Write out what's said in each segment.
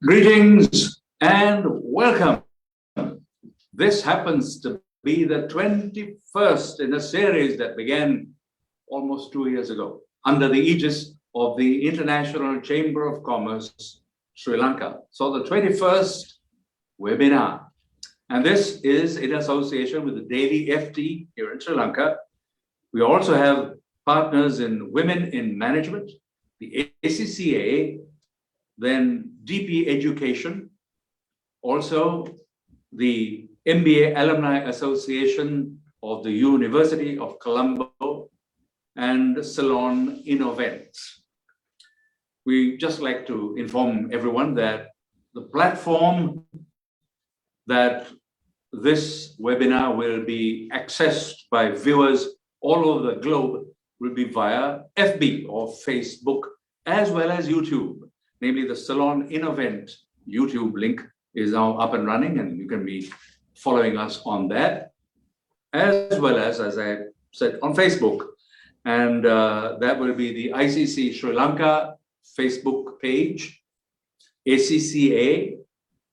Greetings and welcome. This happens to be the 21st in a series that began almost 2 years ago under the aegis of the International Chamber of Commerce, Sri Lanka. So the 21st webinar. And this is in association with the Daily FT here in Sri Lanka. We also have partners in Women in Management, the ACCA, then DP Education, also the MBA Alumni Association of the University of Colombo, and Salon Innovents. We just like to inform everyone that the platform that this webinar will be accessed by viewers all over the globe will be via FB or Facebook, as well as YouTube. Namely, the Salon Innovent YouTube link is now up and running, and you can be following us on that, as well as I said, on Facebook. And that will be the ICC Sri Lanka Facebook page, ACCA,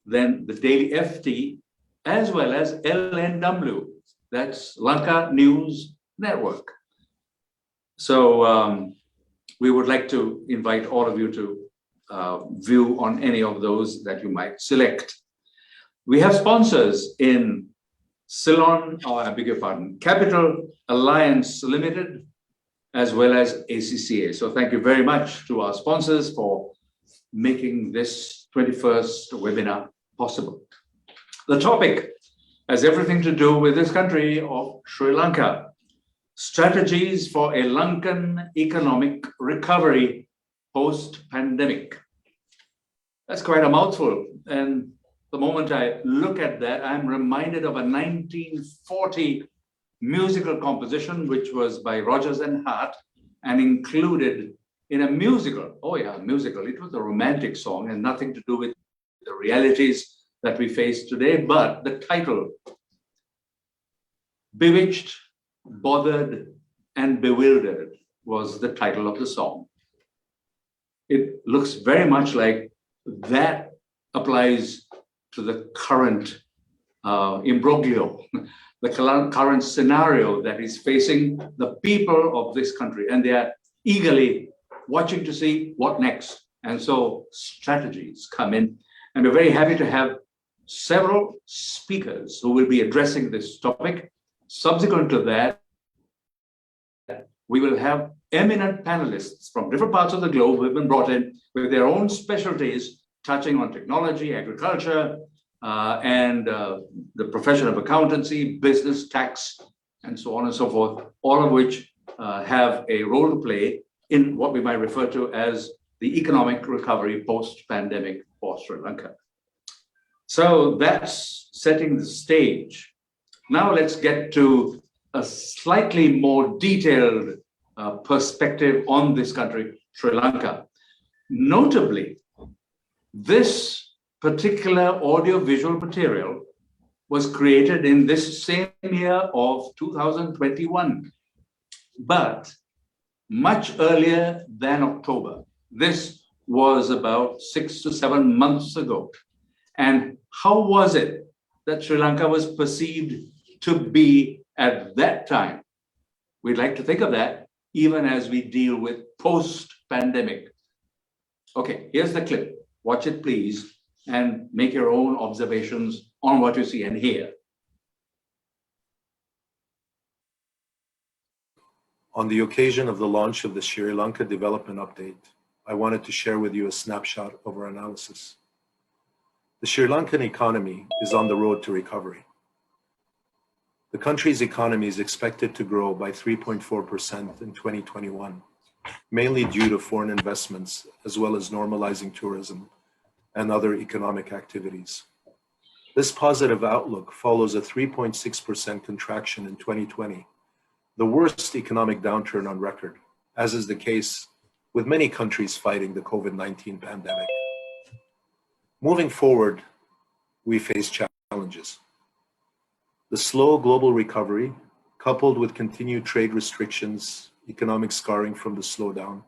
then the Daily FT, as well as LNW, that's Lanka News Network. So we would like to invite all of you to view on any of those that you might select. We have sponsors in Ceylon, I beg your pardon, Capital Alliance Limited, as well as ACCA. So thank you very much to our sponsors for making this 21st webinar possible. The topic has everything to do with this country of Sri Lanka. Strategies for a Lankan economic recovery post-pandemic. That's quite a mouthful. And the moment I look at that, I'm reminded of a 1940 musical composition, which was by Rodgers and Hart and included in a musical. Oh yeah, musical. It was a romantic song and nothing to do with the realities that we face today. But the title, Bewitched, Bothered, and Bewildered, was the title of the song. It looks very much like that applies to the current imbroglio, the current scenario that is facing the people of this country, and they are eagerly watching to see what next. And so strategies come in, and we're very happy to have several speakers who will be addressing this topic. Subsequent to that, we will have eminent panelists from different parts of the globe who have been brought in with their own specialties, touching on technology, agriculture, and the profession of accountancy, business, tax, and so on and so forth, all of which have a role to play in what we might refer to as the economic recovery post-pandemic for Sri Lanka. So that's setting the stage. Now let's get to a slightly more detailed perspective on this country, Sri Lanka. Notably, this particular audio-visual material was created in this same year of 2021, but much earlier than October. This was about 6 to 7 months ago. And how was it that Sri Lanka was perceived to be at that time? We'd like to think of that even as we deal with post-pandemic. Okay, here's the clip. Watch it, please, and make your own observations on what you see and hear. On the occasion of the launch of the Sri Lanka Development Update, I wanted to share with you a snapshot of our analysis. The Sri Lankan economy is on the road to recovery. The country's economy is expected to grow by 3.4% in 2021, mainly due to foreign investments, as well as normalizing tourism and other economic activities. This positive outlook follows a 3.6% contraction in 2020, the worst economic downturn on record, as is the case with many countries fighting the COVID-19 pandemic. Moving forward, we face challenges. challenges. The slow global recovery, coupled with continued trade restrictions, economic scarring from the slowdown,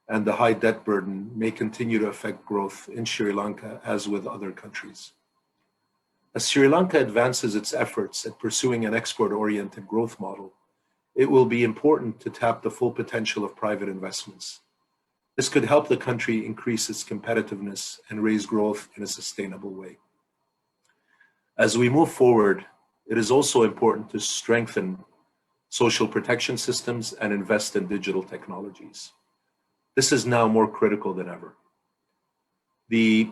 and the high debt burden may continue to affect growth in Sri Lanka as with other countries. As Sri Lanka advances its efforts at pursuing an export-oriented growth model, it will be important to tap the full potential of private investments. This could help the country increase its competitiveness and raise growth in a sustainable way. As we move forward, it is also important to strengthen social protection systems and invest in digital technologies. This is now more critical than ever. The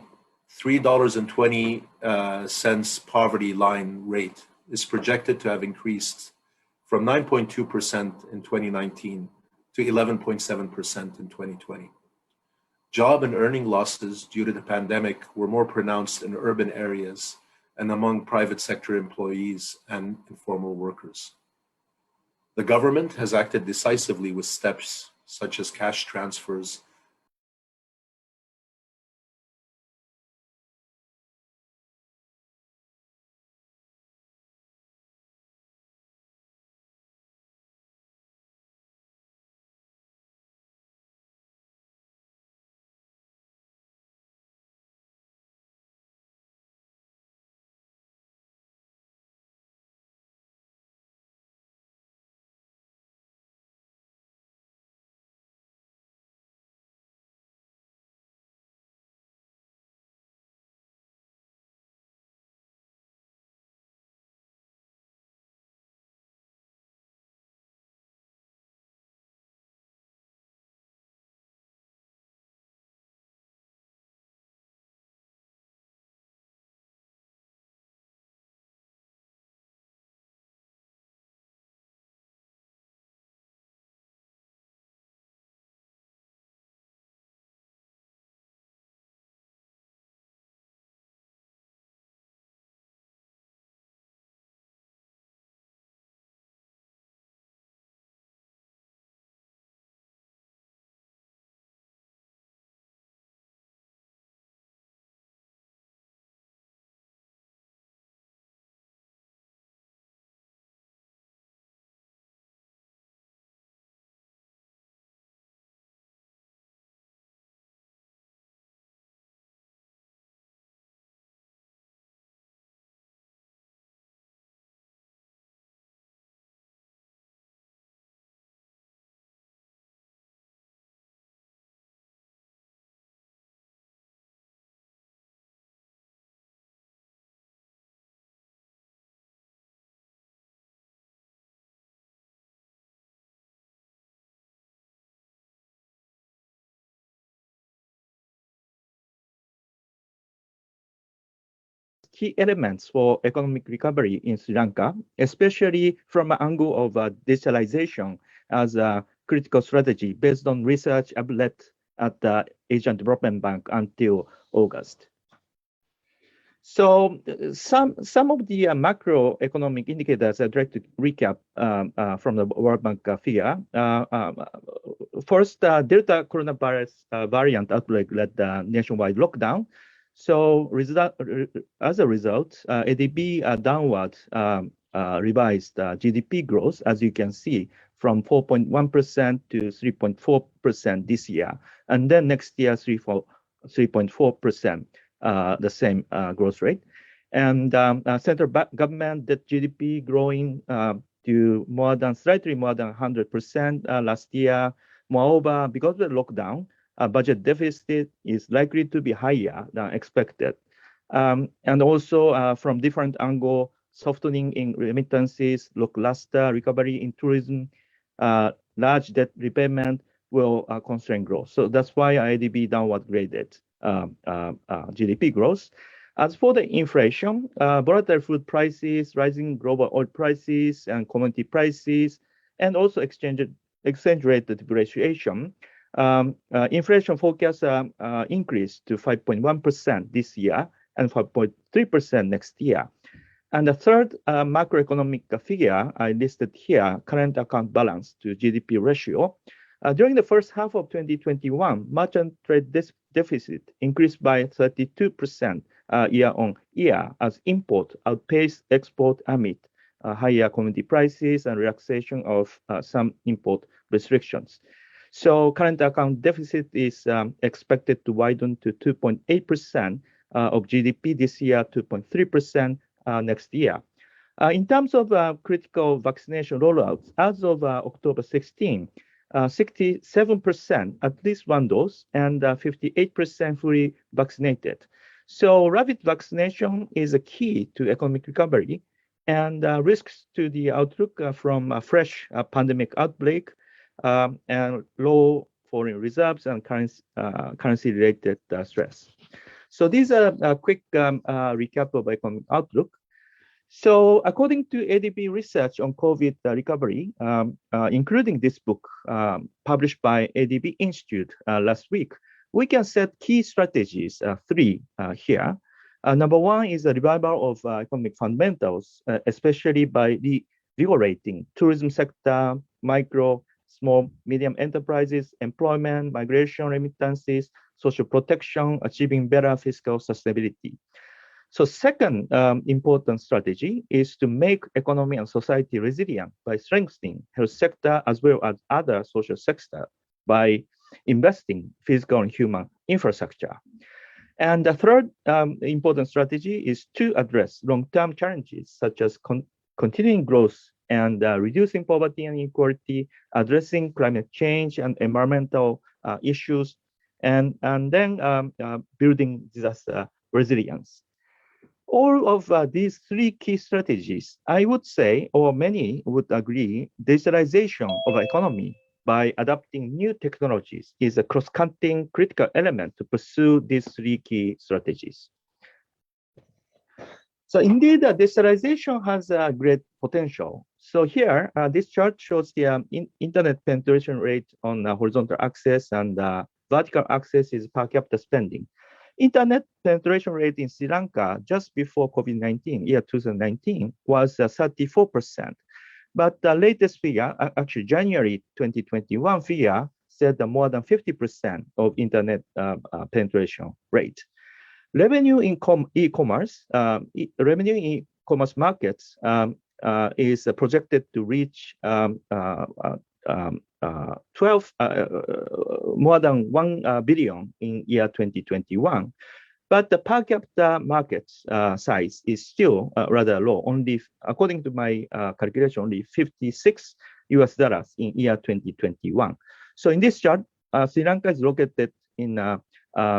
$3.20 poverty line rate is projected to have increased from 9.2% in 2019 to 11.7% in 2020. Job and earning losses due to the pandemic were more pronounced in urban areas and among private sector employees and informal workers. The government has acted decisively with steps such as cash transfers key elements for economic recovery in Sri Lanka, especially from an angle of digitalization as a critical strategy based on research I've led at the Asian Development Bank until August. So some of the macroeconomic indicators I'd like to recap from the World Bank figure. First, Delta coronavirus variant outbreak led the nationwide lockdown. So as a result, ADB downward revised GDP growth, as you can see, from 4.1% to 3.4% this year. And then next year, 3.4%, the same growth rate. And central government debt GDP growing to slightly more than 100% last year. Moreover, because of the lockdown, budget deficit is likely to be higher than expected. And also from different angle, softening in remittances, lackluster recovery in tourism, large debt repayment will constrain growth. So that's why IDB downward graded GDP growth. As for the inflation, volatile food prices, rising global oil prices and commodity prices, and also exchange rate depreciation, inflation forecast increased to 5.1% this year and 5.3% next year. And the third macroeconomic figure I listed here, current account balance to GDP ratio. During the first half of 2021, merchant trade deficit increased by 32% year on year as import outpaced export amid higher commodity prices and relaxation of some import restrictions. So current account deficit is expected to widen to 2.8% of GDP this year, 2.3% next year. In terms of critical vaccination rollouts, as of October 16, 67% at least one dose and 58% fully vaccinated. So rapid vaccination is a key to economic recovery, and risks to the outlook from a fresh pandemic outbreak and low foreign reserves and currency-related stress. So these are a quick recap of economic outlook. So according to ADB research on COVID recovery, including this book published by ADB Institute last week, we can set key strategies, three here. Number one is the revival of economic fundamentals, especially by reinvigorating tourism sector, micro, small, medium enterprises, employment, migration, remittances, social protection, achieving better fiscal sustainability. So second important strategy is to make economy and society resilient by strengthening health sector as well as other social sector by investing physical and human infrastructure. And the third important strategy is to address long-term challenges such as continuing growth and reducing poverty and inequality, addressing climate change and environmental issues, and then building disaster resilience. All of these three key strategies, I would say, or many would agree, digitalization of economy by adopting new technologies is a cross-cutting critical element to pursue these three key strategies. So indeed, digitalization has a great potential. So here, this chart shows the internet penetration rate on horizontal axis, and vertical axis is per capita spending. Internet penetration rate in Sri Lanka just before COVID-19, year 2019, was 34%. But the latest figure, actually January 2021 figure, said that more than 50% of internet penetration rate. Revenue in e-commerce, revenue in e-commerce markets is projected to reach more than 1 billion in year 2021. But the per capita market size is still rather low, only, according to my calculation, only $56 in year 2021. So in this chart, Sri Lanka is located in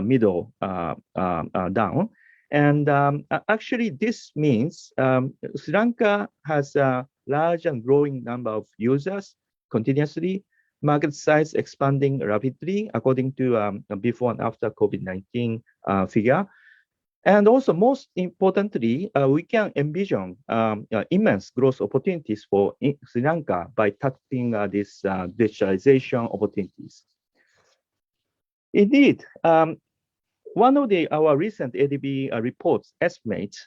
middle down. And actually, this means Sri Lanka has a large and growing number of users continuously, market size expanding rapidly according to before and after COVID-19 figure. And also, most importantly, we can envision immense growth opportunities for Sri Lanka by tapping these digitalization opportunities. Indeed, one of our recent ADB reports estimates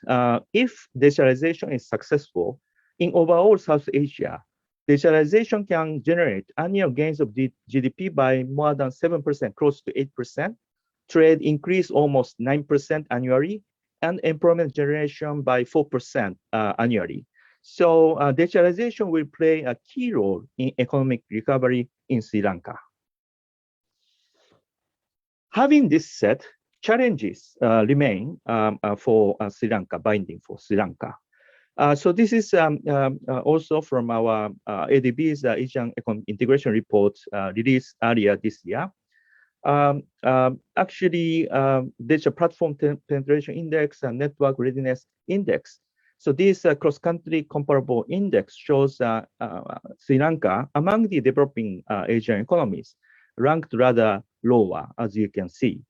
if digitalization is successful in overall South Asia, digitalization can generate annual gains of GDP by more than 7%, close to 8%, trade increase almost 9% annually, and employment generation by 4% annually. So digitalization will play a key role in economic recovery in Sri Lanka. Having this said, challenges remain for Sri Lanka, binding for Sri Lanka. So this is also from our ADB's Asian Economic Integration Report released earlier this year. Actually, there's a platform penetration index and network readiness index. So this cross-country comparable index shows Sri Lanka among the developing Asian economies ranked rather lower, as you can see.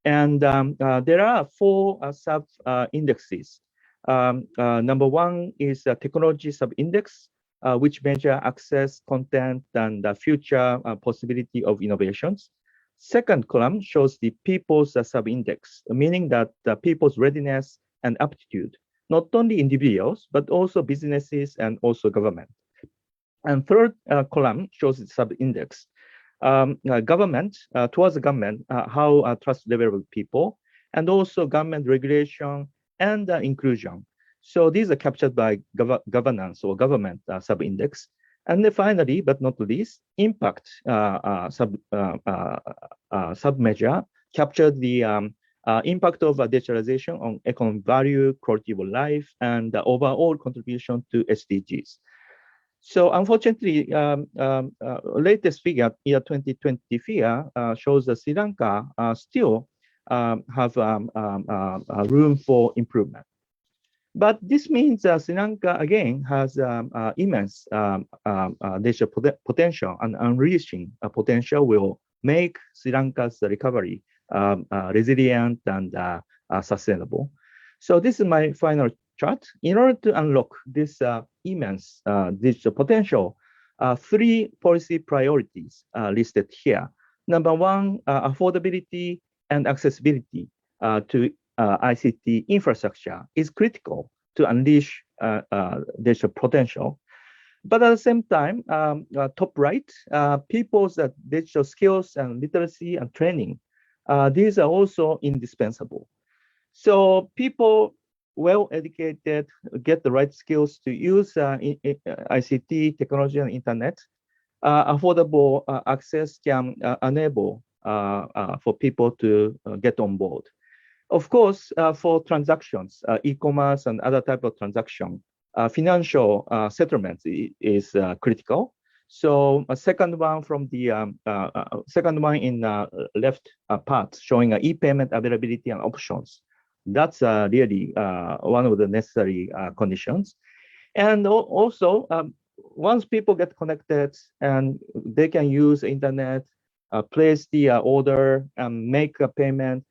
And there are four sub-indexes. Number one is the technology sub-index, which measure access, content, and the future possibility of innovations. Second column shows the people's sub-index, meaning that the people's readiness and aptitude, not only individuals, but also businesses and also government. And third column shows the sub-index, government, towards the government, how trust level of people, and also government regulation and inclusion. So these are captured by governance or government sub-index. And then finally, but not least, impact sub-measure captured the impact of digitalization on economic value, quality of life, and the overall contribution to SDGs. So unfortunately, latest figure, year 2020 figure, shows that Sri Lanka still have room for improvement. But this means Sri Lanka again has immense digital potential, and unleashing potential will make Sri Lanka's recovery resilient and sustainable. So this is my final chart. In order to unlock this immense digital potential, three policy priorities listed here. Number one, affordability and accessibility to ICT infrastructure is critical to unleash digital potential. But at the same time, top right, people's digital skills and literacy and training, these are also indispensable. So people well-educated get the right skills to use ICT, technology, and internet. Affordable access can enable for people to get on board. Of course, for transactions, e-commerce and other type of transaction, financial settlements is critical. So a second one from the second one in left part showing e-payment availability and options. That's really one of the necessary conditions. And also, once people get connected and they can use internet, place the order and make a payment.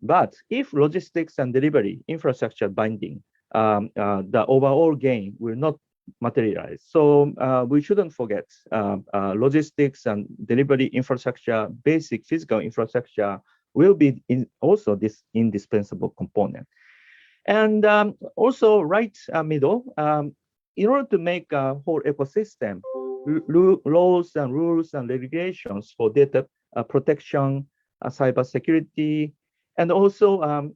But if logistics and delivery infrastructure binding, the overall gain will not materialize. So we shouldn't forget logistics and delivery infrastructure, basic physical infrastructure will be also this indispensable component. And also right middle, in order to make a whole ecosystem, laws and rules and regulations for data protection, cybersecurity, and also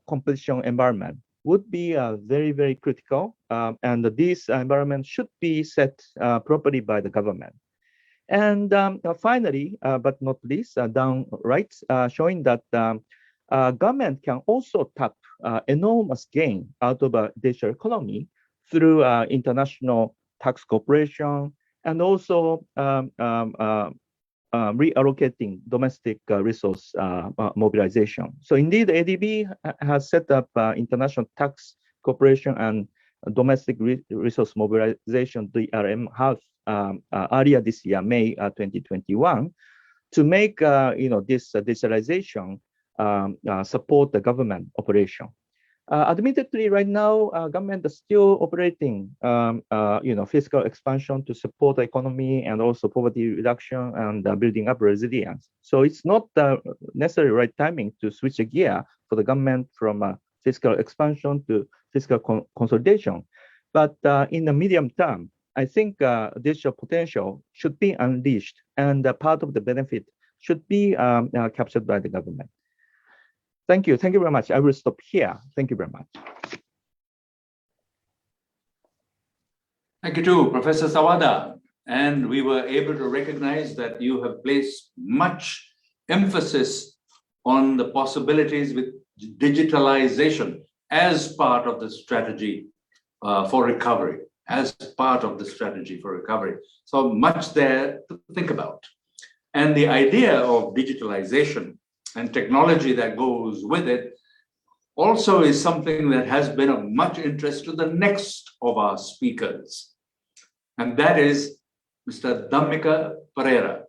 competition environment would be very, very critical. And this environment should be set properly by the government. And finally, but not least, down right, showing that government can also tap enormous gain out of a digital economy through international tax cooperation and also reallocating domestic resource mobilization. So indeed, ADB has set up international tax cooperation and domestic resource mobilization, DRM, have earlier this year, May 2021, to make this digitalization support the government operation. Admittedly, right now, government is still operating, fiscal expansion to support the economy and also poverty reduction and building up resilience. So it's not necessarily right timing to switch a gear for the government from fiscal expansion to fiscal consolidation. But in the medium term, I think digital potential should be unleashed, and part of the benefit should be captured by the government. Thank you. Thank you very much. I will stop here. Thank you very much. Thank you too, Professor Sawada. And we were able to recognize that you have placed much emphasis on the possibilities with digitalization as part of the strategy for recovery, as part of the strategy for recovery. So much there to think about. And the idea of digitalization and technology that goes with it also is something that has been of much interest to the next of our speakers. And that is Mr. Dhammika Perera,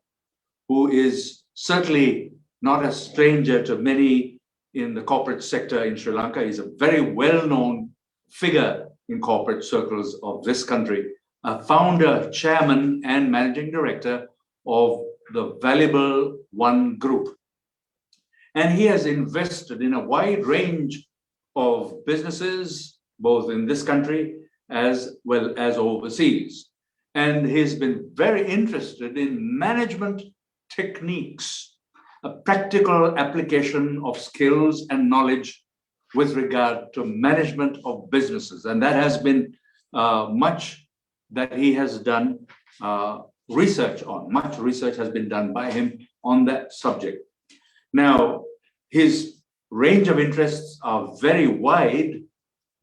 who is certainly not a stranger to many in the corporate sector in Sri Lanka. He's a very well-known figure in corporate circles of this country, a founder, chairman, and managing director of the Valuable One Group. And he has invested in a wide range of businesses, both in this country as well as overseas. And he's been very interested in management techniques a practical application of skills and knowledge with regard to management of businesses. And that has been much that he has done research on. Much research has been done by him on that subject. Now, his range of interests are very wide,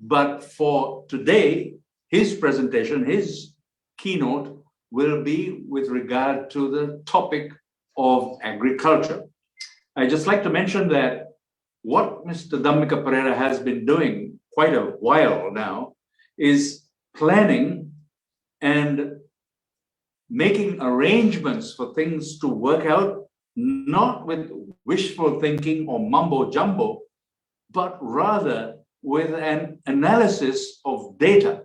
but for today, his presentation, his keynote will be with regard to the topic of agriculture. I'd just like to mention that what Mr. Dhammika Perera has been doing quite a while now is planning and making arrangements for things to work out, not with wishful thinking or mumbo jumbo, but rather with an analysis of data,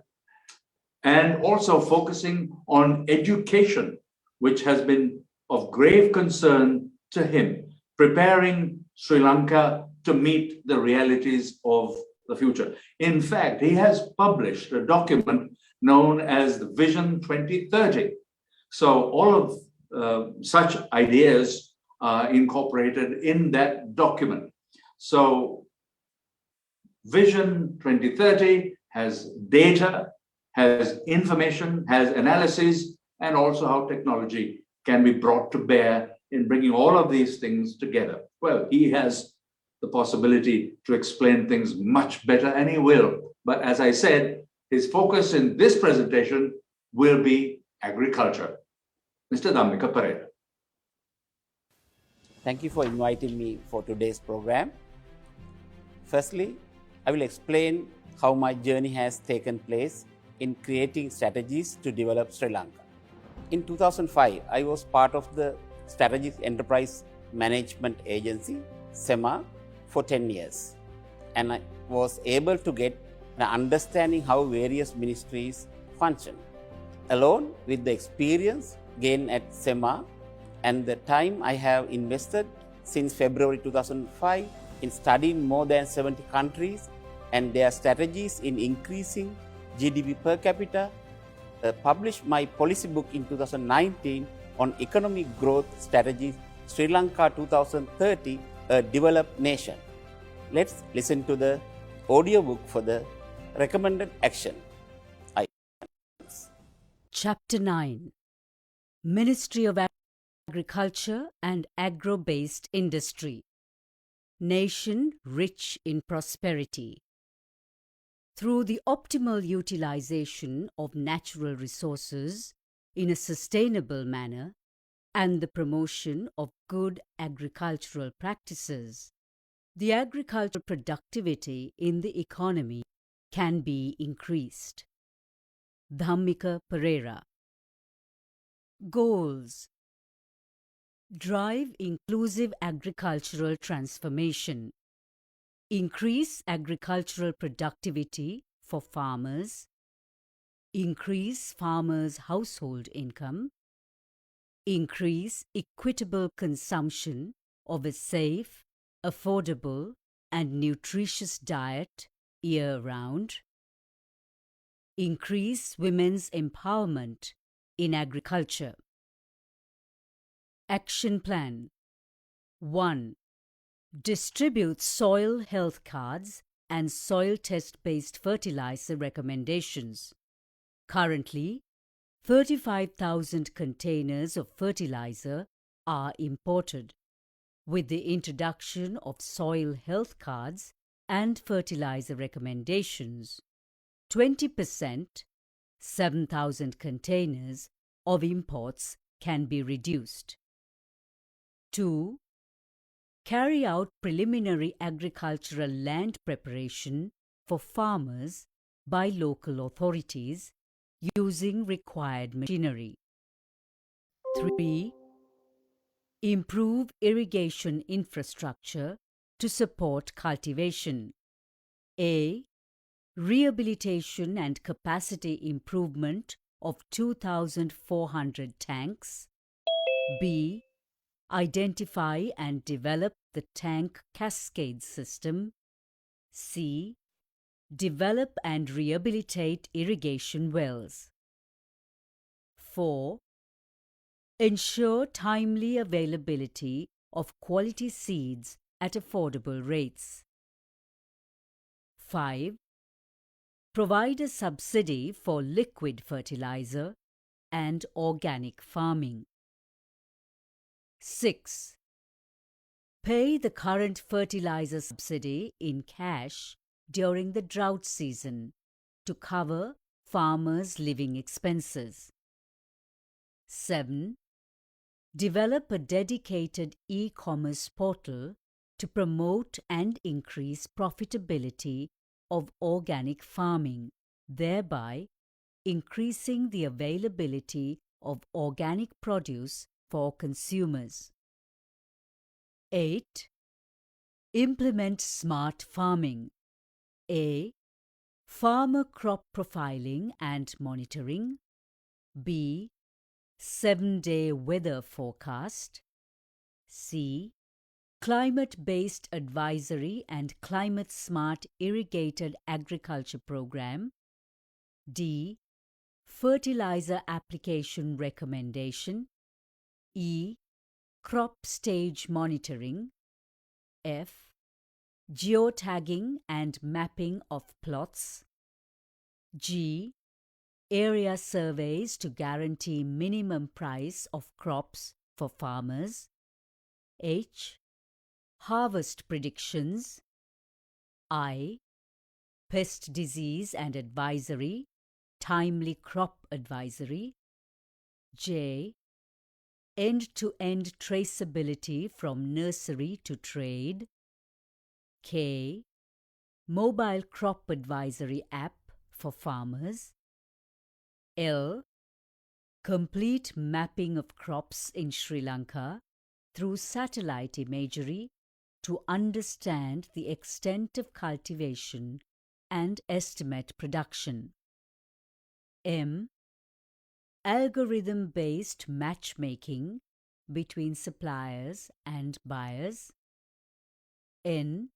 and also focusing on education, which has been of grave concern to him, preparing Sri Lanka to meet the realities of the future. In fact, he has published a document known as the Vision 2030. So all of such ideas are incorporated in that document. So Vision 2030 has data, has information, has analysis, and also how technology can be brought to bear in bringing all of these things together. Well, he has the possibility to explain things much better, and he will. But as I said, his focus in this presentation will be agriculture. Mr. Dhammika Perera. Thank you for inviting me for today's program. Firstly, I will explain how my journey has taken place in creating strategies to develop Sri Lanka. In 2005, I was part of the Strategic Enterprise Management Agency, SEMA, for 10 years. And I was able to get an understanding how various ministries function. Along with the experience gained at SEMA and the time I have invested since February 2005 in studying more than 70 countries and their strategies in increasing GDP per capita, published my policy book in 2019 on economic growth strategies, Sri Lanka 2030, a developed nation. Let's listen to the audiobook for the recommended action. Chapter 9, Ministry of Agriculture and Agro-Based Industry. Nation rich in prosperity. Through the optimal utilization of natural resources in a sustainable manner and the promotion of good agricultural practices, the agricultural productivity in the economy can be increased. Dhammika Perera. Goals: drive inclusive agricultural transformation, increase agricultural productivity for farmers, increase farmers' household income, increase equitable consumption of a safe, affordable, and nutritious diet year-round, increase women's empowerment in agriculture. Action Plan 1. Distribute soil health cards and soil test-based fertilizer recommendations. Currently, 35,000 containers of fertilizer are imported. With the introduction of soil health cards and fertilizer recommendations, 20%, 7,000 containers of imports can be reduced. 2. Carry out preliminary agricultural land preparation for farmers by local authorities using required machinery. 3. Improve irrigation infrastructure to support cultivation. A. Rehabilitation and capacity improvement of 2,400 tanks. B. Identify and develop the tank cascade system. C. Develop and rehabilitate irrigation wells. 4. Ensure timely availability of quality seeds at affordable rates. 5. Provide a subsidy for liquid fertilizer and organic farming. 6. Pay the current fertilizer subsidy in cash during the drought season to cover farmers' living expenses. 7. Develop a dedicated e-commerce portal to promote and increase profitability of organic farming, thereby increasing the availability of organic produce for consumers. 8. Implement smart farming. A. Farmer crop profiling and monitoring. B. 7-day weather forecast. C. Climate-based advisory and climate-smart irrigated agriculture program. D. Fertilizer application recommendation. E. Crop stage monitoring. F. Geotagging and mapping of plots. G. Area surveys to guarantee minimum price of crops for farmers. H. Harvest predictions. I. Pest disease and advisory, timely crop advisory. J. End-to-end traceability from nursery to trade. K. Mobile crop advisory app for farmers. L. Complete mapping of crops in Sri Lanka through satellite imagery to understand the extent of cultivation and estimate production. M. Algorithm-based matchmaking between suppliers and buyers. N.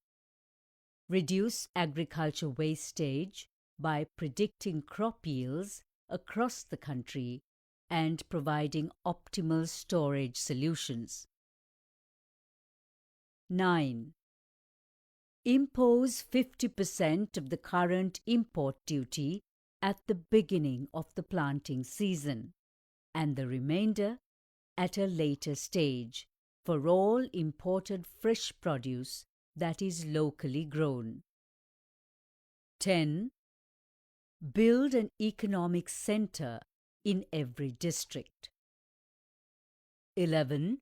Reduce agriculture wastage by predicting crop yields across the country and providing optimal storage solutions. 9. Impose 50% of the current import duty at the beginning of the planting season and the remainder at a later stage for all imported fresh produce that is locally grown. 10. Build an economic center in every district. 11.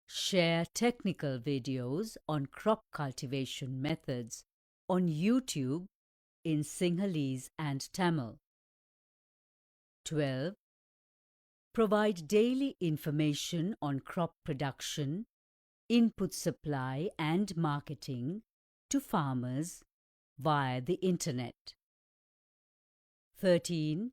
Share technical videos on crop cultivation methods on YouTube in Sinhalese and Tamil. 12. Provide daily information on crop production, input supply and marketing to farmers via the Internet. 13.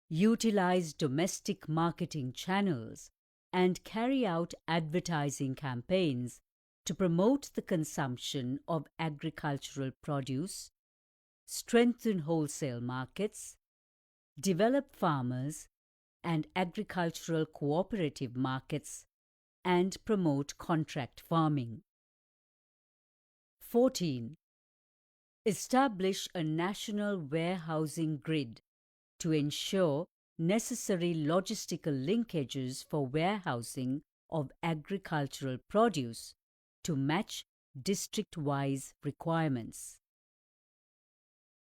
Utilize domestic marketing channels and carry out advertising campaigns to promote the consumption of agricultural produce, strengthen wholesale markets, develop farmers and agricultural cooperative markets, and promote contract farming. 14. Establish a national warehousing grid to ensure necessary logistical linkages for warehousing of agricultural produce to match district-wise requirements.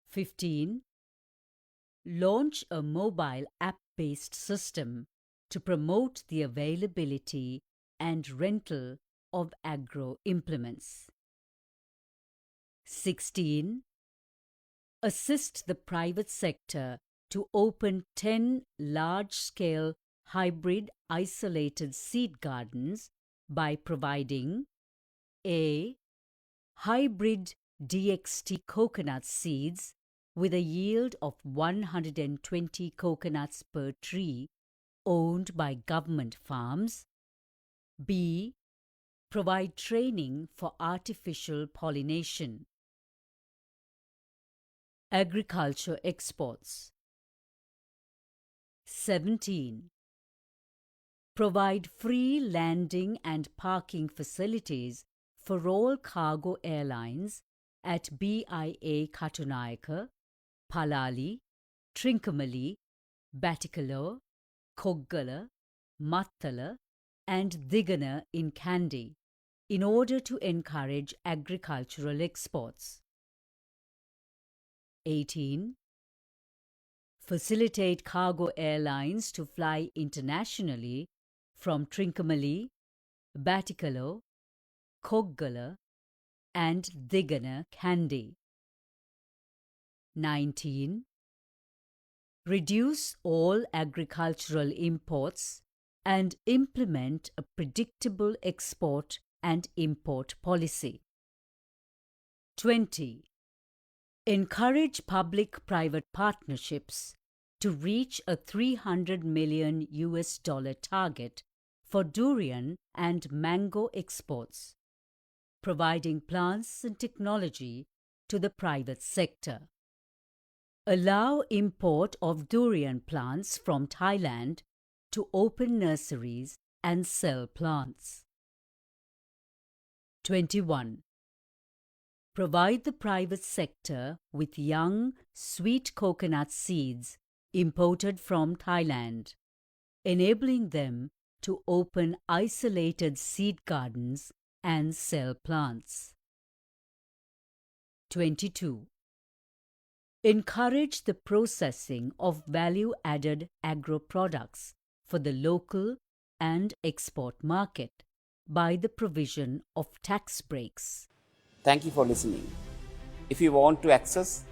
15. Launch a mobile app-based system to promote the availability and rental of agro implements. 16. Assist the private sector to open 10 large-scale hybrid isolated seed gardens by providing a. Hybrid DXT coconut seeds with a yield of 120 coconuts per tree owned by government farms. B. Provide training for artificial pollination. Agriculture exports. 17. provide free landing and parking facilities for all cargo airlines at BIA Katunayaka, Palali, Trincomalee, Batticaloa, Koggala, Mattala and Digana in Kandy in order to encourage agricultural exports. 18. Facilitate cargo airlines to fly internationally from Trincomalee, Batticaloa, Koggala and Digana, Kandy. 19. Reduce all agricultural imports and implement a predictable export and import policy. 20. Encourage public-private partnerships to reach a $300 million target for durian and mango exports, providing plants and technology to the private sector. Allow import of durian plants from Thailand to open nurseries and sell plants. 21. Provide the private sector with young, sweet coconut seeds imported from Thailand, enabling them to open isolated seed gardens and sell plants. 22. Encourage the processing of value-added agro-products for the local and export market by the provision of tax breaks. Thank you for listening. If you want to access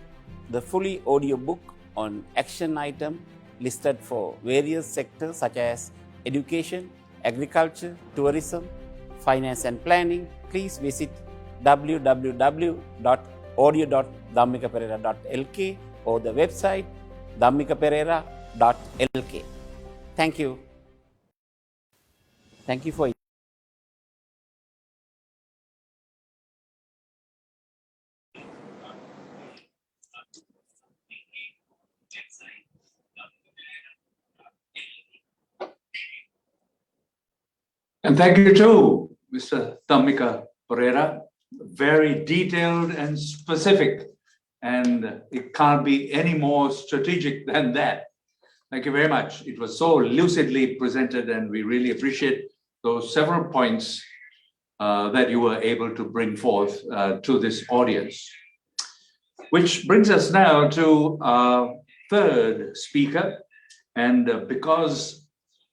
the fully audio book on action item listed for various sectors such as education, agriculture, tourism, finance and planning, please visit www.audio.dhammikaperera.lk or the website dhammikaperera.lk. Thank you. Thank you for And thank you too, Mr. Dhammika Perera. Very detailed and specific, and it can't be any more strategic than that. Thank you very much. It was so lucidly presented, and we really appreciate those several points that you were able to bring forth to this audience. Which brings us now to our third speaker, and because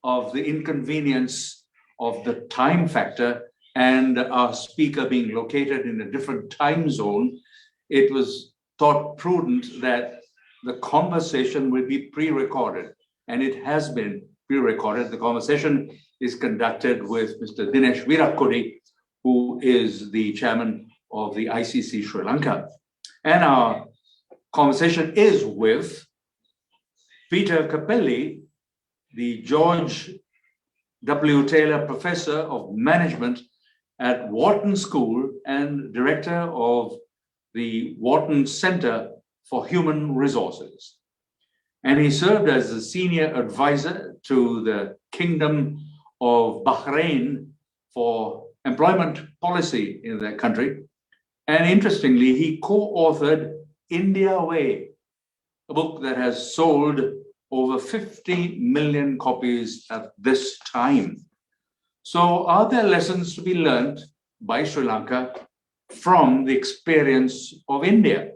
of the inconvenience of the time factor and our speaker being located in a different time zone, it was thought prudent that the conversation will be pre-recorded, and it has been pre-recorded. The conversation is conducted with Mr. Dinesh Virakodi, who is the chairman of the ICC Sri Lanka. And our conversation is with Peter Capelli, the George W. Taylor Professor of Management at Wharton School and Director of the Wharton Center for Human Resources. And he served as a senior advisor to the Kingdom of Bahrain for employment policy in that country. And interestingly, he co-authored India Way, a book that has sold over 50 million copies at this time. So are there lessons to be learned by Sri Lanka from the experience of India?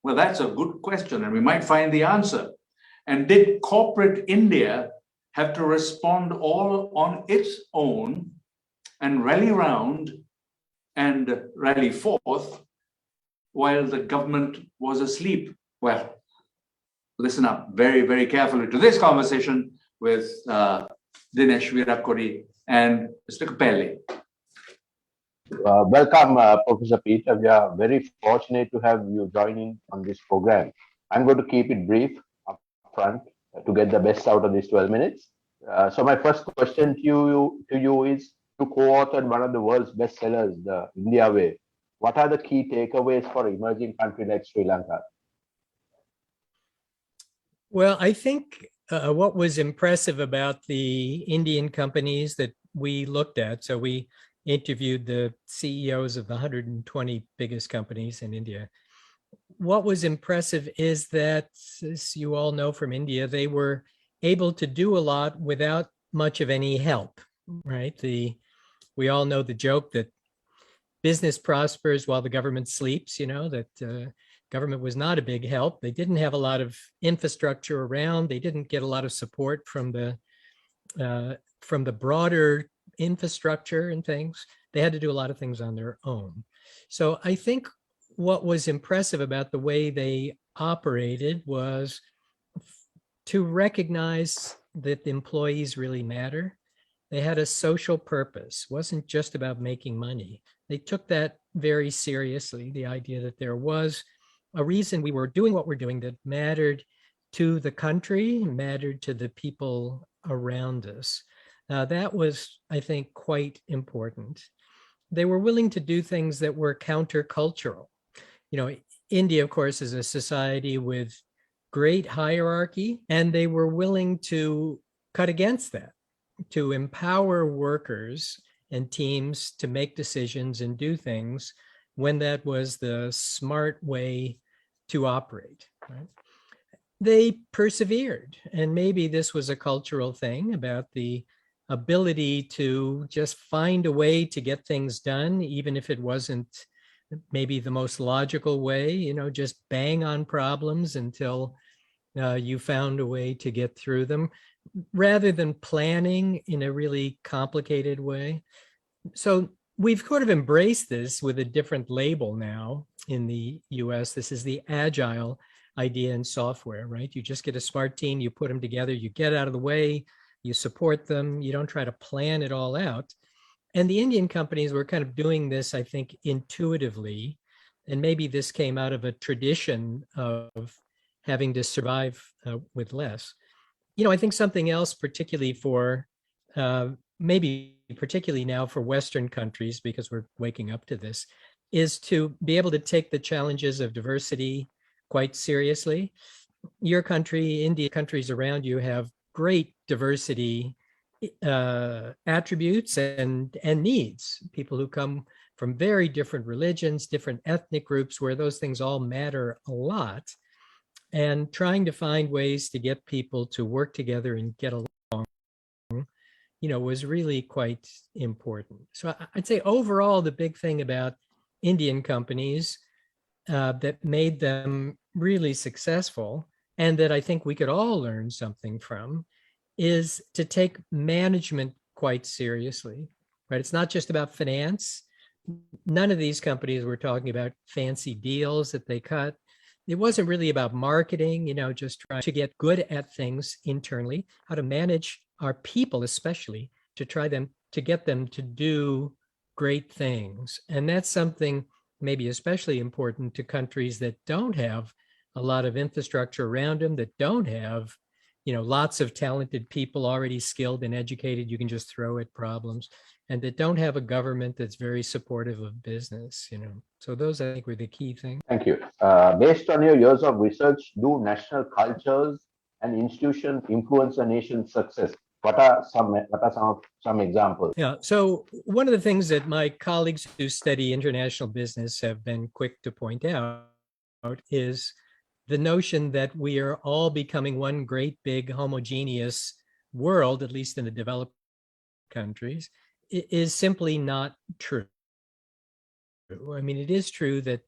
Well, that's a good question, and we might find the answer. And did corporate India have to respond all on its own and rally round and rally forth while the government was asleep? Well, listen up very, very carefully to this conversation with Dinesh Virakodi and Mr. Capelli. Welcome, Professor Peter. We are very fortunate to have you joining on this program. I'm going to keep it brief up front to get the best out of these 12 minutes. So my first question to you is, you co-authored one of the world's bestsellers, The India Way. What are the key takeaways for emerging country like Sri Lanka? Well, I think what was impressive about the Indian companies that we looked at, so we interviewed the CEOs of the 120 biggest companies in India. What was impressive is that, as you all know from India, they were able to do a lot without much of any help, right? We all know the joke that business prospers while the government sleeps, that government was not a big help. They didn't have a lot of infrastructure around. They didn't get a lot of support from the broader infrastructure and things. They had to do a lot of things on their own. So I think what was impressive about the way they operated was to recognize that the employees really matter. They had a social purpose. It wasn't just about making money. They took that very seriously, the idea that there was a reason we were doing what we're doing that mattered to the country, mattered to the people around us. That was, I think, quite important. They were willing to do things that were countercultural. India, of course, is a society with great hierarchy, and they were willing to cut against that, to empower workers and teams to make decisions and do things when that was the smart way to operate. Right? They persevered, and maybe this was a cultural thing about the ability to just find a way to get things done, even if it wasn't maybe the most logical way, just bang on problems until you found a way to get through them, rather than planning in a really complicated way. So we've sort of embraced this with a different label now in the US. This is the agile idea in software, right? You just get a smart team, you put them together, you get out of the way, you support them, you don't try to plan it all out. And the Indian companies were kind of doing this, I think, intuitively. And maybe this came out of a tradition of having to survive with less. I think something else, particularly for maybe particularly now for Western countries, because we're waking up to this, is to be able to take the challenges of diversity quite seriously. Your country, India, countries around you have great diversity attributes and needs. People who come from very different religions, different ethnic groups, where those things all matter a lot. And trying to find ways to get people to work together and get along, was really quite important. So I'd say overall, the big thing about Indian companies that made them really successful, and that I think we could all learn something from, is to take management quite seriously, right? It's not just about finance. None of these companies were talking about fancy deals that they cut. It wasn't really about marketing, just trying to get good at things internally, how to manage our people, especially to get them to do great things. And that's something maybe especially important to countries that don't have a lot of infrastructure around them, that don't have, lots of talented people already skilled and educated, you can just throw at problems, and that don't have a government that's very supportive of business, So those, I think, were the key things. Thank you. Based on your years of research, do national cultures and institutions influence a nation's success? What are some examples? Yeah. So one of the things that my colleagues who study international business have been quick to point out is the notion that we are all becoming one great big homogeneous world, at least in the developed countries, is simply not true. I mean, it is true that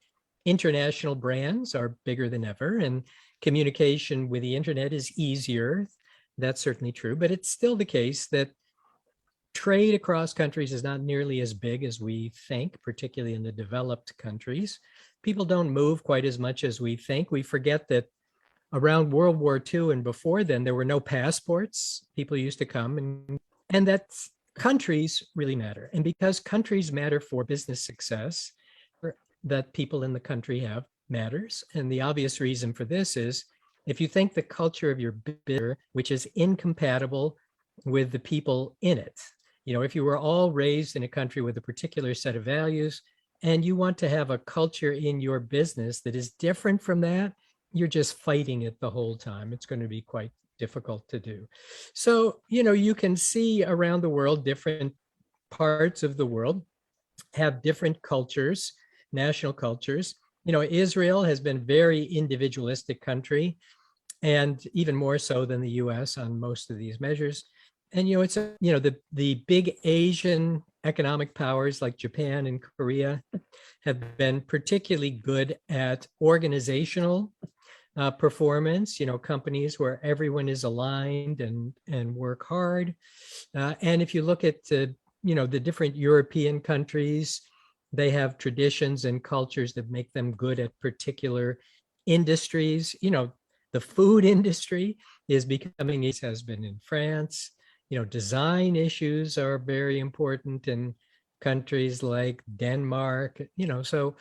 international brands are bigger than ever, and communication with the internet is easier. That's certainly true, but it's still the case that trade across countries is not nearly as big as we think, particularly in the developed countries. People don't move quite as much as we think. We forget that around World War II and before then, there were no passports. People used to come, and that countries really matter. And because countries matter for business success, that people in the country have matters. And the obvious reason for this is, if you think the culture of your business, which is incompatible with the people in it, if you were all raised in a country with a particular set of values, and you want to have a culture in your business that is different from that, you're just fighting it the whole time. It's going to be quite difficult to do. So, you can see around the world, different parts of the world have different cultures, national cultures. Israel has been a very individualistic country, and even more so than the US on most of these measures. And, it's, the big Asian economic powers like Japan and Korea have been particularly good at organizational performance, companies where everyone is aligned and work hard. And if you look at the different European countries, they have traditions and cultures that make them good at particular industries. The food industry is becoming, it has been in France. Design issues are very important in countries like Denmark. So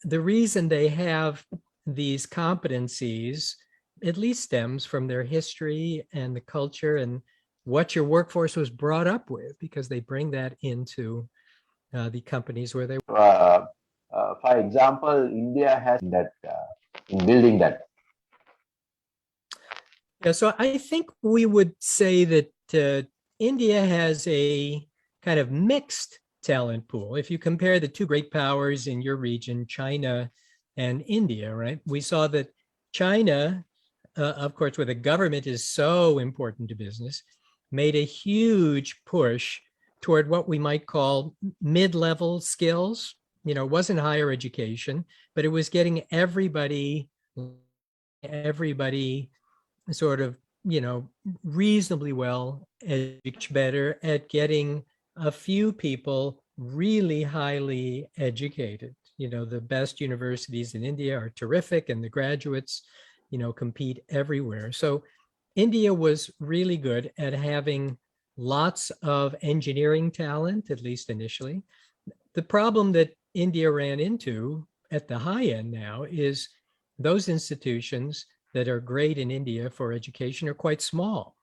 the reason they have these competencies at least stems from their history and the culture and what your workforce was brought up with, because they bring that into the companies where they work. For example, India has that in building that. Yeah, so I think we would say that India has a kind of mixed talent pool. If you compare the two great powers in your region, China and India, right? We saw that China, of course, where the government is so important to business, made a huge push toward what we might call mid-level skills. It wasn't higher education, but it was getting everybody sort of, reasonably well, much better at getting a few people really highly educated. The best universities in India are terrific, and the graduates, compete everywhere. So India was really good at having lots of engineering talent, at least initially. The problem that India ran into at the high end now is those institutions that are great in India for education are quite small.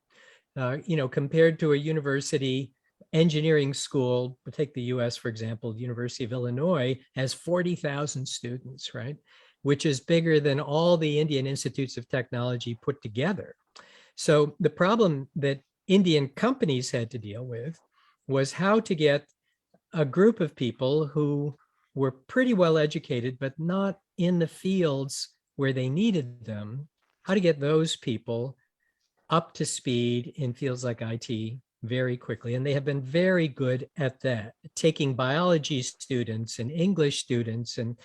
Compared to a university engineering school, take the US, for example, the University of Illinois has 40,000 students, right? Which is bigger than all the Indian institutes of technology put together. So the problem that Indian companies had to deal with was how to get a group of people who were pretty well educated, but not in the fields where they needed them, how to get those people up to speed in fields like IT very quickly. And they have been very good at that, taking biology students and English students and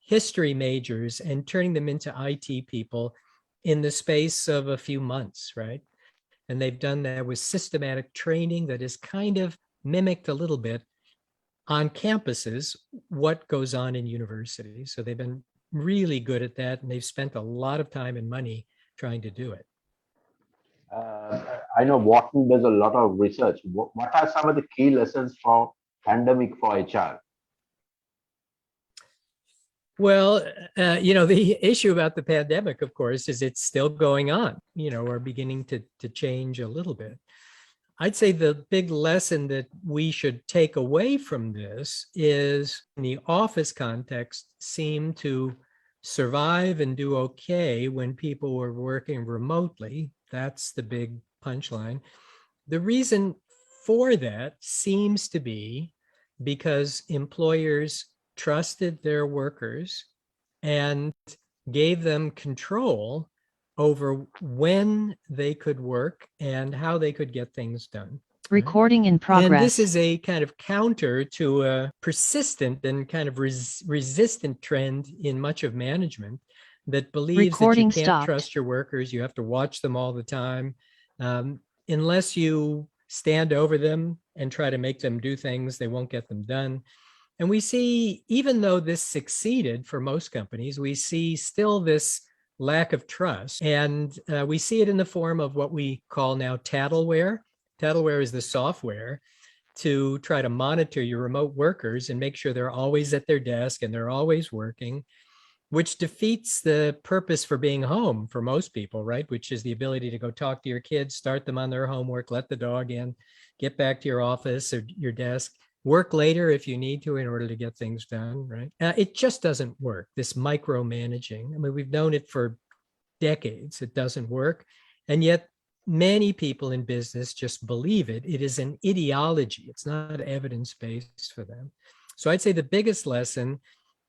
history majors and turning them into IT people in the space of a few months, right? And they've done that with systematic training that is kind of mimicked a little bit on campuses what goes on in universities. So they've been really good at that, and they've spent a lot of time and money trying to do it. I know Wharton does a lot of research. What are some of the key lessons for pandemic for HR? Well, the issue about the pandemic, of course, is it's still going on, or beginning to change a little bit. I'd say the big lesson that we should take away from this is in the office context seemed to survive and do okay when people were working remotely. That's the big punchline. The reason for that seems to be because employers trusted their workers and gave them control over when they could work and how they could get things done. Recording in progress. And this is a kind of counter to a persistent and kind of resistant trend in much of management that believes Recording that you can't stopped. trust your workers. You have to watch them all the time. Unless you stand over them and try to make them do things, they won't get them done. And we see, even though this succeeded for most companies, we see still this lack of trust. And we see it in the form of what we call now tattleware. Tattleware is the software to try to monitor your remote workers and make sure they're always at their desk and they're always working, which defeats the purpose for being home for most people, right? Which is the ability to go talk to your kids, start them on their homework, let the dog in, get back to your office or your desk, work later if you need to in order to get things done, right? It just doesn't work, this micromanaging. I mean, we've known it for decades. It doesn't work. And yet many people in business just believe it. It is an ideology. It's not evidence-based for them. So I'd say the biggest lesson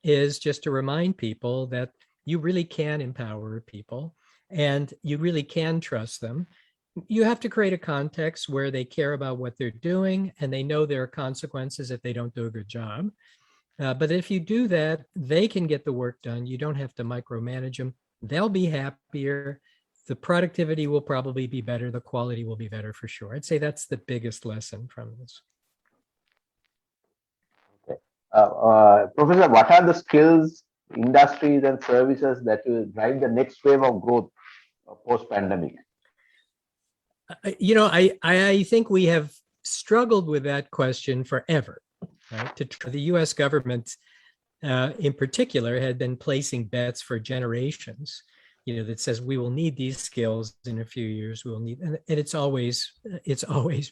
is just to remind people that you really can empower people and you really can trust them. You have to create a context where they care about what they're doing and they know there are consequences if they don't do a good job. But if you do that, they can get the work done. You don't have to micromanage them. They'll be happier. The productivity will probably be better. The quality will be better for sure. I'd say that's the biggest lesson from this. Professor, what are the skills, industries, and services that will drive the next wave of growth post-pandemic? You know, I think we have struggled with that question forever. Right? The U.S. government, in particular, had been placing bets for generations. You know, that says we will need these skills in a few years. We will need, and it's always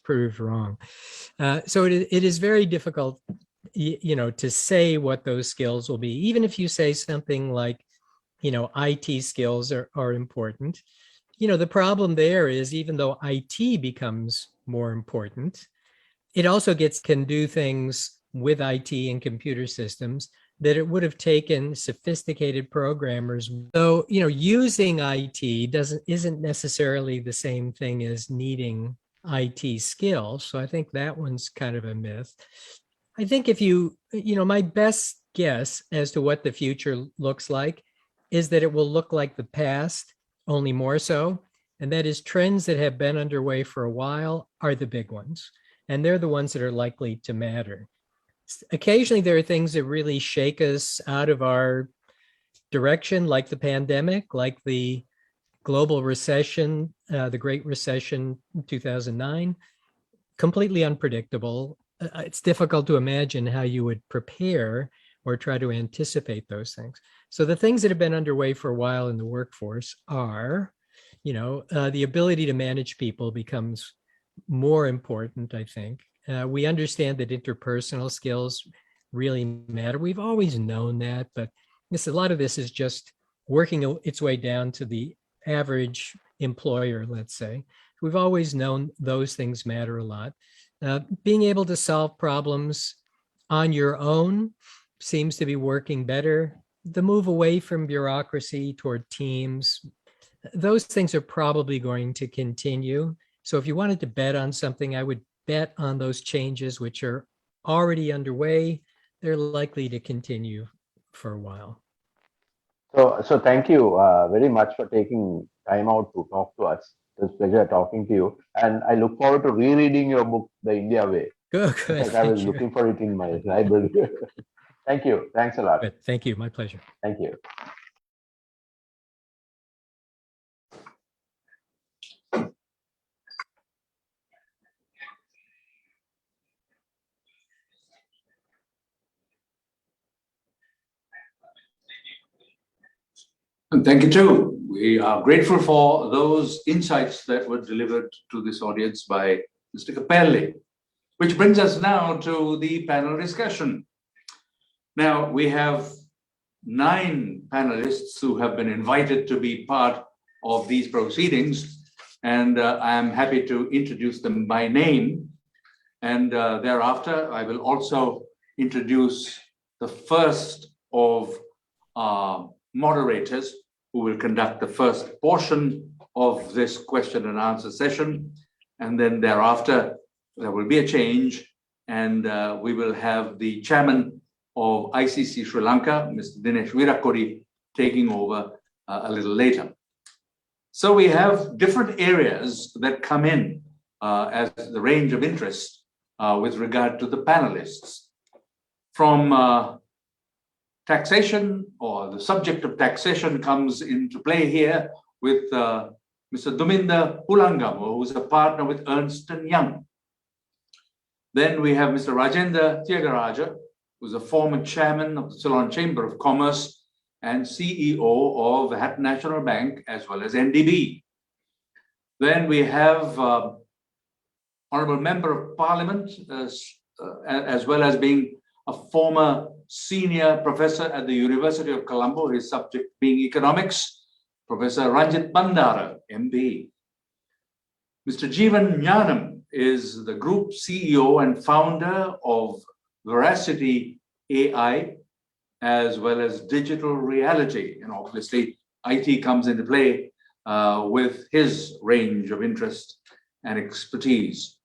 proved wrong. So it is very difficult, you know, to say what those skills will be. Even if you say something like, you know, IT skills are important. You know, the problem there is even though IT becomes more important, it also can do things with IT and computer systems that it would have taken sophisticated programmers. So, you know, using IT isn't necessarily the same thing as needing IT skills. So I think that one's kind of a myth. I think if you know, my best guess as to what the future looks like is that it will look like the past, only more so. And that is trends that have been underway for a while are the big ones. And they're the ones that are likely to matter. Occasionally, there are things that really shake us out of our direction, like the pandemic, like the global recession, the Great Recession in 2009, completely unpredictable. It's difficult to imagine how you would prepare or try to anticipate those things. So the things that have been underway for a while in the workforce are, you know, the ability to manage people becomes more important, I think. We understand that interpersonal skills really matter. We've always known that, but a lot of this is just working its way down to the average employer, let's say. We've always known those things matter a lot. Being able to solve problems on your own seems to be working better. The move away from bureaucracy toward teams, those things are probably going to continue. So if you wanted to bet on something, I would bet on those changes which are already underway. They're likely to continue for a while. So thank you very much for taking time out to talk to us. It was a pleasure talking to you. And I look forward to rereading your book, The India Way. Good. Because I was looking for it in my library. Thank you. Thanks a lot. Good. Thank you. My pleasure. Thank you. And thank you too. We are grateful for those insights that were delivered to this audience by Mr. Capelli, which brings us now to the panel discussion. Now, we have 9 panelists who have been invited to be part of these proceedings, and I am happy to introduce them by name. And thereafter, I will also introduce the first of moderators who will conduct the first portion of this question and answer session. And then thereafter, there will be a change, and we will have the chairman of ICC Sri Lanka, Mr. Dinesh Virakuri, taking over a little later. So we have different areas that come in as the range of interest with regard to the panelists. From taxation, or the subject of taxation comes into play here with Mr. Dhuminda Pulangamo, who is a partner with Ernst & Young. Then we have Mr. Rajendra Tyagaraja, who's a former chairman of the Ceylon Chamber of Commerce and CEO of the Hatton National Bank, as well as NDB. Then we have Honorable Member of Parliament, as well as being a former senior professor at the University of Colombo, his subject being economics, Professor Ranjit Bandara, MP. Mr. Jeevan Jnanam is the group CEO and founder of Veracity AI, as well as digital reality. And obviously, IT comes into play with his range of interest and expertise.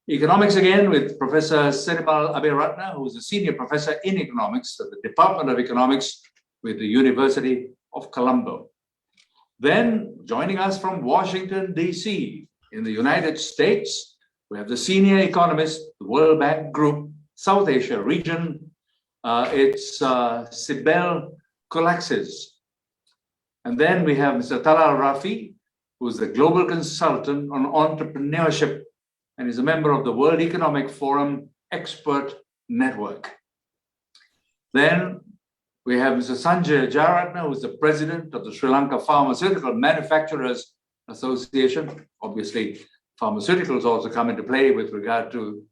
Economics again with Professor Sirimal Abiratna, who is a senior professor in economics at the Department of Economics with the University of Colombo. Then joining us from Washington, D.C. in the United States, we have the senior economist, the World Bank Group, South Asia region. It's Sibel Kolaxis. And then we have Mr. Talal Rafi, who's the global consultant on entrepreneurship and is a member of the World Economic Forum Expert Network. Then we have Mr. Sanjay Jayaratna, who is the president of the Sri Lanka Pharmaceutical Manufacturers Association. Obviously, pharmaceuticals also come into play with regard to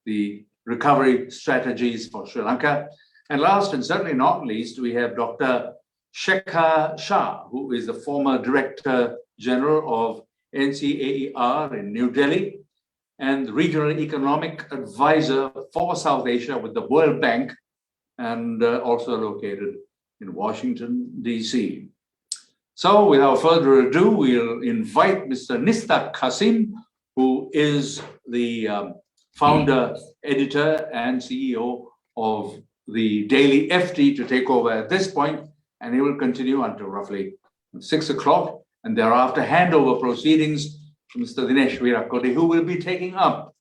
the recovery strategies for Sri Lanka. And last and certainly not least, we have Dr. Shekhar Shah, who is the former Director General of NCAER in New Delhi and Regional Economic Advisor for South Asia with the World Bank, and also located in Washington, D.C. So without further ado, we'll invite Mr. Nista Qasim, who is the founder, editor, and CEO of the Daily FT to take over at this point, and he will continue until roughly 6 o'clock, and thereafter handover proceedings to Mr. Dinesh Virakoti, who will be taking up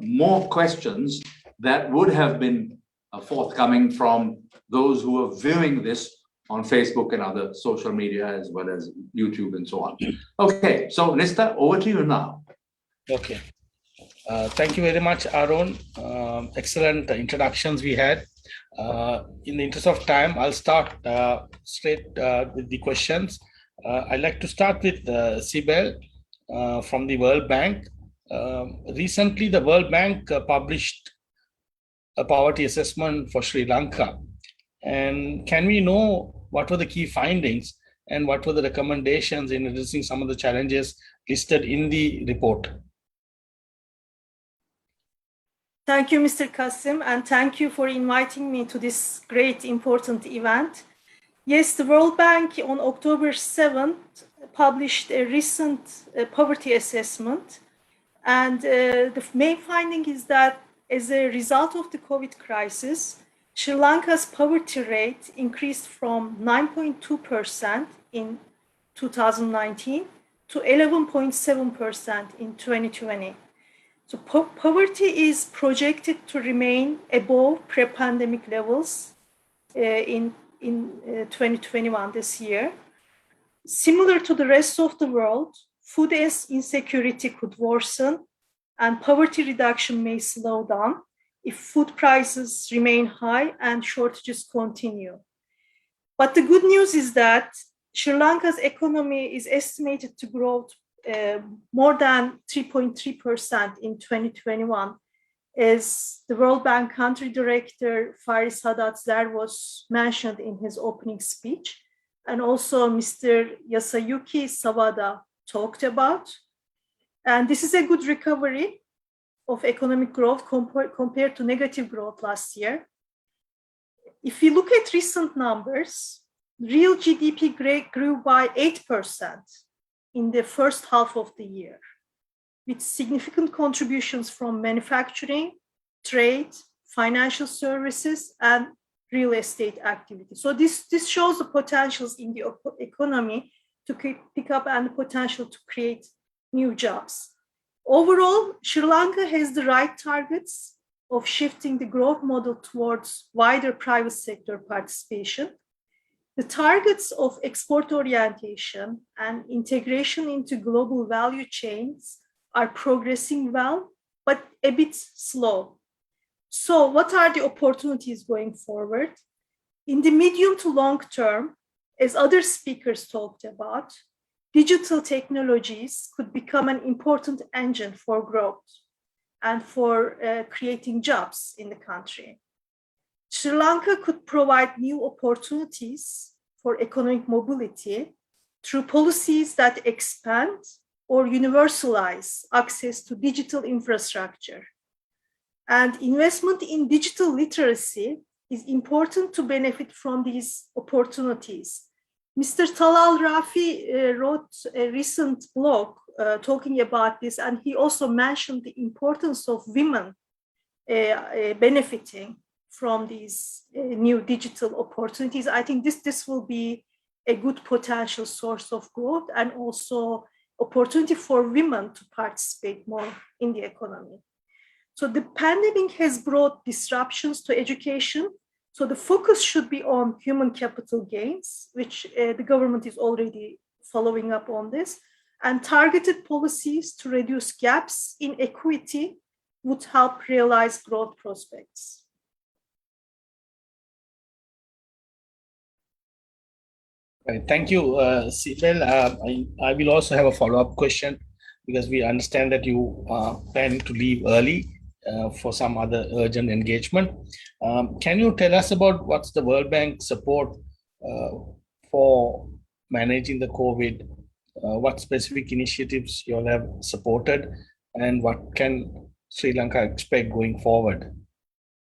more questions that would have been forthcoming from those who are viewing this on Facebook and other social media, as well as YouTube and so on. Okay, so Nista, over to you now. Okay. Thank you very much, Aaron. Excellent introductions we had. In the interest of time, I'll start straight with the questions. I'd like to start with Sibel from the World Bank. Recently, the World Bank published a poverty assessment for Sri Lanka. And can we know what were the key findings and what were the recommendations in addressing some of the challenges listed in the report? Thank you, Mr. Qasim, and thank you for inviting me to this great, important event. Yes, the World Bank on October 7th published a recent poverty assessment. And the main finding is that as a result of the COVID crisis, Sri Lanka's poverty rate increased from 9.2% in 2019 to 11.7% in 2020. So poverty is projected to remain above pre-pandemic levels in 2021 this year. Similar to the rest of the world, food insecurity could worsen and poverty reduction may slow down if food prices remain high and shortages continue. But the good news is that Sri Lanka's economy is estimated to grow more than 3.3% in 2021, as the World Bank country director Faris Haddad Zervos mentioned in his opening speech, and also Mr. Yasuyuki Sawada talked about. And this is a good recovery of economic growth compared to negative growth last year. If you look at recent numbers, real GDP grew by 8% in the first half of the year, with significant contributions from manufacturing, trade, financial services, and real estate activity. So this shows the potentials in the economy to pick up and the potential to create new jobs. Overall, Sri Lanka has the right targets of shifting the growth model towards wider private sector participation. The targets of export orientation and integration into global value chains are progressing well, but a bit slow. So what are the opportunities going forward? In the medium to long term, as other speakers talked about, digital technologies could become an important engine for growth and for creating jobs in the country. Sri Lanka could provide new opportunities for economic mobility through policies that expand or universalize access to digital infrastructure. And investment in digital literacy is important to benefit from these opportunities. Mr. Talal Rafi wrote a recent blog talking about this, and he also mentioned the importance of women benefiting from these new digital opportunities. I think this will be a good potential source of growth and also opportunity for women to participate more in the economy. So the pandemic has brought disruptions to education. So the focus should be on human capital gains, which the government is already following up on this, and targeted policies to reduce gaps in equity would help realize growth prospects. Right. Thank you, Sibel. I will also have a follow-up question because we understand that you plan to leave early for some other urgent engagement. Can you tell us about what's the World Bank support for managing the COVID? What specific initiatives you all have supported, and what can Sri Lanka expect going forward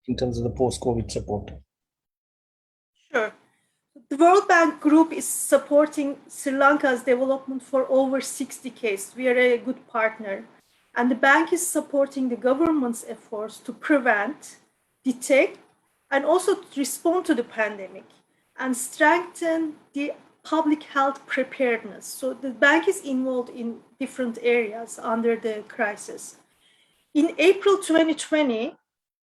in terms of the post-COVID support? Sure. The World Bank Group is supporting Sri Lanka's development for over 6 decades. We are a good partner. And the bank is supporting the government's efforts to prevent, detect, and also to respond to the pandemic and strengthen the public health preparedness. So the bank is involved in different areas under the crisis. In April 2020,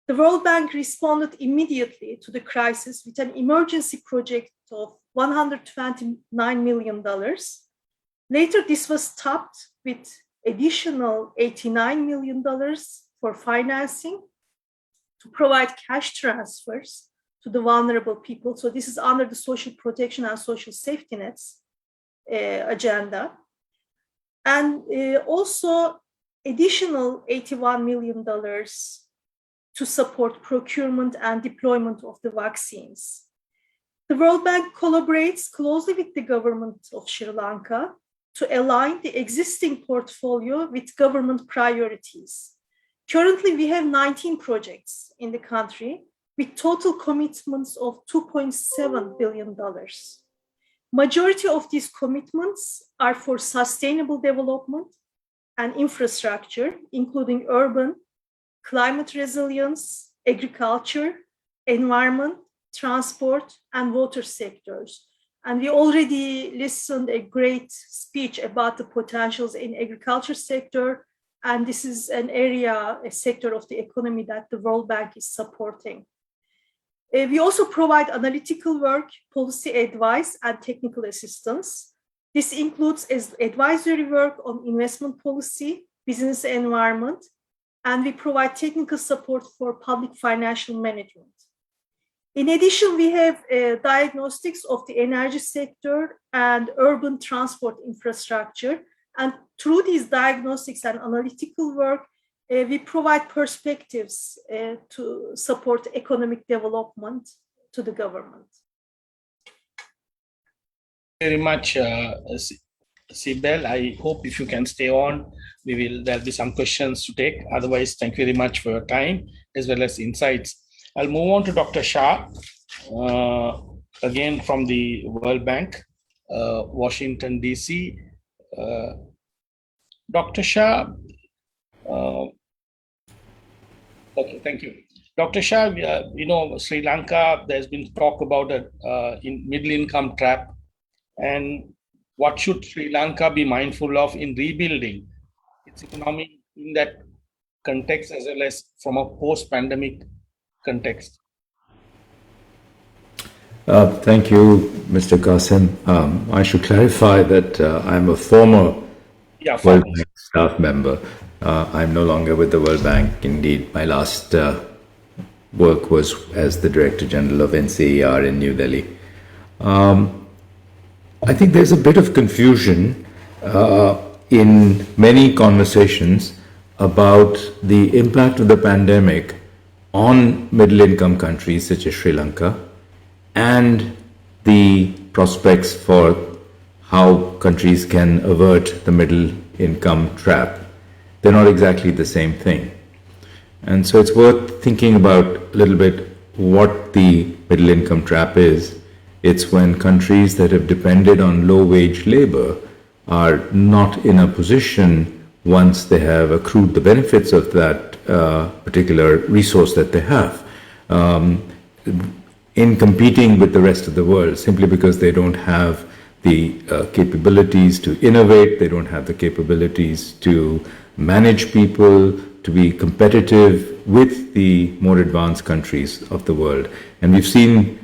the World Bank responded immediately to the crisis with an emergency project of $129 million. Later, this was topped with additional $89 million for financing to provide cash transfers to the vulnerable people. So this is under the social protection and social safety nets agenda. And also additional $81 million to support procurement and deployment of the vaccines. The World Bank collaborates closely with the government of Sri Lanka to align the existing portfolio with government priorities. Currently, we have 19 projects in the country with total commitments of $2.7 billion. Majority of these commitments are for sustainable development and infrastructure, including urban, climate resilience, agriculture, environment, transport, and water sectors. And we already listened a great speech about the potentials in agriculture sector. And this is an area, a sector of the economy that the World Bank is supporting. We also provide analytical work, policy advice, and technical assistance. This includes advisory work on investment policy, business environment, and we provide technical support for public financial management. In addition, we have diagnostics of the energy sector and urban transport infrastructure. And through these diagnostics and analytical work, we provide perspectives to support economic development to the government. Very much, Sibel. I hope if you can stay on, there'll be some questions to take. Otherwise, thank you very much for your time as well as insights. I'll move on to Dr. Shah, again from the World Bank, Washington, DC. Dr. Shah, okay, thank you. Dr. Shah, Sri Lanka, there's been talk about a middle income trap, and what should Sri Lanka be mindful of in rebuilding its economy in that context as well as from a post-pandemic context? Thank you, Mr. Qasim. I should clarify that I'm a former World Bank staff member. I'm no longer with the World Bank. Indeed, my last work was as the Director General of NCER in New Delhi. I think there's a bit of confusion in many conversations about the impact of the pandemic on middle-income countries such as Sri Lanka and the prospects for how countries can avert the middle income trap. They're not exactly the same thing. And so it's worth thinking about a little bit what the middle income trap is. It's when countries that have depended on low wage labor are not in a position, once they have accrued the benefits of that particular resource that they have, in competing with the rest of the world, simply because they don't have the capabilities to innovate, they don't have the capabilities to manage people, to be competitive with the more advanced countries of the world. And we've seen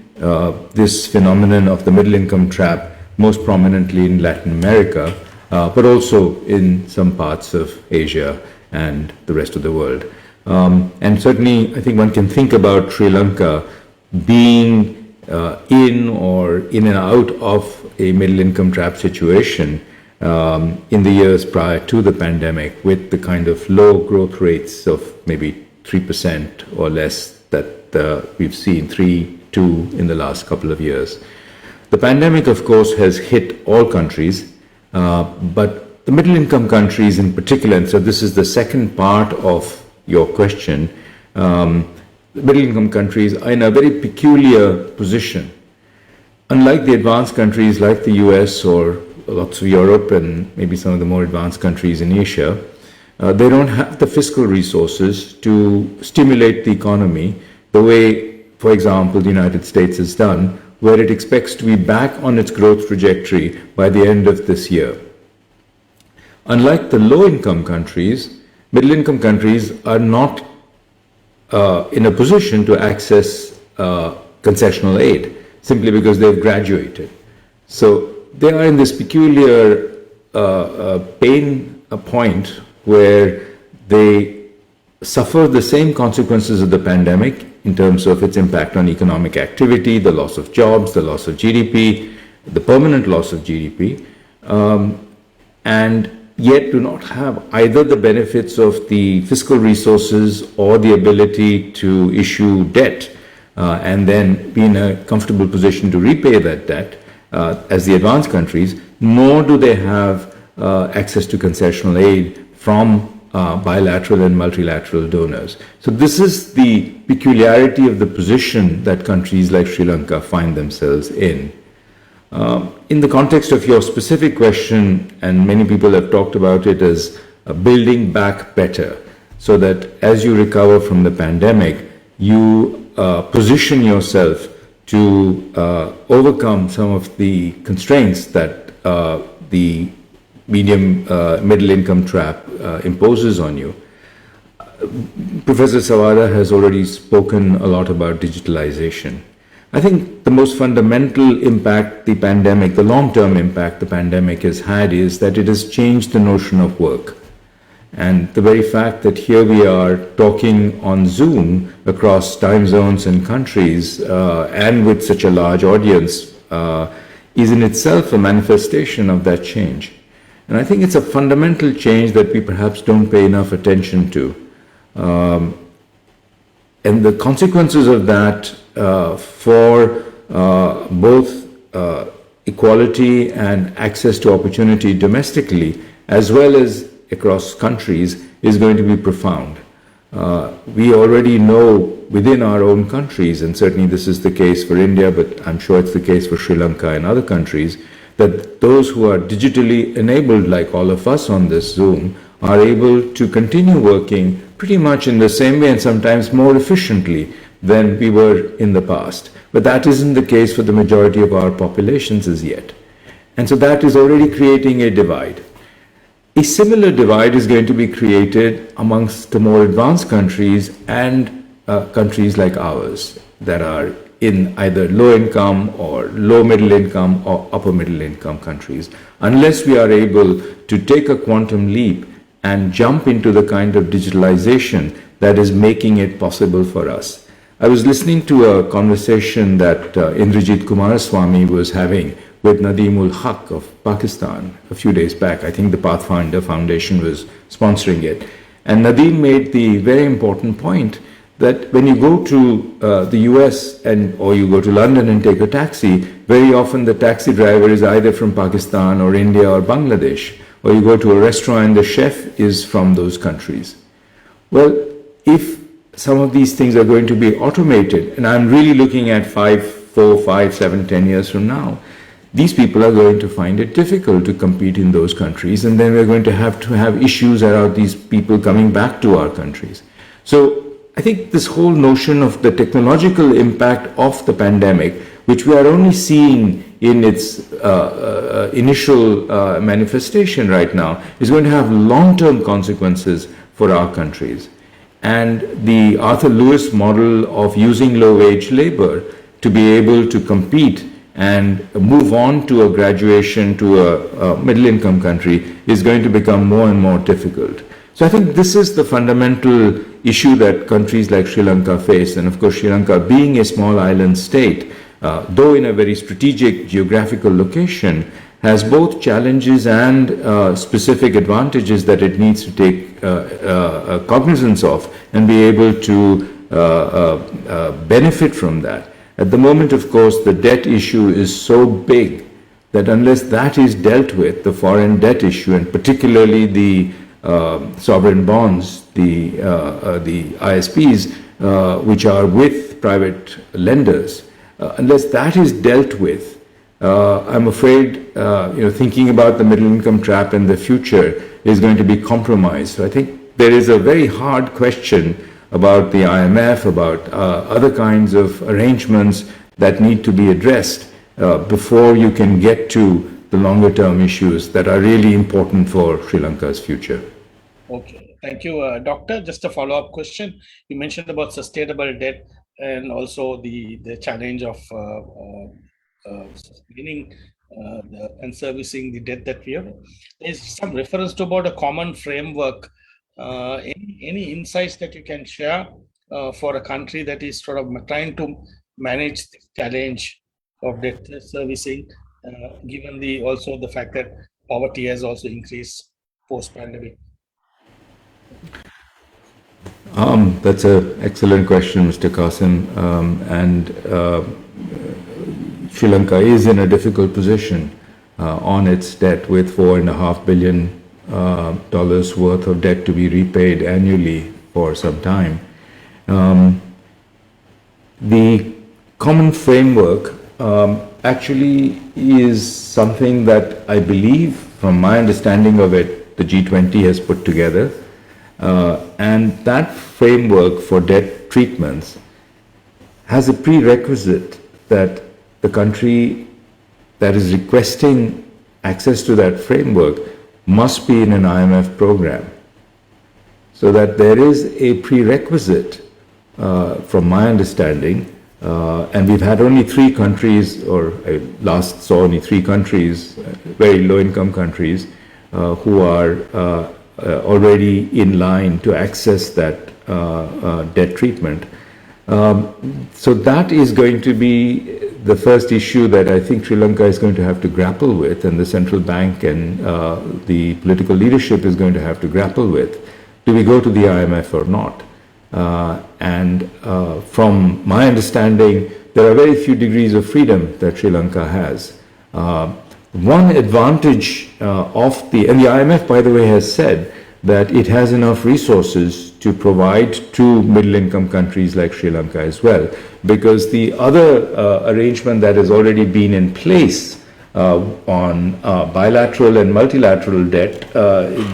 this phenomenon of the middle income trap most prominently in Latin America, but also in some parts of Asia and the rest of the world. And certainly, I think one can think about Sri Lanka being in or in and out of a middle income trap situation in the years prior to the pandemic, with the kind of low growth rates of maybe 3% or less that we've seen, 3-2 in the last couple of years. The pandemic, of course, has hit all countries, but the middle income countries in particular, and so this is the second part of your question, the middle income countries are in a very peculiar position. Unlike the advanced countries like the US or lots of Europe and maybe some of the more advanced countries in Asia, they don't have the fiscal resources to stimulate the economy the way, for example, the United States has done, where it expects to be back on its growth trajectory by the end of this year. Unlike the low-income countries, middle-income countries are not in a position to access concessional aid, simply because they've graduated. So they are in this peculiar pain point where they suffer the same consequences of the pandemic in terms of its impact on economic activity, the loss of jobs, the loss of GDP, the permanent loss of GDP, and yet do not have either the benefits of the fiscal resources or the ability to issue debt and then be in a comfortable position to repay that debt as the advanced countries, nor do they have access to concessional aid from bilateral and multilateral donors. So this is the peculiarity of the position that countries like Sri Lanka find themselves in. In the context of your specific question, and many people have talked about it as building back better, so that as you recover from the pandemic, you position yourself to overcome some of the constraints that the middle income trap imposes on you. Professor Sawada has already spoken a lot about digitalization. I think the most fundamental impact the pandemic, the long-term impact the pandemic has had, is that it has changed the notion of work. And the very fact that here we are talking on Zoom across time zones and countries and with such a large audience is in itself a manifestation of that change. And I think it's a fundamental change that we perhaps don't pay enough attention to. And the consequences of that for both equality and access to opportunity domestically, as well as across countries, is going to be profound. We already know within our own countries, and certainly this is the case for India, but I'm sure it's the case for Sri Lanka and other countries, that those who are digitally enabled, like all of us on this Zoom, are able to continue working pretty much in the same way and sometimes more efficiently than we were in the past. But that isn't the case for the majority of our populations as yet. And so that is already creating a divide. A similar divide is going to be created amongst the more advanced countries and countries like ours that are in either low income or low middle income or upper middle income countries, unless we are able to take a quantum leap and jump into the kind of digitalization that is making it possible for us. I was listening to a conversation that Indrajit Kumaraswamy was having with Nadeemul Haq of Pakistan a few days back. I think the Pathfinder Foundation was sponsoring it. And Nadeem made the very important point that when you go to the US or you go to London and take a taxi, very often the taxi driver is either from Pakistan or India or Bangladesh, or you go to a restaurant and the chef is from those countries. Well, if some of these things are going to be automated, and I'm really looking at 4, 5, 7, 10 years from now, these people are going to find it difficult to compete in those countries, and then we're going to have issues around these people coming back to our countries. So I think this whole notion of the technological impact of the pandemic, which we are only seeing in its initial manifestation right now, is going to have long-term consequences for our countries. And the Arthur Lewis model of using low-wage labor to be able to compete and move on to a graduation to a middle-income country is going to become more and more difficult. So I think this is the fundamental issue that countries like Sri Lanka face. And of course, Sri Lanka being a small island state, though in a very strategic geographical location, has both challenges and specific advantages that it needs to take cognizance of and be able to benefit from that. At the moment, of course, the debt issue is so big that unless that is dealt with, the foreign debt issue, and particularly the sovereign bonds, the ISPs, which are with private lenders, unless that is dealt with, I'm afraid, thinking about the middle-income trap in the future is going to be compromised. So I think there is a very hard question about the IMF, about other kinds of arrangements that need to be addressed before you can get to the longer-term issues that are really important for Sri Lanka's future. Okay, thank you, Doctor. Just a follow-up question. You mentioned about sustainable debt and also the challenge of sustaining and servicing the debt that we have. There's some reference to about a common framework. Any insights that you can share for a country that is sort of trying to manage this challenge of debt servicing, given also the fact that poverty has also increased post-pandemic? That's an excellent question, Mr. Qasim. Sri Lanka is in a difficult position on its debt with $4.5 billion worth of debt to be repaid annually for some time. The common framework actually is something that I believe, from my understanding of it, the G20 has put together. And that framework for debt treatments has a prerequisite that the country that is requesting access to that framework must be in an IMF program. So that there is a prerequisite, from my understanding, and we've had only 3 countries, or I last saw only 3 countries, very low-income countries, who are already in line to access that debt treatment. So that is going to be the first issue that I think Sri Lanka is going to have to grapple with, and the central bank and the political leadership is going to have to grapple with. Do we go to the IMF or not? From my understanding, there are very few degrees of freedom that Sri Lanka has. One advantage and the IMF, by the way, has said that it has enough resources to provide to middle-income countries like Sri Lanka as well, because the other arrangement that has already been in place on bilateral and multilateral debt,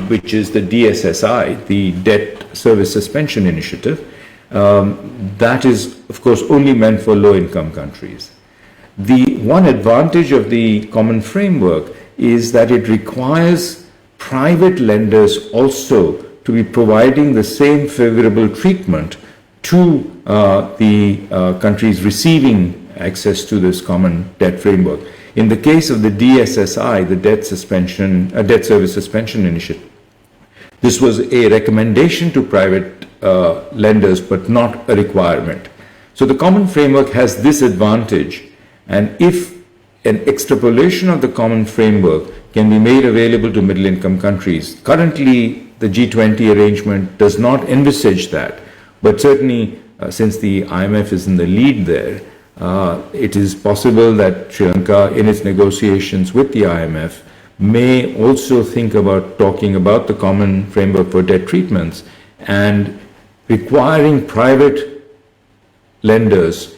which is the DSSI, the Debt Service Suspension Initiative, that is, of course, only meant for low-income countries. The one advantage of the common framework is that it requires private lenders also to be providing the same favorable treatment to the countries receiving access to this common debt framework. In the case of the DSSI, the Debt Service Suspension Initiative, this was a recommendation to private lenders, but not a requirement. So the common framework has this advantage, and if an extrapolation of the common framework can be made available to middle-income countries, currently the G20 arrangement does not envisage that, but certainly since the IMF is in the lead there, It is possible that Sri Lanka, in its negotiations with the IMF, may also think about talking about the common framework for debt treatments and requiring private lenders,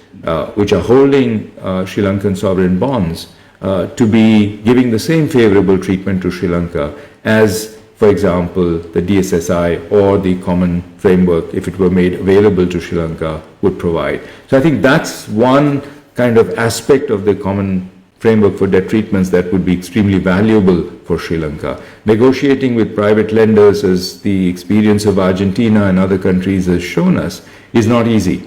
which are holding Sri Lankan sovereign bonds, to be giving the same favorable treatment to Sri Lanka as, for example, the DSSI or the common framework, if it were made available to Sri Lanka, would provide. So I think that's one kind of aspect of the common framework for debt treatments that would be extremely valuable for Sri Lanka. Negotiating with private lenders, as the experience of Argentina and other countries has shown us, is not easy.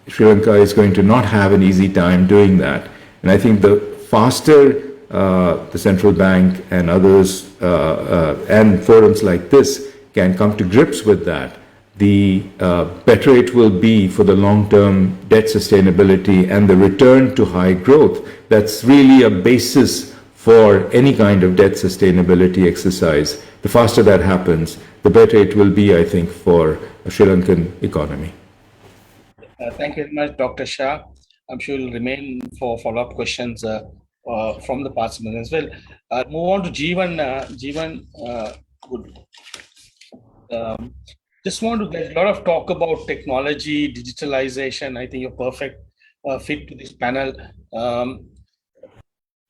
Sri Lanka is going to not have an easy time doing that. And I think the faster the central bank and others and forums like this can come to grips with that, the better it will be for the long-term debt sustainability and the return to high growth. That's really a basis for any kind of debt sustainability exercise. The faster that happens, the better it will be, I think, for a Sri Lankan economy. Thank you very much, Dr. Shah. I'm sure you'll remain for follow-up questions from the participants as well. Move on to Jeevan. Just want to get a lot of talk about technology, digitalization. I think you're perfect fit to this panel.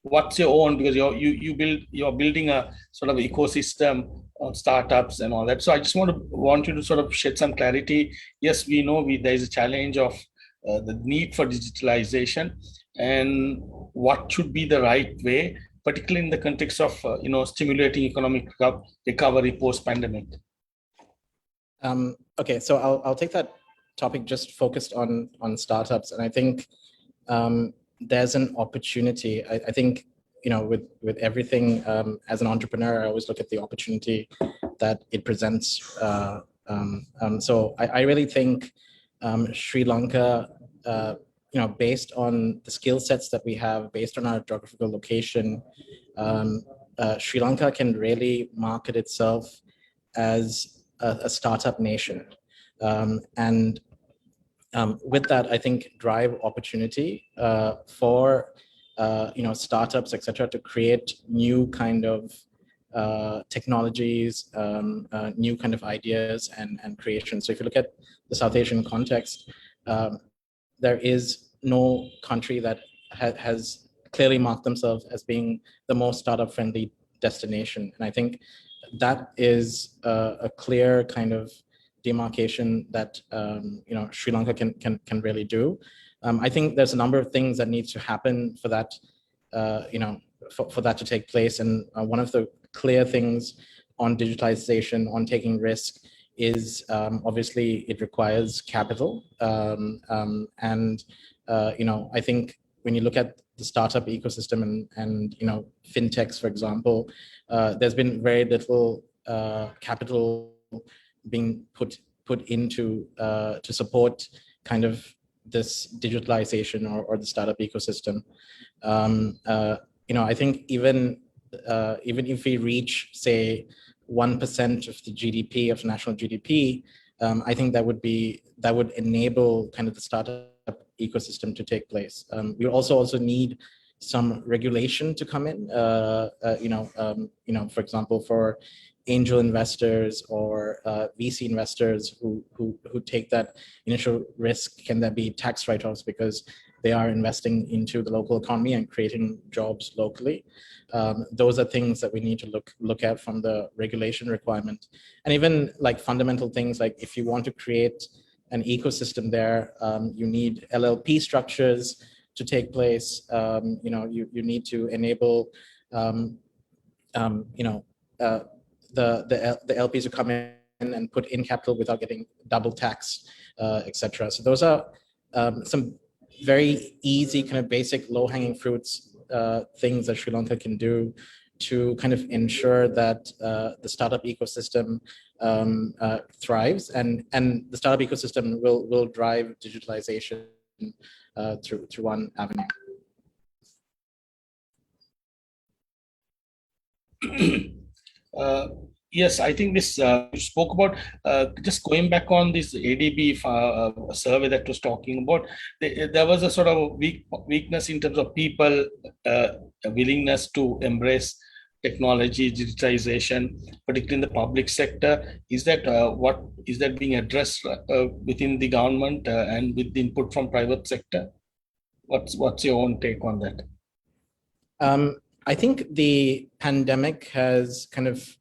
What's your own, because you're building a sort of ecosystem of startups and all that. So I just want you to sort of shed some clarity. Yes, we know there is a challenge of the need for digitalization, and what should be the right way, particularly in the context of stimulating economic recovery post-pandemic. Okay, so I'll take that topic just focused on startups, and I think there's an opportunity. I think with everything, as an entrepreneur, I always look at the opportunity that it presents. So I really think Sri Lanka, based on the skill sets that we have, based on our geographical location, Sri Lanka can really market itself as a startup nation, and with that, I think drive opportunity for startups, etc., to create new kind of technologies, new kind of ideas and creation. So if you look at the South Asian context, there is no country that has clearly marked themselves as being the most startup friendly destination, and I think that is a clear kind of demarcation that Sri Lanka can really do. I think there's a number of things that needs to happen for that, for that to take place. And one of the clear things on digitalization, on taking risk, is obviously it requires capital. And I think when you look at the startup ecosystem and fintechs, for example, there's been very little capital being put into to support kind of this digitalization or the startup ecosystem. I think even if we reach, say, 1% of the GDP, of national GDP, I think that would enable kind of the startup ecosystem to take place. We also need some regulation to come in. For example, for angel investors or VC investors who take that initial risk, can there be tax write-offs because they are investing into the local economy and creating jobs locally? Those are things that we need to look at from the regulation requirement. And even like fundamental things, like if you want to create an ecosystem there, you need LLP structures to take place. You need to enable the LPs to come in and put in capital without getting double taxed, etc. So those are some very easy, kind of basic, low-hanging fruits, things that Sri Lanka can do to kind of ensure that the startup ecosystem thrives, and the startup ecosystem will drive digitalization through one avenue. Yes, I think this you spoke about just going back on this ADB survey that was talking about. There was a sort of weakness in terms of people willingness to embrace technology, digitization, particularly in the public sector. Is that what is that being addressed within the government and with the input from private sector? What's your own take on that? I think the pandemic has kind of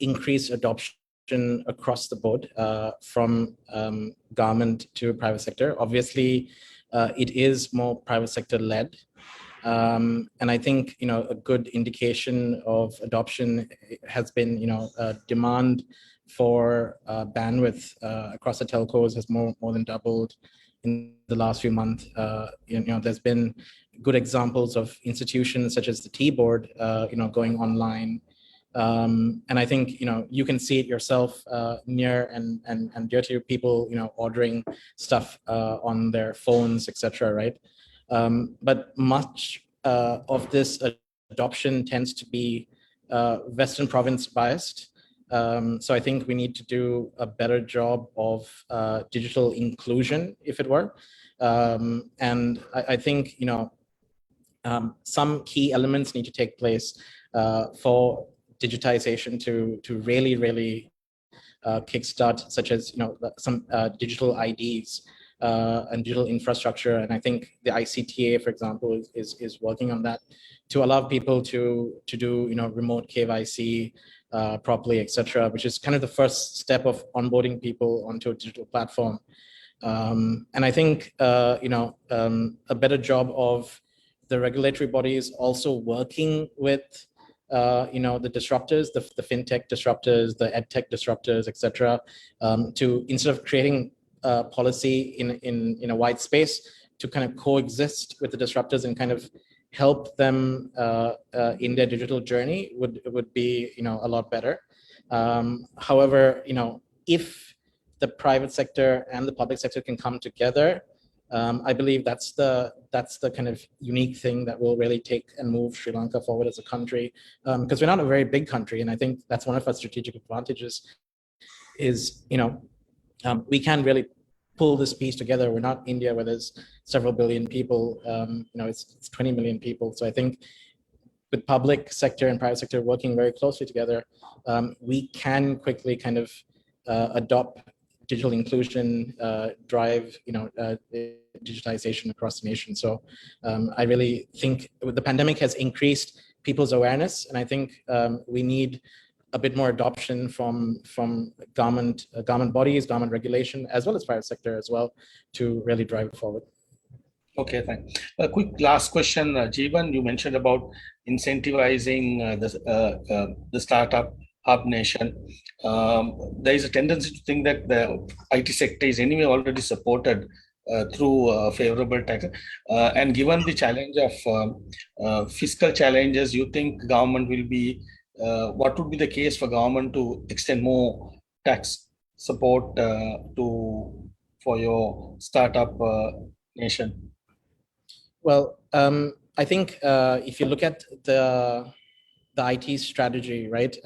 increased adoption across the board from government to private sector. Obviously, it is more private sector led. And I think, a good indication of adoption has been, demand for bandwidth across the telcos has more than doubled in the last few months. There's been good examples of institutions such as the T-Board, going online. And I think, you can see it yourself near and dear to people, ordering stuff on their phones, etc. Right? But much of this adoption tends to be Western province biased. So I think we need to do a better job of digital inclusion, if it were. And I think, some key elements need to take place for digitization to really kickstart, such as some digital IDs and digital infrastructure. And I think the ICTA, for example, is working on that to allow people to do remote KYC properly, etc., which is kind of the first step of onboarding people onto a digital platform. And I think a better job of the regulatory bodies also working with the disruptors, the fintech disruptors, the edtech disruptors, etc., to, instead of creating policy in a wide space, to kind of coexist with the disruptors and kind of help them in their digital journey would be a lot better. However, if the private sector and the public sector can come together, I believe that's the kind of unique thing that will really take and move Sri Lanka forward as a country, because we're not a very big country, and I think that's one of our strategic advantages. Is we can really pull this piece together. We're not India, where there's several billion people. It's 20 million people. So I think with public sector and private sector working very closely together, we can quickly kind of adopt digital inclusion, drive digitization across the nation. So I really think the pandemic has increased people's awareness, and I think we need a bit more adoption from government bodies, government regulation, as well as private sector as well, to really drive it forward. Okay, thanks. A quick last question, Jeevan. You mentioned about incentivizing the startup hub nation. There is a tendency to think that the IT sector is anyway already supported through favorable tax. And given the challenge of fiscal challenges, you think government will be, what would be the case for government to extend more tax support for your startup nation? Well, I think if you look at the IT strategy, right,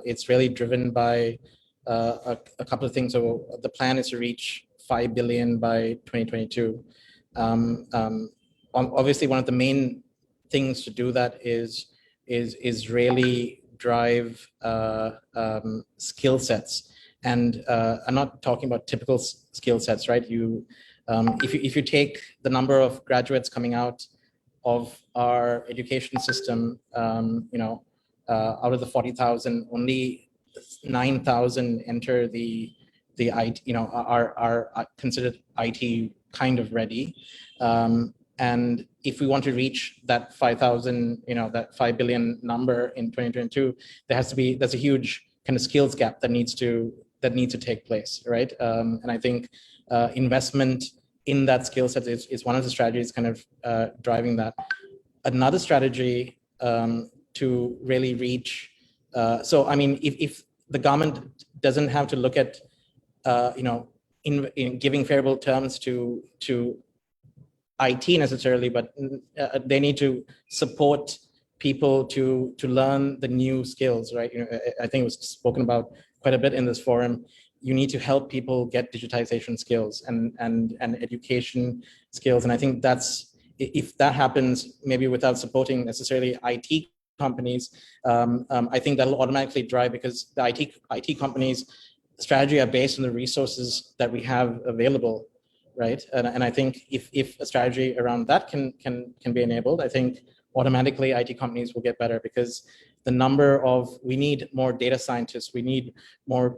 it's really driven by a couple of things. So the plan is to reach 5 billion by 2022. Obviously, one of the main things to do that is really drive skill sets. And I'm not talking about typical skill sets, right? If you take the number of graduates coming out of our education system, out of the 40,000, only 9,000 enter the IT, are considered IT kind of ready. And if we want to reach that 5,000, that 5 billion number in 2022, there's a huge kind of skills gap that needs to take place, right? And I think investment in that skill set is one of the strategies kind of driving that. Another strategy to really reach, so I mean, if the government doesn't have to look at, in giving favorable terms to IT necessarily, but they need to support people to learn the new skills, right? You know, I think it was spoken about quite a bit in this forum. You need to help people get digitization skills and education skills. And I think that's, if that happens, maybe without supporting necessarily IT companies, I think that'll automatically drive, because the IT companies' strategy are based on the resources that we have available, right? And I think if a strategy around that can be enabled, I think automatically IT companies will get better, because the number of, we need more data scientists, we need more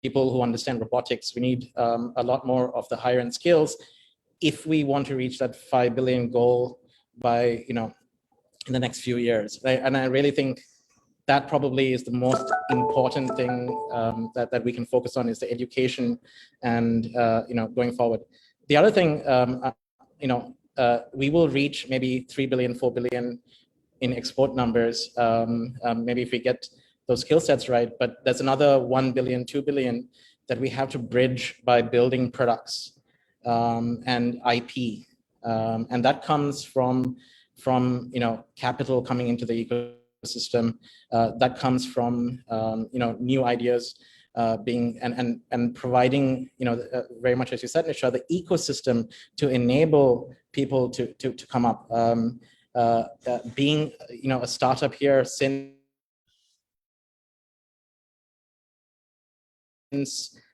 people who understand robotics, we need a lot more of the higher end skills if we want to reach that 5 billion goal by, you know, in the next few years. And I really think that probably is the most important thing that we can focus on, is the education and, you know, going forward. The other thing, you know, we will reach maybe 3 billion, 4 billion in export numbers, maybe if we get those skill sets right, but there's another 1 billion, 2 billion that we have to bridge by building products and IP. And that comes from, you know, capital coming into the ecosystem, that comes from, you know, new ideas being, and providing, you know, very much as you said, Nisha, the ecosystem to enable people to come up. Being, you know, a startup here since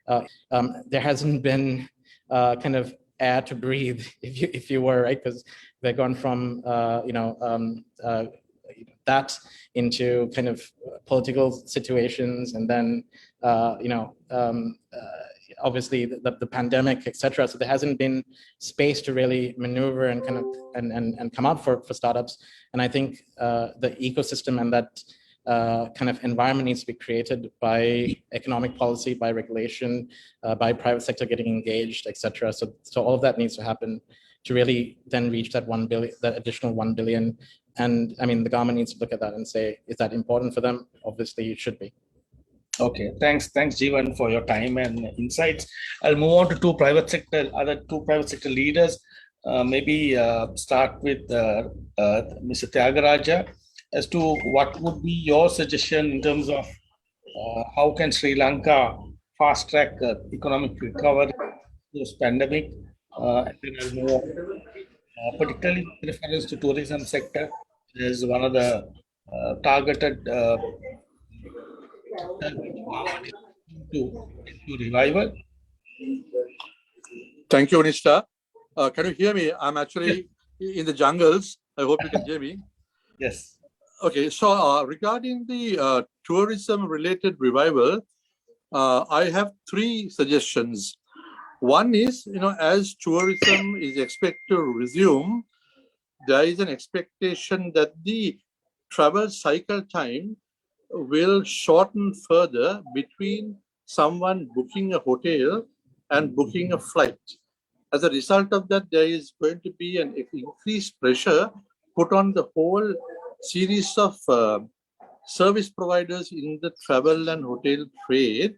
there hasn't been kind of air to breathe, if you were, right? Because they've gone from, you know, that into kind of political situations, and then, you know, obviously the pandemic, etc. So there hasn't been space to really maneuver and kind of and come out for startups. And I think the ecosystem and that kind of environment needs to be created by economic policy, by regulation, by private sector getting engaged, etc. So all of that needs to happen to really then reach that 1 billion, that additional 1 billion. And I mean, the government needs to look at that and say, is that important for them? Obviously, it should be. Okay, thanks, Jeevan, for your time and insights. I'll move on to other two private sector leaders. Maybe start with Mr. Tyagaraja as to what would be your suggestion in terms of how can Sri Lanka fast track economic recovery post pandemic, and then I'll move on, particularly with reference to tourism sector as one of the targeted to revival. Thank you, Nisha. Can you hear me? I'm actually in the jungles. I hope you can hear me. Yes. Okay, so regarding the tourism-related revival, I have three suggestions. One is, you know, as tourism is expected to resume, there is an expectation that the travel cycle time will shorten further between someone booking a hotel and booking a flight. As a result of that, there is going to be an increased pressure put on the whole series of service providers in the travel and hotel trade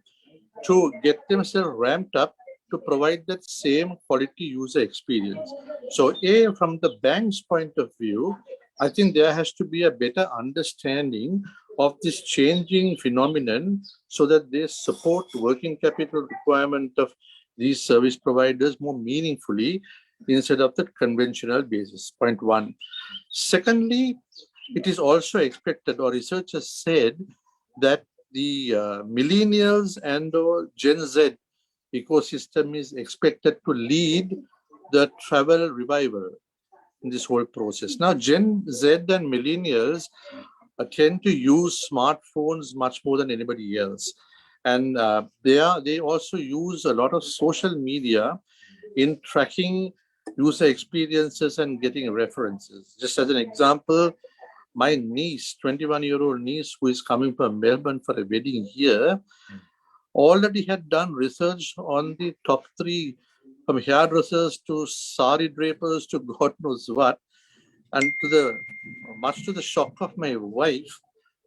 to get themselves ramped up to provide that same quality user experience. So from the bank's point of view, I think there has to be a better understanding of this changing phenomenon so that they support working capital requirement of these service providers more meaningfully instead of the conventional basis, point one. Secondly, it is also expected, or researchers said, that the millennials and Gen Z ecosystem is expected to lead the travel revival in this whole process. Now, Gen Z and millennials tend to use smartphones much more than anybody else. And they also use a lot of social media in tracking user experiences and getting references. Just as an example, my niece, 21-year-old niece, who is coming from Melbourne for a wedding here, already had done research on the top 3, from hairdressers to sari drapers to God knows what. And much to the shock of my wife,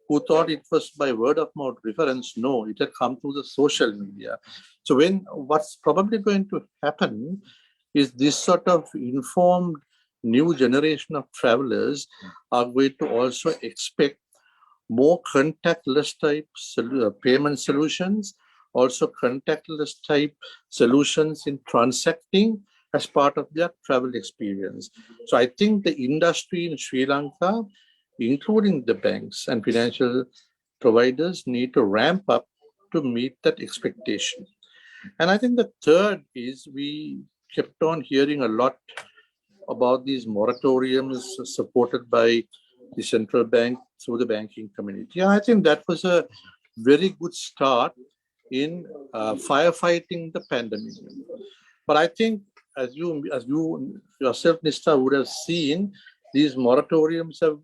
who thought it was by word of mouth reference, no, it had come through the social media. So what's probably going to happen is this sort of informed new generation of travelers are going to also expect more contactless type payment solutions, also contactless type solutions in transacting as part of their travel experience. So I think the industry in Sri Lanka, including the banks and financial providers, need to ramp up to meet that expectation. And I think the third is we kept on hearing a lot about these moratoriums supported by the central bank through the banking community. And I think that was a very good start in firefighting the pandemic. But I think as you yourself, Nista, would have seen, these moratoriums have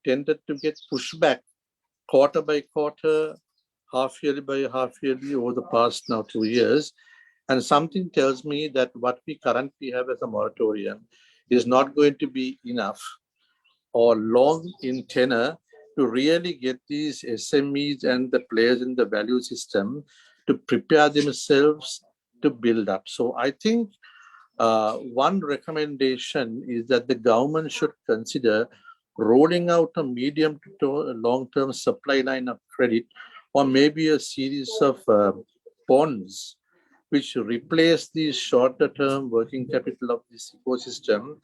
tended to get pushed back quarter by quarter, half yearly by half yearly over the past now 2 years. And something tells me that what we currently have as a moratorium is not going to be enough or long in tenor to really get these SMEs and the players in the value system to prepare themselves to build up. So I think one recommendation is that the government should consider rolling out a medium to long-term supply line of credit, or maybe a series of bonds which replace the shorter-term working capital of this ecosystem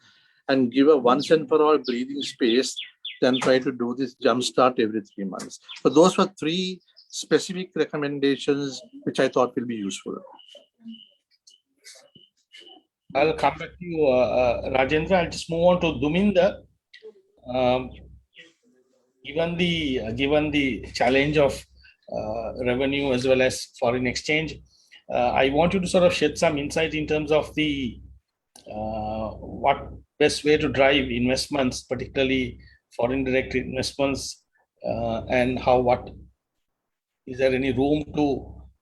and give a once and for all breathing space than try to do this jumpstart every 3 months. So those were 3 specific recommendations which I thought will be useful. I'll come back to you, Rajendra. I'll just move on to Dhuminder. Given the challenge of revenue as well as foreign exchange, I want you to sort of shed some insight in terms of the what best way to drive investments, particularly foreign direct investments, and what is there any room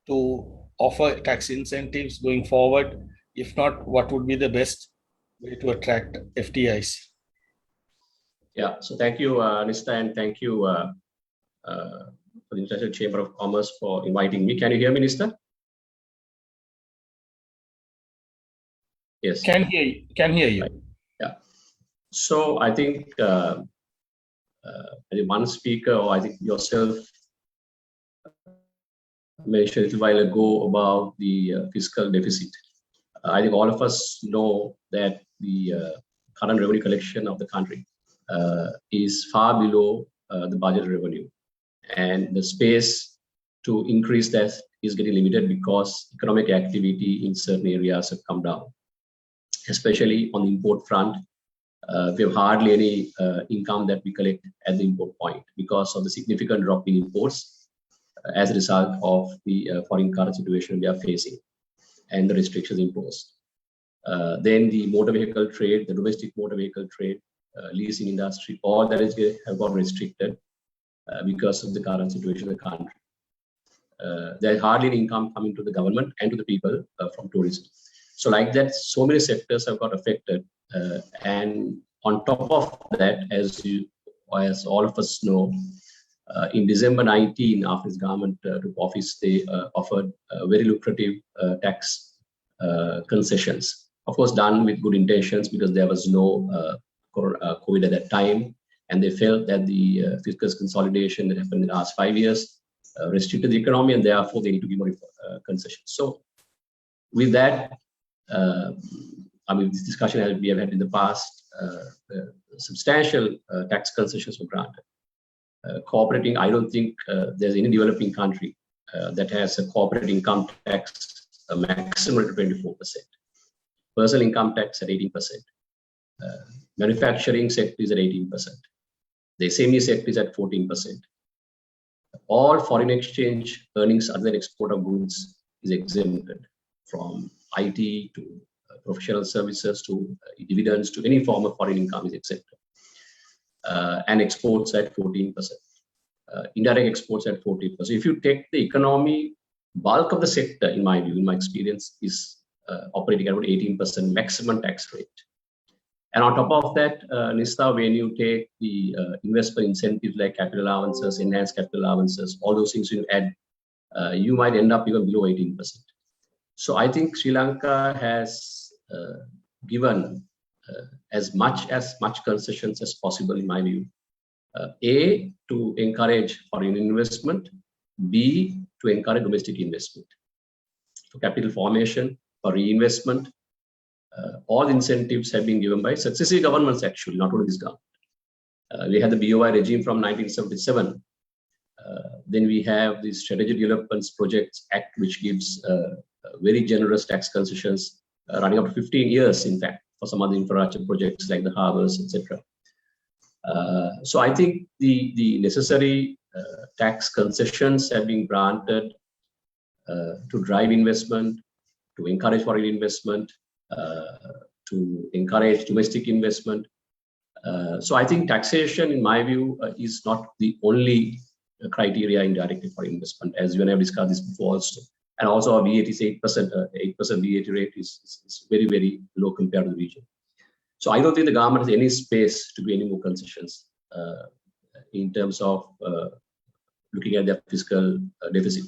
to offer tax incentives going forward? If not, what would be the best way to attract FDIs? Yeah, so thank you, Nista, and thank you for the International Chamber of Commerce for inviting me. Can you hear me, Nista? Yes. Can hear you. Right. Yeah. So I think one speaker, or I think yourself, mentioned a little while ago about the fiscal deficit. I think all of us know that the current revenue collection of the country is far below the budget revenue, and the space to increase that is getting limited because economic activity in certain areas have come down, especially on the import front. We have hardly any income that we collect at the import point because of the significant drop in imports as a result of the foreign currency situation we are facing and the restrictions imposed. Then the motor vehicle trade, the domestic motor vehicle trade, leasing industry, all that have got restricted because of the current situation of the country. There's hardly any income coming to the government and to the people from tourism. So like that, so many sectors have got affected. And on top of that, as all of us know, in December 19, after his government took office, they offered very lucrative tax concessions. Of course, done with good intentions because there was no COVID at that time. And they felt that the fiscal consolidation that happened in the last 5 years restricted the economy, and therefore they need to give more concessions. So with that, I mean, this discussion we have had in the past, substantial tax concessions were granted. Cooperating, I don't think there's any developing country that has a corporate income tax a maximum of 24%. Personal income tax at 18%. Manufacturing sector is at 18%. The SME sector is at 14%. All foreign exchange earnings other than export of goods is exempted, from IT to professional services to dividends to any form of foreign income is exempted. And exports at 14%. Indirect exports at 14%. If you take the economy, bulk of the sector, in my view, in my experience, is operating at about 18% maximum tax rate. And on top of that, Nista, when you take the investment incentives like capital allowances, enhanced capital allowances, all those things you add, you might end up even below 18%. So I think Sri Lanka has given as much concessions as possible, in my view. A, to encourage foreign investment. B, to encourage domestic investment. For capital formation, for reinvestment, all incentives have been given by successive governments, actually, not only this government. We had the BOI regime from 1977. Then we have the Strategic Development Projects Act, which gives very generous tax concessions running up to 15 years, in fact, for some other infrastructure projects like the harbors, etc. So I think the necessary tax concessions have been granted to drive investment, to encourage foreign investment, to encourage domestic investment. So I think taxation, in my view, is not the only criteria indirectly for investment, as you and I have discussed this before also. And also our VAT is 8%, 8% VAT rate is very, very low compared to the region. So I don't think the government has any space to do any more concessions in terms of looking at their fiscal deficit.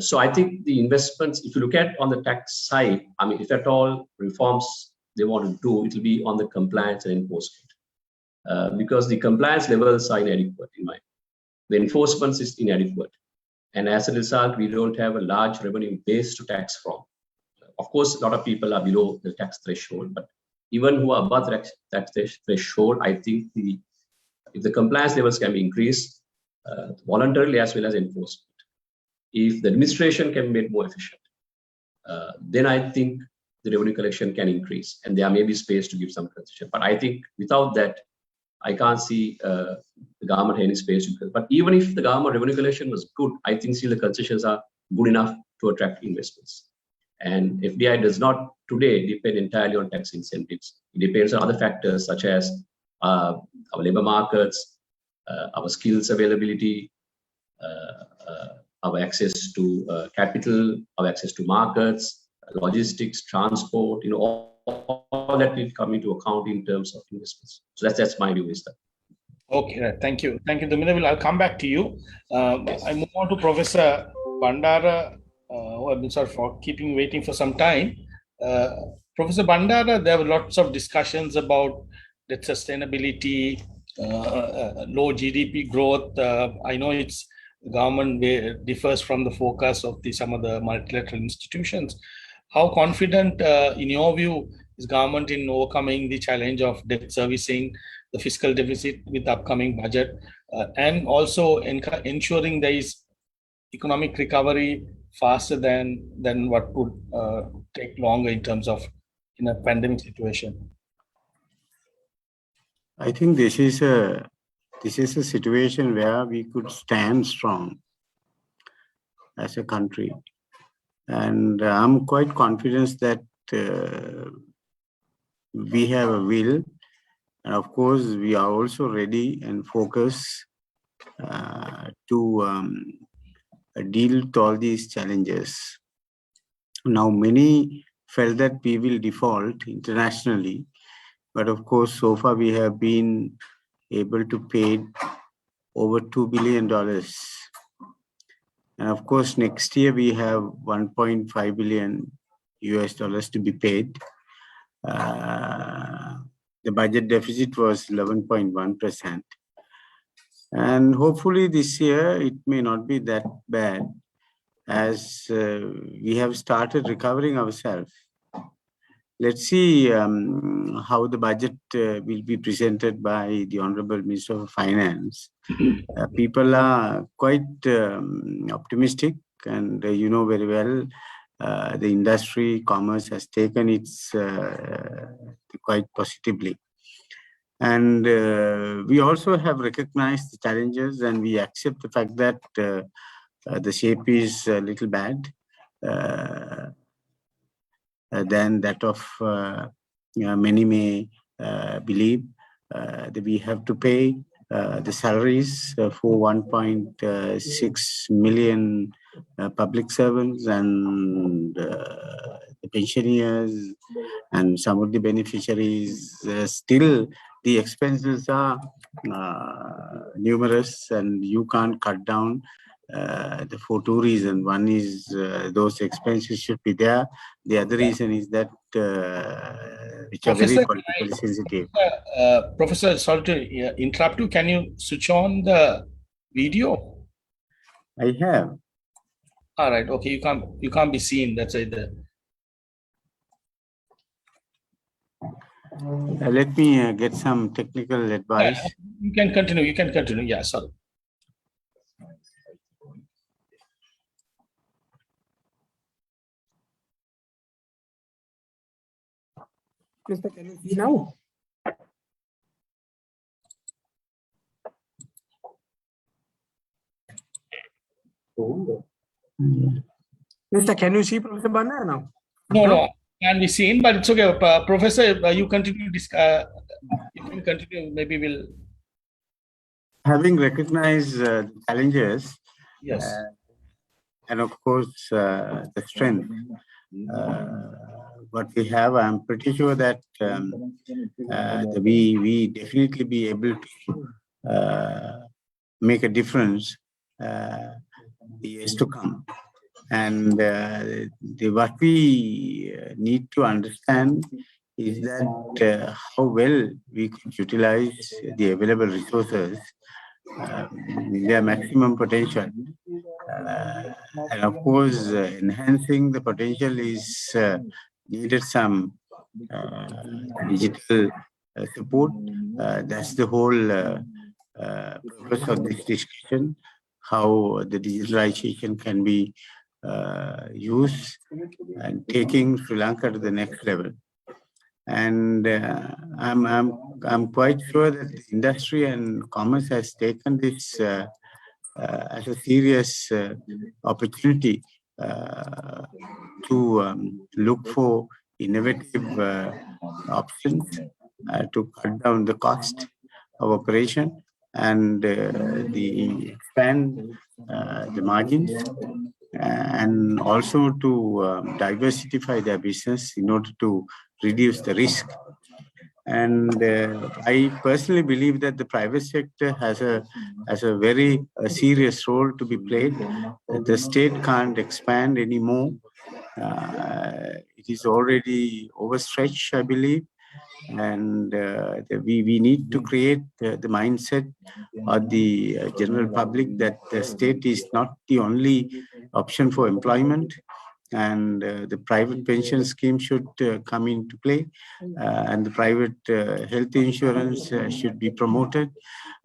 So I think the investments, if you look at on the tax side, I mean, if at all reforms they want to do, it will be on the compliance and enforcement. Because the compliance levels are inadequate, in my view. The enforcement is inadequate. And as a result, we don't have a large revenue base to tax from. Of course, a lot of people are below the tax threshold, but even who are above the tax threshold, I think if the compliance levels can be increased voluntarily as well as enforcement, if the administration can be made more efficient, then I think the revenue collection can increase and there may be space to give some concession. But I think without that, I can't see the government any space. But even if the government revenue collection was good, I think still the concessions are good enough to attract investments. And FDI does not today depend entirely on tax incentives. It depends on other factors such as our labor markets, our skills availability, our access to capital, our access to markets, logistics, transport, all that will come into account in terms of investments. So that's my view, Mr. Okay, thank you. Thank you, Dhammika. I'll come back to you. I move on to Professor Bandara, who I've been sorry for keeping waiting for some time. Professor Bandara, there were lots of discussions about debt sustainability, low GDP growth. I know it's the government differs from the focus of some of the multilateral institutions. How confident, in your view, is government in overcoming the challenge of debt servicing, the fiscal deficit with the upcoming budget, and also ensuring there is economic recovery faster than what would take longer in terms of in a pandemic situation? I think this is a situation where we could stand strong as a country. And I'm quite confident that we have a will. And of course, we are also ready and focused to deal with all these challenges. Now, many felt that we will default internationally. But of course, so far we have been able to pay over $2 billion. And of course, next year we have $1.5 billion to be paid. The budget deficit was 11.1%. And hopefully this year it may not be that bad as we have started recovering ourselves. Let's see how the budget will be presented by the Honorable Minister of Finance. People are quite optimistic, and you know very well the industry, commerce has taken it quite positively. And we also have recognized the challenges, and we accept the fact that the shape is a little bad than that of many may believe. That we have to pay the salaries for 1.6 million public servants and the pensioners and some of the beneficiaries. Still, the expenses are numerous, and you can't cut down for two reasons. One is those expenses should be there. The other reason is that which are very politically sensitive. Professor, sorry to interrupt you. Can you switch on the video? I have. All right. Okay. You can't be seen. That's it. Let me get some technical advice. You can continue. You can continue. Yeah. Sorry. Mr. Can you see now? Mr. Can you see Professor Banna now? No, can be seen, but it's okay. Professor, you continue. You can continue. Maybe we'll. Having recognized the challenges, yes, and of course the strength, what we have, I'm pretty sure that we definitely be able to make a difference the years to come. And what we need to understand is that how well we could utilize the available resources, their maximum potential. And of course, enhancing the potential is needed some digital support. That's the whole purpose of this discussion, how the digitalization can be used and taking Sri Lanka to the next level. And I'm quite sure that the industry and commerce has taken this as a serious opportunity to look for innovative options to cut down the cost of operation and expand the margins, and also to diversify their business in order to reduce the risk. And I personally believe that the private sector has a very serious role to be played. The state can't expand anymore. It is already overstretched, I believe. And we need to create the mindset of the general public that the state is not the only option for employment, and the private pension scheme should come into play, and the private health insurance should be promoted.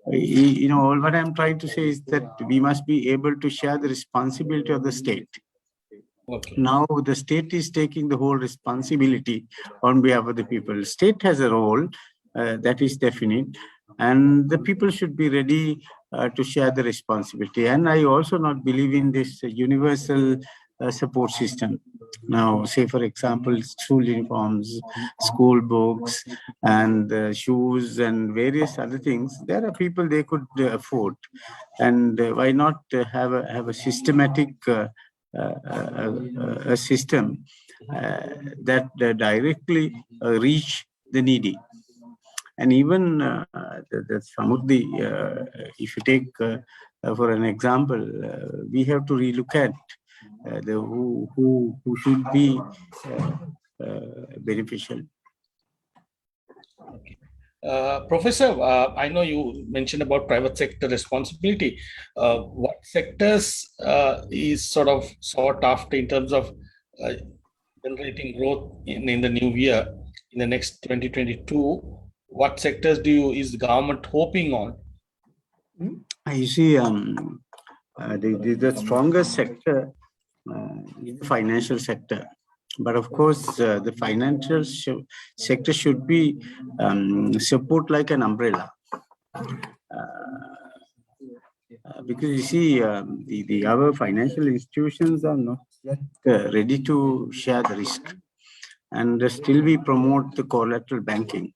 You know, all what I'm trying to say is that we must be able to share the responsibility of the state. Okay. Now the state is taking the whole responsibility on behalf of the people. State has a role that is definite, and the people should be ready to share the responsibility. And I also not believe in this universal support system. Now, say for example, school uniforms, school books, and shoes and various other things. There are people they could afford, and why not have a systematic a system that directly reach the needy. And even some of the, if you take for an example, we have to relook at the who should be beneficial. Okay. Professor, I know you mentioned about private sector responsibility. What sectors is sort of sought after in terms of generating growth in the new year, in the next 2022? What sectors is the government hoping on? You see, the strongest sector is the financial sector. But of course, the financial sector should be support like an umbrella. Because you see, our financial institutions are not yet ready to share the risk. And still we promote the collateral banking.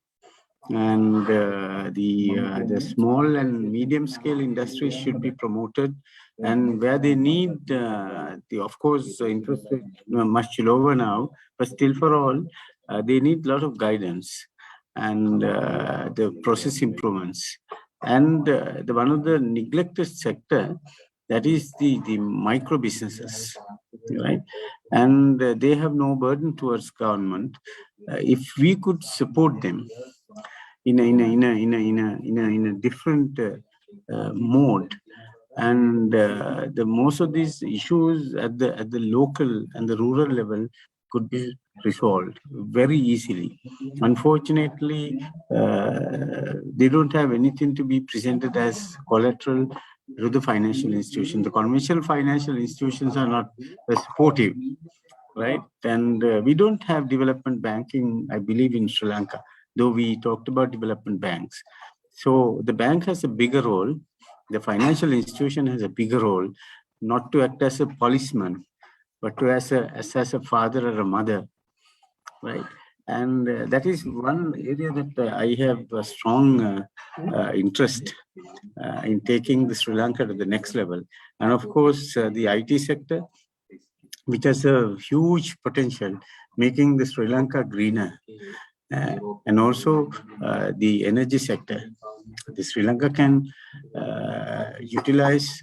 And the small and medium scale industries should be promoted, and where they need of course interest rate much lower now, but still for all they need a lot of guidance and the process improvements. And one of the neglected sector that is the micro businesses, right? And they have no burden towards government. If we could support them in a different mode, and the most of these issues at the local and the rural level could be resolved very easily. Unfortunately, they don't have anything to be presented as collateral to the financial institution. The conventional financial institutions are not supportive, right? And we don't have development banking, I believe, in Sri Lanka, though we talked about development banks. So the bank has a bigger role. The financial institution has a bigger role, not to act as a policeman, but to as a father or a mother, right? And that is one area that I have a strong interest in taking the Sri Lanka to the next level. And of course, the IT sector, which has a huge potential, making the Sri Lanka greener. And also the energy sector. The Sri Lanka can utilize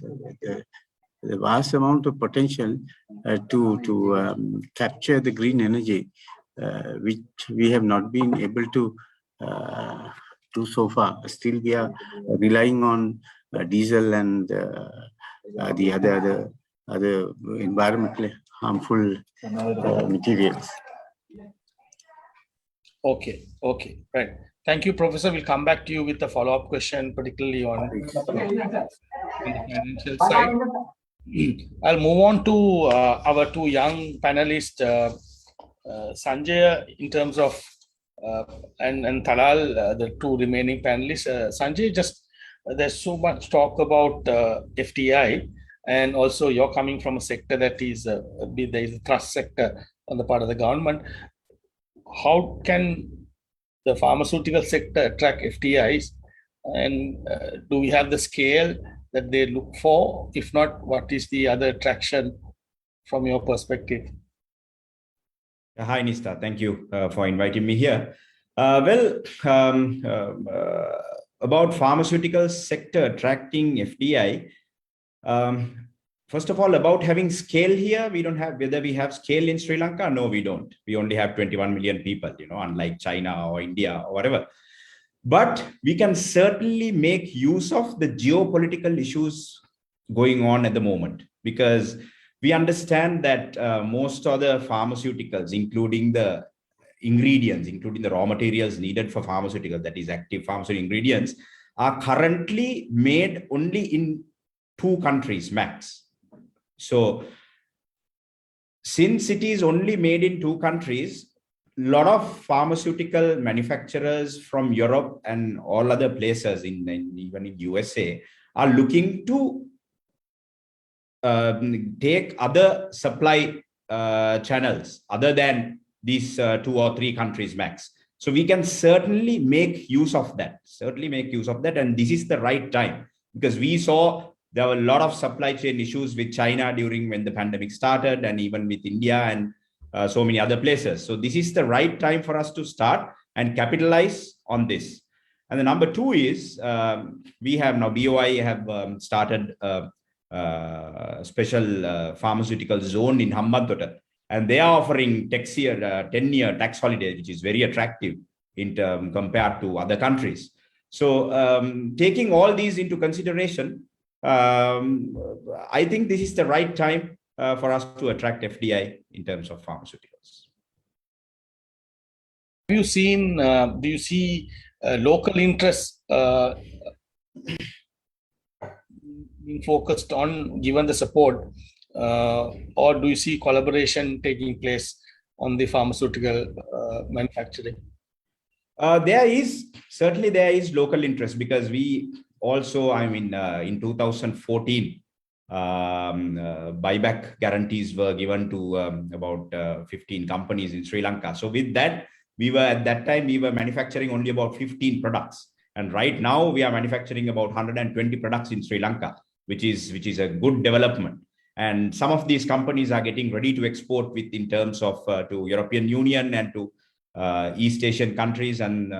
the vast amount of potential to capture the green energy, which we have not been able to do so far. Still, we are relying on diesel and the other environmentally harmful materials. Okay, right. Thank you, Professor. We'll come back to you with a follow-up question, particularly on the financial side. I'll move on to our two young panelists, Sanjay, in terms of, and Talal, the two remaining panelists. Sanjay, there's so much talk about FDI, and also you're coming from a sector that is, there is a trust sector on the part of the government. How can the pharmaceutical sector attract FDIs, and do we have the scale that they look for? If not, what is the other attraction from your perspective? Hi, Nista. Thank you for inviting me here. About pharmaceutical sector attracting FDI, first of all, about having scale here, we don't have, whether we have scale in Sri Lanka, no, we don't. We only have 21 million people, unlike China or India or whatever. But we can certainly make use of the geopolitical issues going on at the moment, because we understand that most of the pharmaceuticals, including the ingredients, including the raw materials needed for pharmaceuticals, that is active pharmaceutical ingredients, are currently made only in 2 countries max. So since it is only made in 2 countries, a lot of pharmaceutical manufacturers from Europe and all other places, even in USA, are looking to take other supply channels other than these 2 or 3 countries max. So we can certainly make use of that, and this is the right time, because we saw there were a lot of supply chain issues with China when the pandemic started, and even with India and so many other places. So this is the right time for us to start and capitalize on this. And the number 2 is, we have now, BOI have started a special pharmaceutical zone in Hambantota, and they are offering 10-year tax holiday, which is very attractive compared to other countries. So taking all these into consideration, I think this is the right time for us to attract FDI in terms of pharmaceuticals. Have you seen, do you see local interests being focused on, given the support, or do you see collaboration taking place on the pharmaceutical manufacturing? There is local interest, because we also, in 2014, buyback guarantees were given to about 15 companies in Sri Lanka. So with that, at that time, we were manufacturing only about 15 products. And right now we are manufacturing about 120 products in Sri Lanka, which is a good development. And some of these companies are getting ready to export in terms of to European Union and to East Asian countries and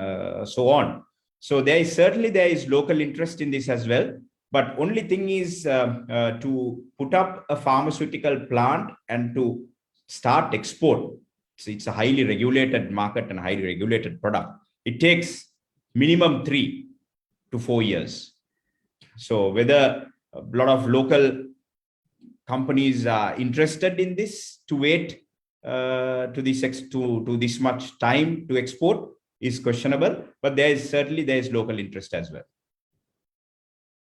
so on. So there is local interest in this as well. But only thing is to put up a pharmaceutical plant and to start export. So it's a highly regulated market and highly regulated product. It takes minimum 3 to 4 years. So whether a lot of local companies are interested in this to wait to this much time to export is questionable, but there is local interest as well.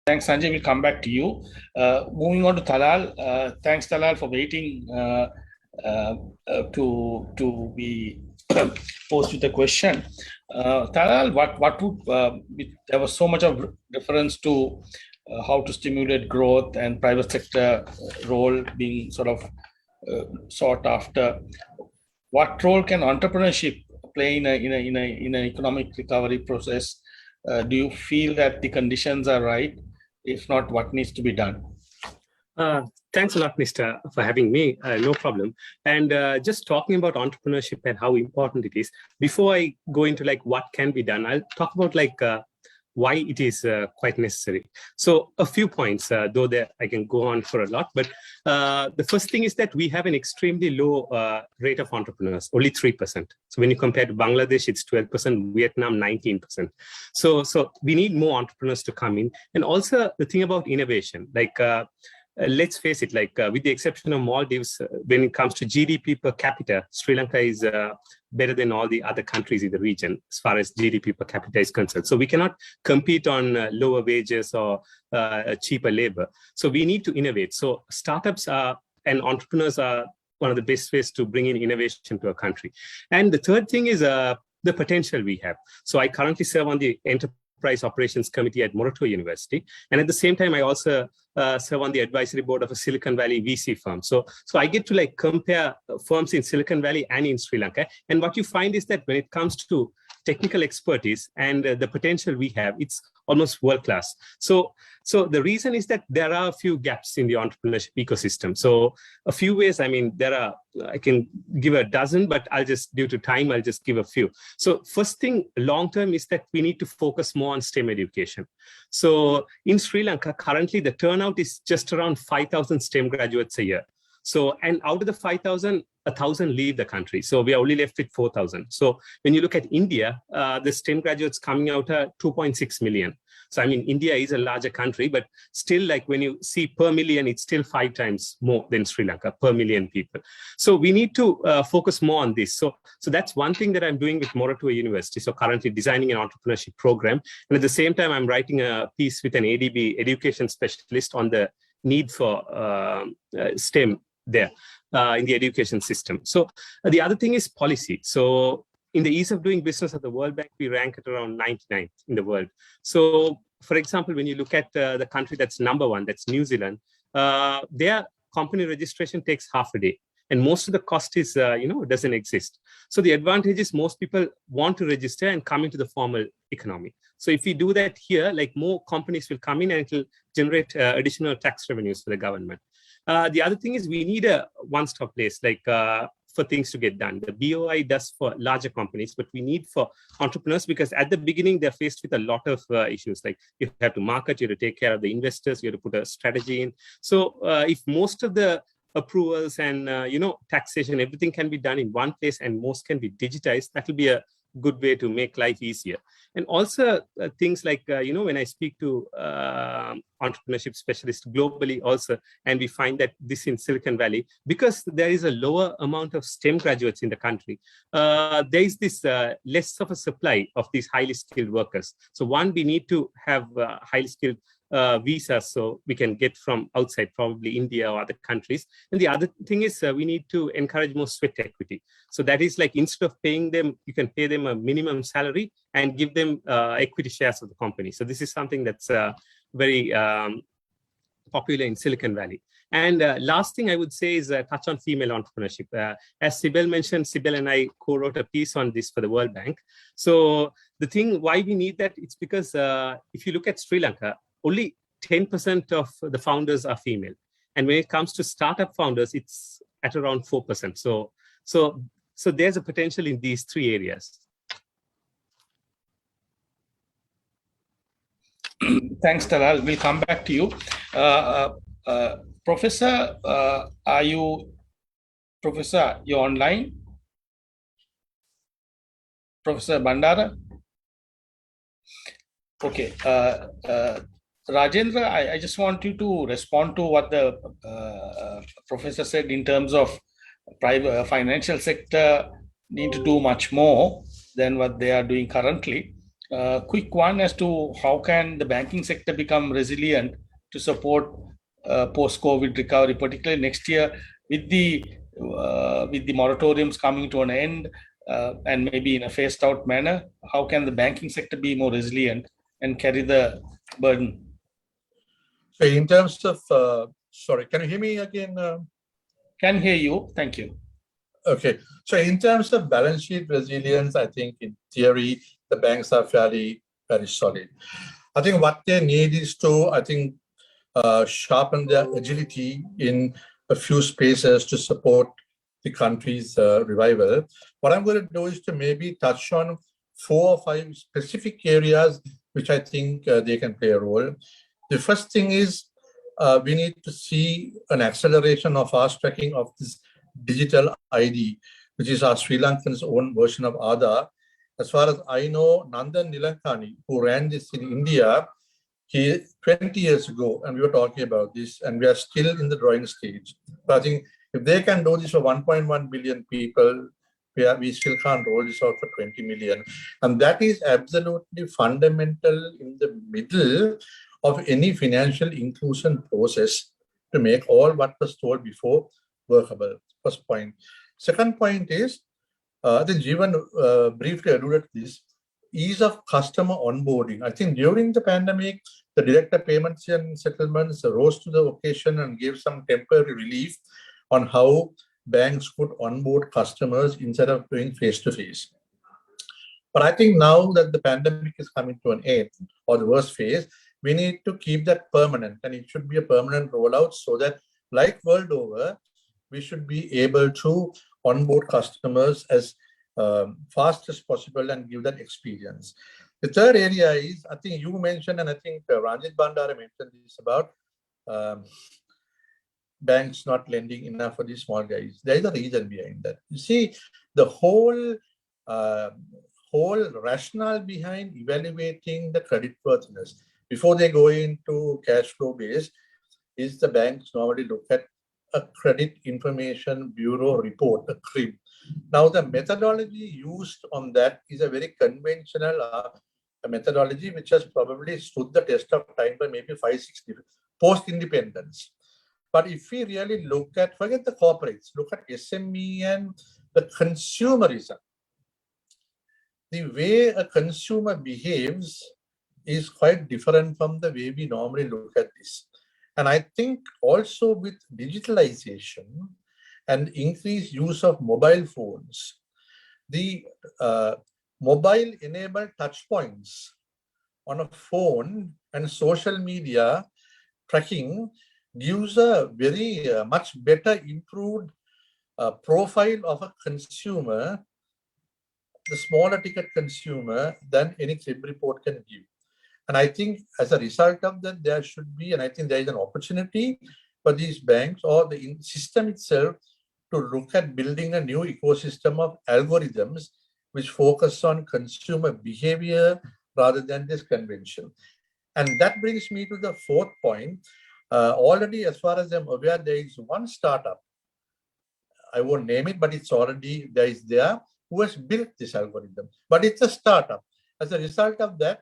Thanks, Sanjay. We'll come back to you. Moving on to Talal. Thanks, Talal, for waiting to be posed with a question. Talal, what would there was so much of reference to how to stimulate growth and private sector role being sort of sought after. What role can entrepreneurship play in an economic recovery process? Do you feel that the conditions are right? If not, what needs to be done? Thanks a lot, Mr. for having me. No problem. And just talking about entrepreneurship and how important it is, before I go into like what can be done, I'll talk about like why it is quite necessary. So a few points, though there I can go on for a lot, but the first thing is that we have an extremely low rate of entrepreneurs, only 3%. So when you compare to Bangladesh, it's 12%, Vietnam, 19%. So we need more entrepreneurs to come in. And also the thing about innovation, like let's face it, like with the exception of Maldives, when it comes to GDP per capita, Sri Lanka is better than all the other countries in the region as far as GDP per capita is concerned. So we cannot compete on lower wages or cheaper labor. So we need to innovate. So startups and entrepreneurs are one of the best ways to bring in innovation to a country. And the third thing is the potential we have. So I currently serve on the Enterprise Operations Committee at Morato University. And at the same time, I also serve on the advisory board of a Silicon Valley VC firm. So I get to like compare firms in Silicon Valley and in Sri Lanka. And what you find is that when it comes to technical expertise and the potential we have, it's almost world-class. So the reason is that there are a few gaps in the entrepreneurship ecosystem. So a few ways, I mean, I can give a dozen, but due to time, I'll just give a few. So first thing, long-term is that we need to focus more on STEM education. So in Sri Lanka, currently the turnout is just around 5,000 STEM graduates a year. So, and out of the 5,000, 1,000 leave the country. So we are only left with 4,000. So when you look at India, the STEM graduates coming out are 2.6 million. So, I mean, India is a larger country, but still like when you see per million, it's still 5 times more than Sri Lanka per million people. So we need to focus more on this. So that's one thing that I'm doing with Morato University. So currently designing an entrepreneurship program. And at the same time, I'm writing a piece with an ADB education specialist on the need for STEM there in the education system. So the other thing is policy. So in the ease of doing business at the World Bank, we rank at around 99th in the world. So for example, when you look at the country that's number 1, that's New Zealand, their company registration takes half a day. And most of the cost is, doesn't exist. So the advantage is most people want to register and come into the formal economy. So if we do that here, like more companies will come in and it will generate additional tax revenues for the government. The other thing is we need a one-stop place, like for things to get done. The BOI does for larger companies, but we need for entrepreneurs because at the beginning, they're faced with a lot of issues. Like you have to market, you have to take care of the investors, you have to put a strategy in. So if most of the approvals and taxation, everything can be done in one place and most can be digitized, that will be a good way to make life easier. And also things like, when I speak to entrepreneurship specialists globally also, and we find that this in Silicon Valley, because there is a lower amount of STEM graduates in the country, there is this less of a supply of these highly skilled workers. So one, we need to have highly skilled visas so we can get from outside, probably India or other countries. And the other thing is we need to encourage more sweat equity. So that is like instead of paying them, you can pay them a minimum salary and give them equity shares of the company. So this is something that's very popular in Silicon Valley. And last thing I would say is touch on female entrepreneurship. As Sibel mentioned, Sibel and I co-wrote a piece on this for the World Bank. So the thing why we need that, it's because if you look at Sri Lanka, only 10% of the founders are female. And when it comes to startup founders, it's at around 4%. So there's a potential in these 3 areas. Thanks, Talal. We'll come back to you. Professor, Professor, you're online? Professor Bandara? Okay. Rajendra, I just want you to respond to what the professor said in terms of private financial sector need to do much more than what they are doing currently. Quick one as to how can the banking sector become resilient to support post-COVID recovery, particularly next year with the moratoriums coming to an end and maybe in a phased out manner. How can the banking sector be more resilient and carry the burden? So in terms of, sorry, can you hear me again? Can hear you. Thank you. Okay. So in terms of balance sheet resilience, I think in theory, the banks are very solid. I think what they need is to, I think, sharpen their agility in a few spaces to support the country's revival. What I'm going to do is to maybe touch on 4 or 5 specific areas which I think they can play a role. The first thing is we need to see an acceleration of fast tracking of this digital ID, which is our Sri Lankan's own version of Aadhaar. As far as I know, Nandan Nilankani, who ran this in India, 20 years ago, and we were talking about this, and we are still in the drawing stage. But I think if they can do this for 1.1 billion people, we still can't roll this out for 20 million. And that is absolutely fundamental in the middle of any financial inclusion process to make all what was told before workable. First point. Second point is, I think Jeevan briefly alluded to this, ease of customer onboarding. I think during the pandemic, the director payments and settlements rose to the occasion and gave some temporary relief on how banks could onboard customers instead of doing face-to-face. But I think now that the pandemic is coming to an end, or the worst phase, we need to keep that permanent, and it should be a permanent rollout so that, like world over, we should be able to onboard customers as fast as possible and give that experience. The third area is, I think you mentioned, and I think Ranjit Bandara mentioned this about banks not lending enough for these small guys. There is a reason behind that. You see, the whole rationale behind evaluating the creditworthiness before they go into cash flow based is the banks normally look at a Credit Information Bureau report, a CRIB. Now, the methodology used on that is a very conventional methodology which has probably stood the test of time by maybe 5-6 post-independence. But if we really look at, forget the corporates, look at SME and the consumerism. The way a consumer behaves is quite different from the way we normally look at this. And I think also with digitalization and increased use of mobile phones, the mobile-enabled touchpoints on a phone and social media tracking gives a very much better improved profile of a consumer, the smaller ticket consumer, than any CRIB report can give. And I think as a result of that, there should be, and I think there is an opportunity for these banks or the system itself to look at building a new ecosystem of algorithms which focus on consumer behavior rather than this convention. And that brings me to the fourth point. Already, as far as I'm aware, there is one startup, I won't name it, but it's already there who has built this algorithm. But it's a startup. As a result of that,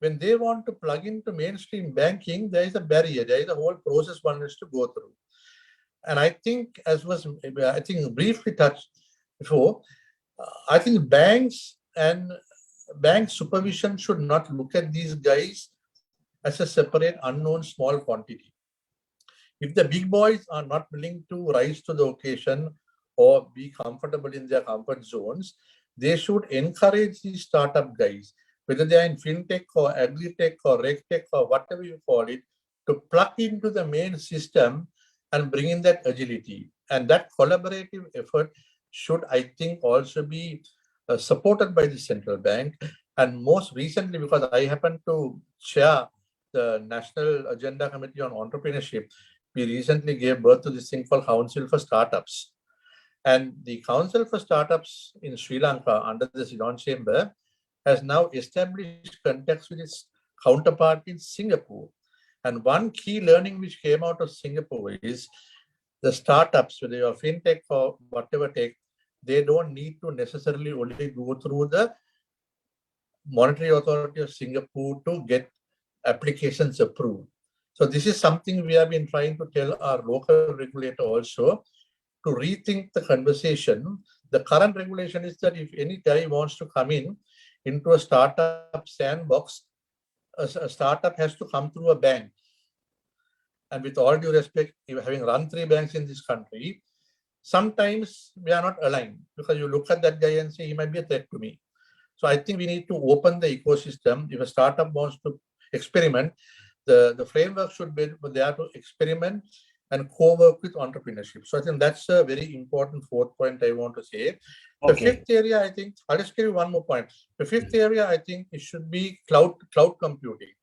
when they want to plug into mainstream banking, there is a barrier. There is a whole process one has to go through. And I think, as was briefly touched before, I think banks and bank supervision should not look at these guys as a separate, unknown, small quantity. If the big boys are not willing to rise to the occasion or be comfortable in their comfort zones, they should encourage these startup guys, whether they are in fintech or agri-tech or regtech or whatever you call it, to plug into the main system and bring in that agility. And that collaborative effort should, I think, also be supported by the central bank. And most recently, because I happen to chair the National Agenda Committee on Entrepreneurship, we recently gave birth to this thing called Council for Startups. And the Council for Startups in Sri Lanka under the Ceylon Chamber has now established contacts with its counterpart in Singapore. And one key learning which came out of Singapore is the startups, whether you're fintech or whatever tech, they don't need to necessarily only go through the Monetary Authority of Singapore to get applications approved. So this is something we have been trying to tell our local regulator also to rethink the conversation. The current regulation is that if any guy wants to come into a startup sandbox, a startup has to come through a bank. And with all due respect, having run 3 banks in this country, sometimes we are not aligned because you look at that guy and say he might be a threat to me. So I think we need to open the ecosystem. If a startup wants to experiment, the framework should be there to experiment and co-work with entrepreneurship. So I think that's a very important 4th point I want to say. The 5th area, I think, I'll just give you one more point. The 5th area, I think it should be cloud computing.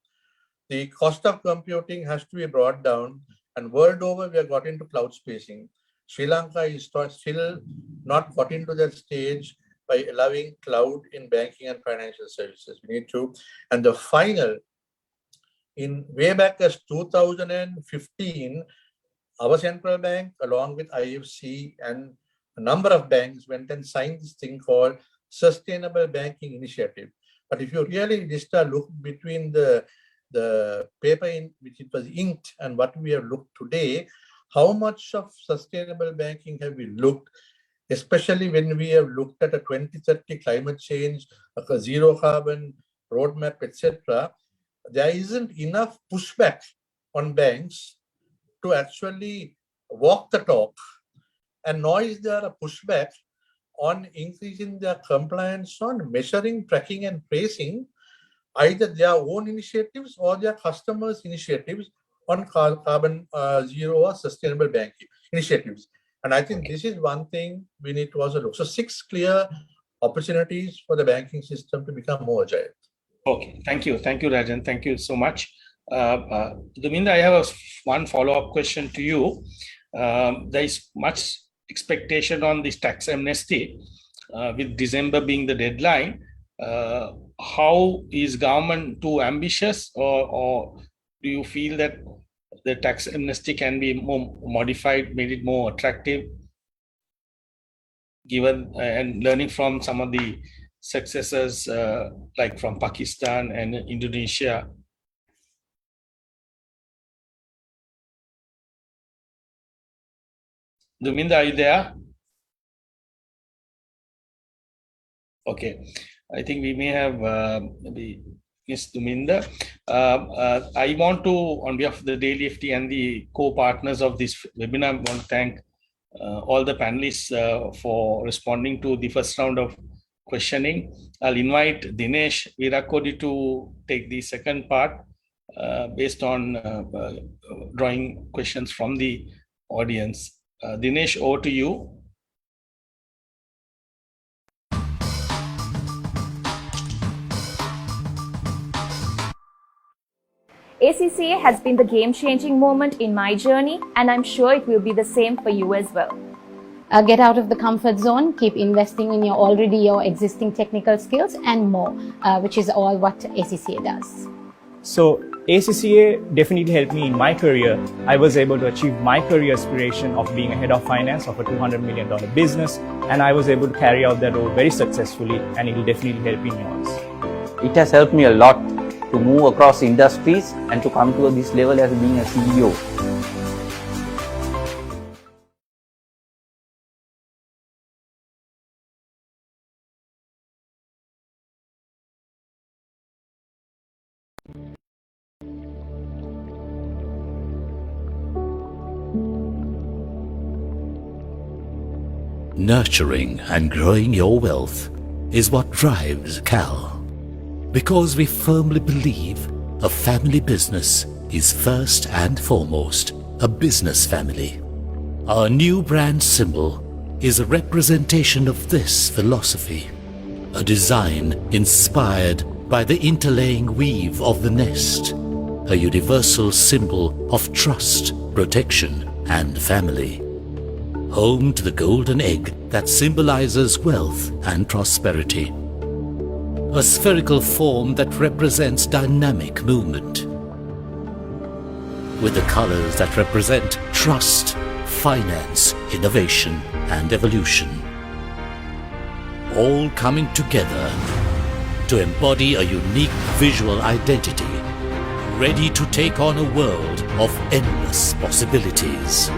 The cost of computing has to be brought down, and world over, we have got into cloud spacing. Sri Lanka is still not got into that stage by allowing cloud in banking and financial services. We need to. And the final, in way back as 2015, our central bank, along with IFC and a number of banks, went and signed this thing called Sustainable Banking Initiative. But if you really just look between the paper in which it was inked and what we have looked today, how much of sustainable banking have we looked, especially when we have looked at a 2030 climate change, a zero carbon roadmap, etc. There isn't enough pushback on banks to actually walk the talk, and nor is there a pushback on increasing their compliance on measuring, tracking and tracing either their own initiatives or their customers' initiatives on carbon zero or sustainable banking initiatives. And I think this is one thing we need to also look. So 6 clear opportunities for the banking system to become more agile. Okay, thank you, Rajan. Thank you so much. Dhammika, I have one follow-up question to you. There is much expectation on this tax amnesty, with December being the deadline. How is government too ambitious, or do you feel that the tax amnesty can be more modified, made it more attractive, given and learning from some of the successes like from Pakistan and Indonesia? Dhammika, are you there? Okay, I think we may have maybe Ms. Dhammika. I want to, on behalf of the Daily FT and the co-partners of this webinar, I want to thank all the panelists for responding to the first round of questioning. I'll invite Dinesh Virakodi to take the second part based on drawing questions from the audience. Dinesh, over to you. ACCA has been the game-changing moment in my journey, and I'm sure it will be the same for you as well. Get out of the comfort zone, keep investing in your existing technical skills and more, which is all what ACCA does. So ACCA definitely helped me in my career. I was able to achieve my career aspiration of being a head of finance of a $200 million business, and I was able to carry out that role very successfully, and it will definitely help in yours. It has helped me a lot to move across industries and to come to this level as being a CEO. Nurturing and growing your wealth is what drives CAL. Because we firmly believe a family business is first and foremost a business family. Our new brand symbol is a representation of this philosophy, a design inspired by the interlaying weave of the nest, a universal symbol of trust, protection, and family. Home to the golden egg that symbolizes wealth and prosperity. A spherical form that represents dynamic movement, with the colors that represent trust, finance, innovation, and evolution. All coming together to embody a unique visual identity, ready to take on a world of endless possibilities.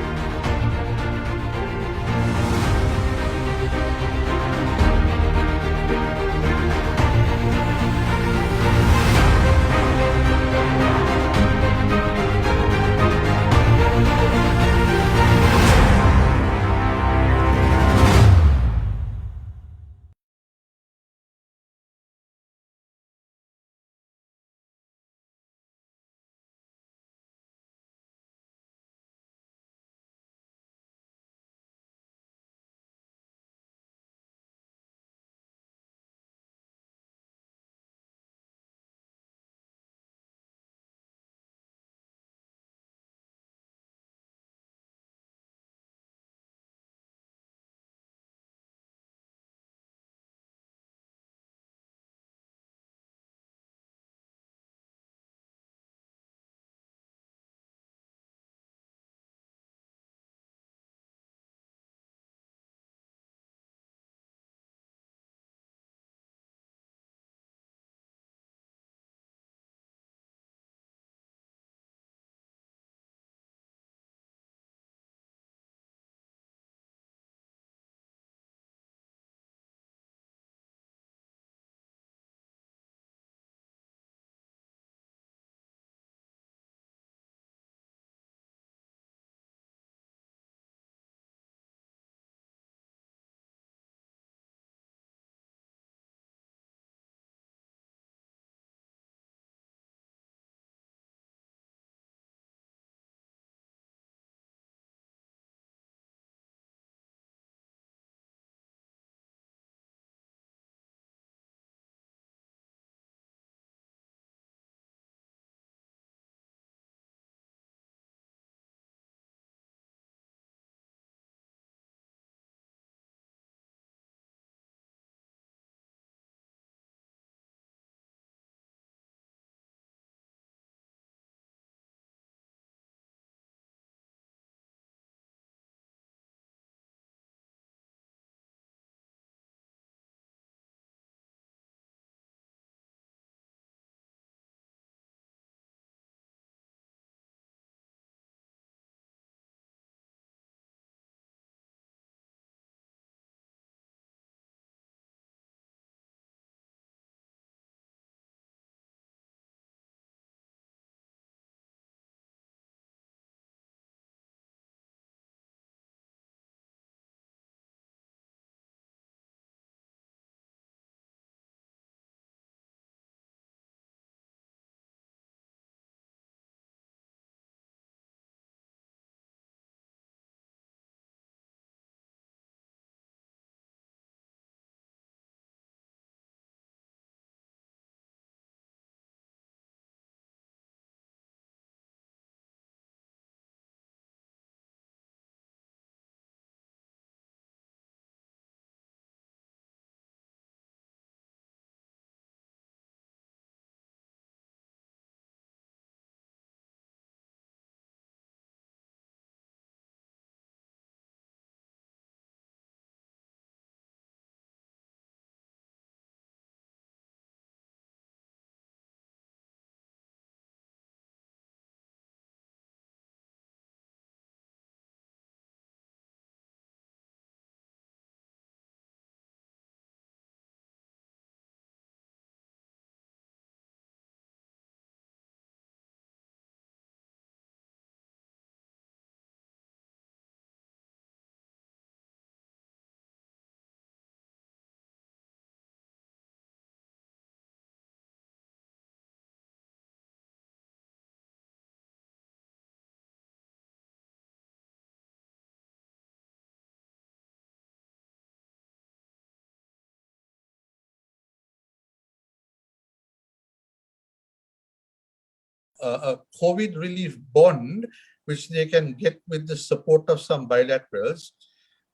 a COVID relief bond, which they can get with the support of some bilaterals,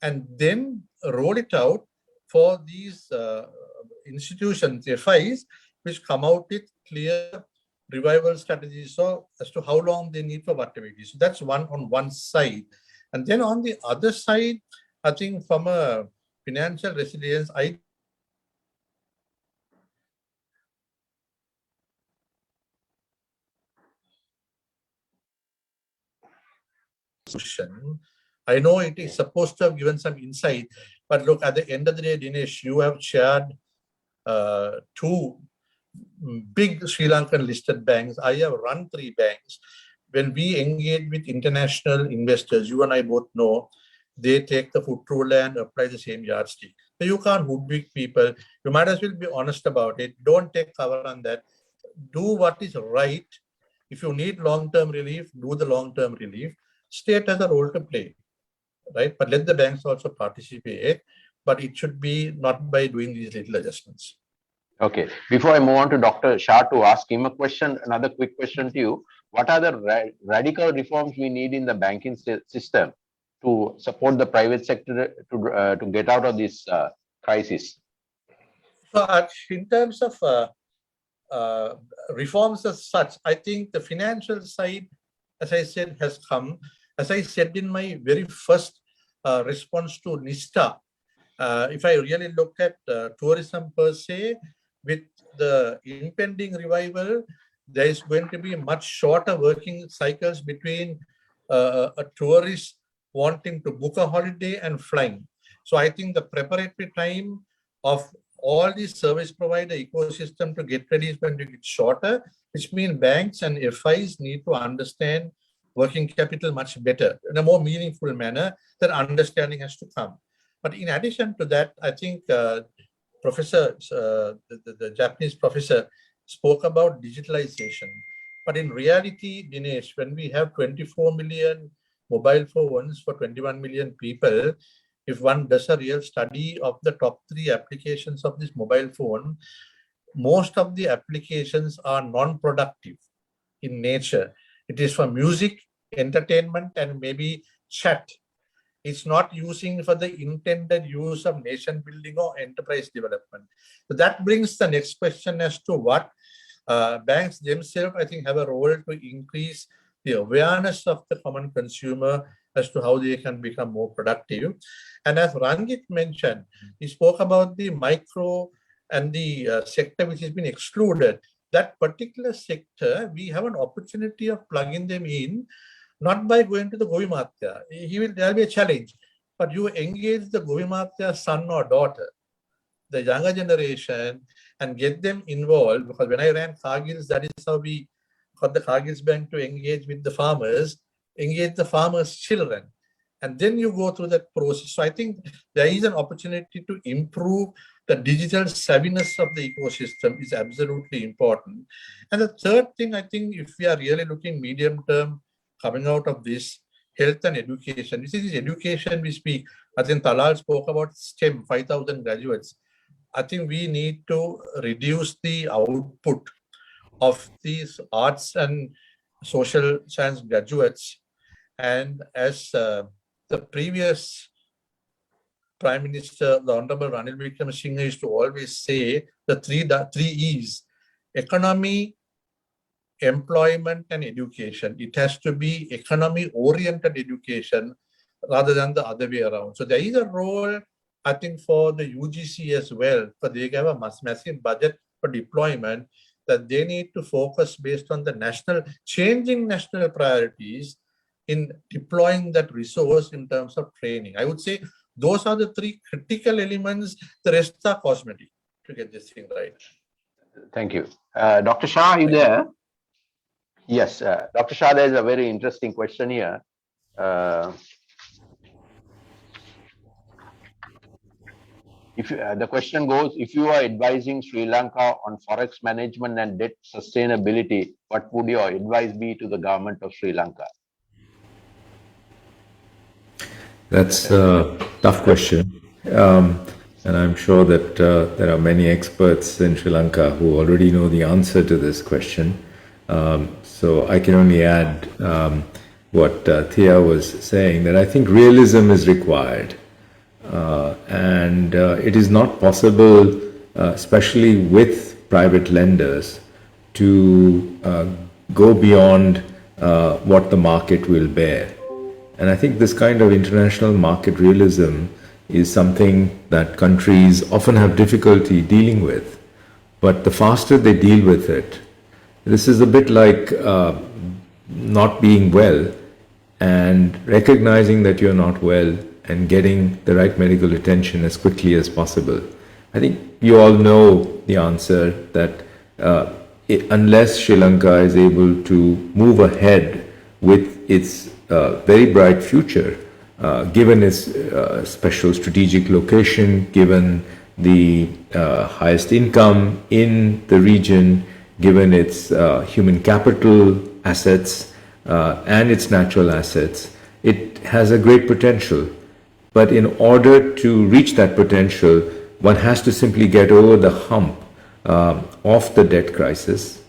and then roll it out for these institutions, FIs, which come out with clear revival strategies as to how long they need for whatever it is. So that's one on one side. And then on the other side, I think from a financial resilience, I know it is supposed to have given some insight, but look, at the end of the day, Dinesh, you have chaired two big Sri Lankan listed banks. I have run 3 banks. When we engage with international investors, you and I both know, they take the foot rule and apply the same yardstick. So you can't hoodwink people. You might as well be honest about it. Don't take cover on that. Do what is right. If you need long-term relief, do the long-term relief. State has a role to play, right? But let the banks also participate. But it should be not by doing these little adjustments. Okay. Before I move on to Dr. Shah to ask him a question, another quick question to you. What are the radical reforms we need in the banking system to support the private sector to get out of this crisis? So in terms of reforms as such, I think the financial side, as I said, has come. As I said in my very first response to NISTA, if I really look at tourism per se, with the impending revival, there is going to be much shorter working cycles between a tourist wanting to book a holiday and flying. So I think the preparatory time of all the service provider ecosystem to get ready is going to get shorter, which means banks and FIs need to understand working capital much better in a more meaningful manner. That understanding has to come. But in addition to that, I think the Japanese professor spoke about digitalization. But in reality, Dinesh, when we have 24 million mobile phones for 21 million people, if one does a real study of the top 3 applications of this mobile phone, most of the applications are non-productive in nature. It is for music, entertainment, and maybe chat. It's not using for the intended use of nation building or enterprise development. So that brings the next question as to what banks themselves, I think, have a role to increase the awareness of the common consumer as to how they can become more productive. And as Ranjit mentioned, he spoke about the micro and the sector which has been excluded. That particular sector, we have an opportunity of plugging them in, not by going to the Govimatya. There'll be a challenge, but you engage the Govimatya son or daughter, the younger generation, and get them involved. Because when I ran Cargills, that is how we got the Cargills Bank to engage with the farmers, engage the farmers' children. And then you go through that process. So I think there is an opportunity to improve the digital savviness of the ecosystem is absolutely important. And the third thing, I think, if we are really looking medium term, coming out of this, health and education. This is education we speak. I think Talal spoke about STEM, 5,000 graduates. I think we need to reduce the output of these arts and social science graduates. And as the previous Prime Minister, the Honorable Ranil Wickremesinghe, used to always say, the three E's: economy, employment, and education. It has to be economy-oriented education rather than the other way around. So there is a role, I think, for the UGC as well, for they have a massive budget for deployment, that they need to focus based on the changing national priorities in deploying that resource in terms of training. I would say those are the 3 critical elements. The rest are cosmetic to get this thing right. Thank you. Dr. Shah, are you there? Yes, Dr. Shah, there is a very interesting question here. The question goes, if you are advising Sri Lanka on forex management and debt sustainability, what would your advice be to the government of Sri Lanka? That's a tough question. And I'm sure that there are many experts in Sri Lanka who already know the answer to this question. So I can only add what Thea was saying, that I think realism is required. And it is not possible, especially with private lenders, to go beyond what the market will bear. And I think this kind of international market realism is something that countries often have difficulty dealing with. But the faster they deal with it, this is a bit like not being well and recognizing that you're not well and getting the right medical attention as quickly as possible. I think you all know the answer, that unless Sri Lanka is able to move ahead with its very bright future, given its special strategic location, given the highest income in the region, given its human capital assets and its natural assets, it has a great potential. But in order to reach that potential, one has to simply get over the hump of the debt crisis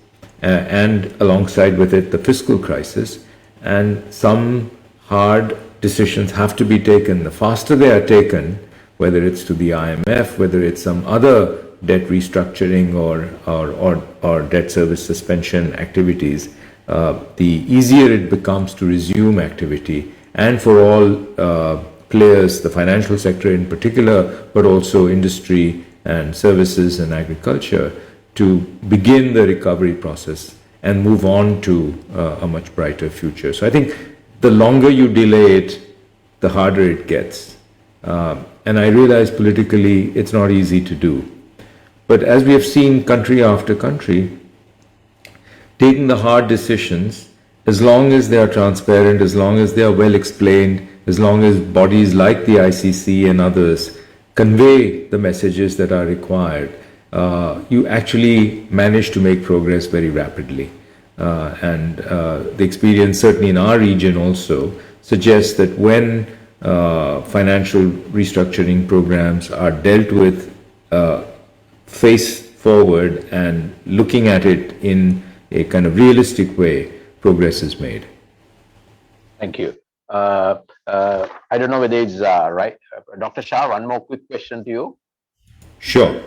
and alongside with it the fiscal crisis, and some hard decisions have to be taken. The faster they are taken, whether it's to the IMF, whether it's some other debt restructuring or debt service suspension activities, the easier it becomes to resume activity, and for all players, the financial sector in particular, but also industry and services and agriculture, to begin the recovery process and move on to a much brighter future. So I think the longer you delay it, the harder it gets. And I realize politically it's not easy to do. But as we have seen country after country, taking the hard decisions, as long as they are transparent, as long as they are well explained, as long as bodies like the ICC and others convey the messages that are required, you actually manage to make progress very rapidly. And the experience, certainly in our region also, suggests that when financial restructuring programs are dealt with face forward and looking at it in a kind of realistic way, progress is made. Thank you. I don't know whether it's right. Dr. Shah, one more quick question to you. Sure.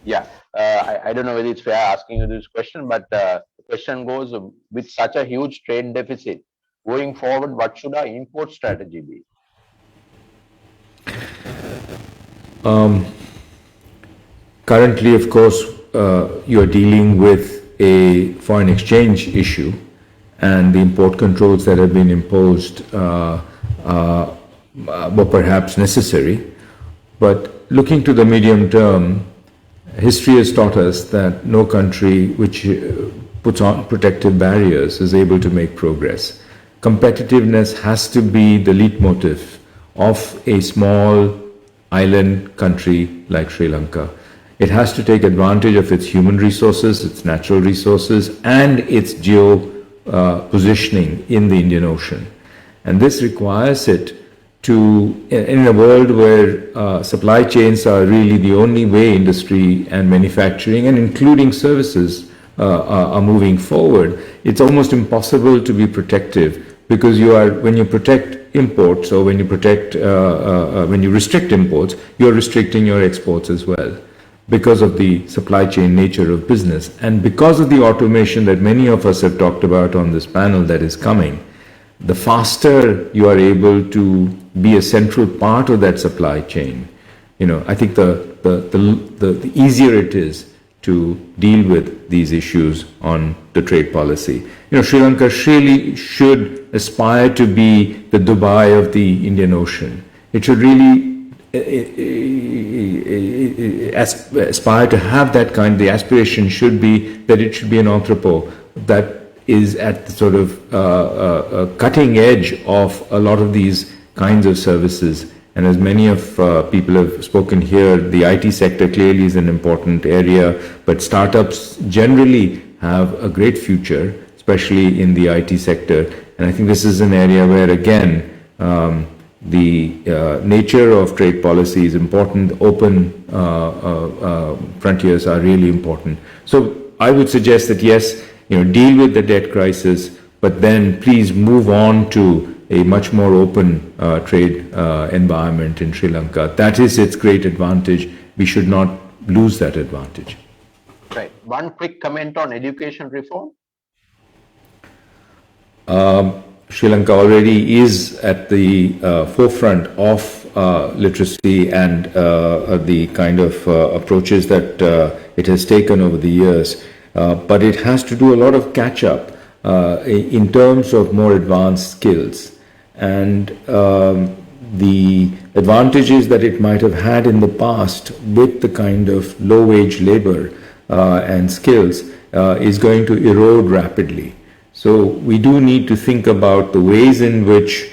Yeah. I don't know whether it's fair asking you this question, but the question goes, with such a huge trade deficit, going forward, what should our import strategy be? Currently, of course, you are dealing with a foreign exchange issue, and the import controls that have been imposed were perhaps necessary. But looking to the medium term, history has taught us that no country which puts on protective barriers is able to make progress. Competitiveness has to be the leitmotif of a small island country like Sri Lanka. It has to take advantage of its human resources, its natural resources, and its positioning in the Indian Ocean. And this requires it to, in a world where supply chains are really the only way industry and manufacturing and including services are moving forward, it's almost impossible to be protective, because when you protect imports, or when you when you restrict imports, you're restricting your exports as well, because of the supply chain nature of business, and because of the automation that many of us have talked about on this panel that is coming. The faster you are able to be a central part of that supply chain, I think the easier it is to deal with these issues on the trade policy. Sri Lanka really should aspire to be the Dubai of the Indian Ocean. It should really aspire to have that kind. The aspiration should be that it should be an entrepot that is at the sort of cutting edge of a lot of these kinds of services. And as many of people have spoken here, the IT sector clearly is an important area, but startups generally have a great future, especially in the IT sector. And I think this is an area where, again, the nature of trade policy is important. Open frontiers are really important. So I would suggest that, yes, deal with the debt crisis, but then please move on to a much more open trade environment in Sri Lanka. That is its great advantage. We should not lose that advantage. Right. One quick comment on education reform. Sri Lanka already is at the forefront of literacy and the kind of approaches that it has taken over the years. But it has to do a lot of catch up in terms of more advanced skills. And the advantages that it might have had in the past with the kind of low wage labor and skills is going to erode rapidly. So we do need to think about the ways in which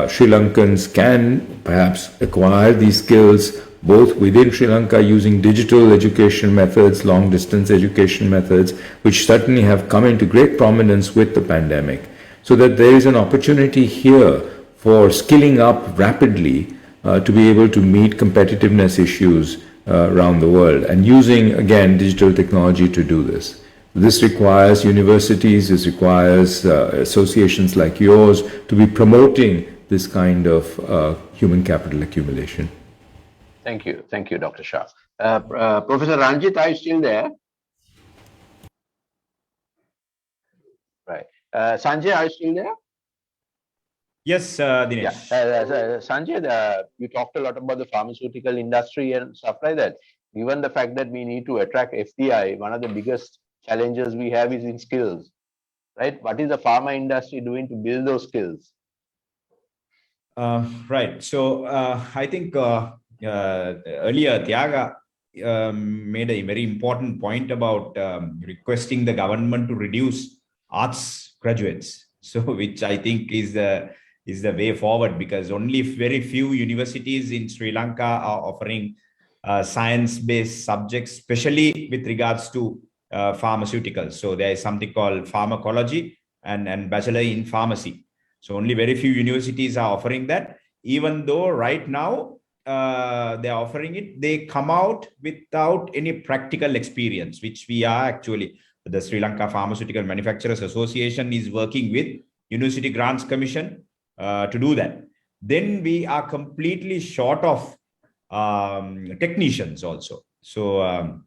Sri Lankans can perhaps acquire these skills both within Sri Lanka using digital education methods, long distance education methods, which certainly have come into great prominence with the pandemic, so that there is an opportunity here for skilling up rapidly to be able to meet competitiveness issues around the world, and using, again, digital technology to do this. This requires universities, this requires associations like yours to be promoting this kind of human capital accumulation. Thank you. Thank you, Dr. Shah. Professor Ranjit, are you still there? Right. Sanjay, are you still there? Yes, Dinesh. Yeah. Sanjay, you talked a lot about the pharmaceutical industry and stuff like that. Given the fact that we need to attract FDI, one of the biggest challenges we have is in skills, right? What is the pharma industry doing to build those skills? Right. So I think earlier Thiaga made a very important point about requesting the government to reduce arts graduates. So which I think is the way forward, because only very few universities in Sri Lanka are offering science-based subjects, especially with regards to pharmaceuticals. So there is something called pharmacology and bachelor in pharmacy. So only very few universities are offering that. Even though right now they're offering it, they come out without any practical experience, which we are actually, the Sri Lanka Pharmaceutical Manufacturers Association is working with University Grants Commission to do that. Then we are completely short of technicians also. So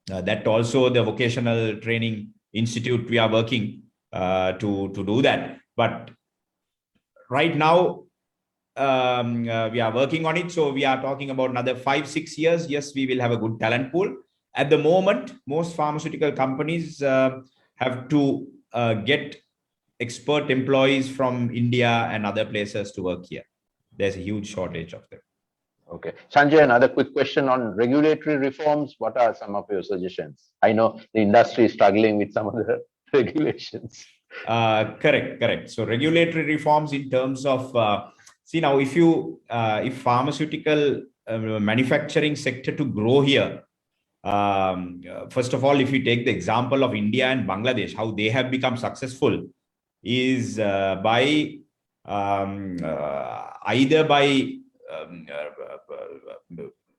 that also the Vocational Training Institute, we are working to do that. But right now, we are working on it. So we are talking about another 5-6 years. Yes, we will have a good talent pool. At the moment, most pharmaceutical companies have to get expert employees from India and other places to work here. There's a huge shortage of them. Okay. Sanjay, another quick question on regulatory reforms. What are some of your suggestions? I know the industry is struggling with some of the regulations. Correct. So regulatory reforms in terms of, see now, if pharmaceutical manufacturing sector to grow here, first of all, if you take the example of India and Bangladesh, how they have become successful is by either by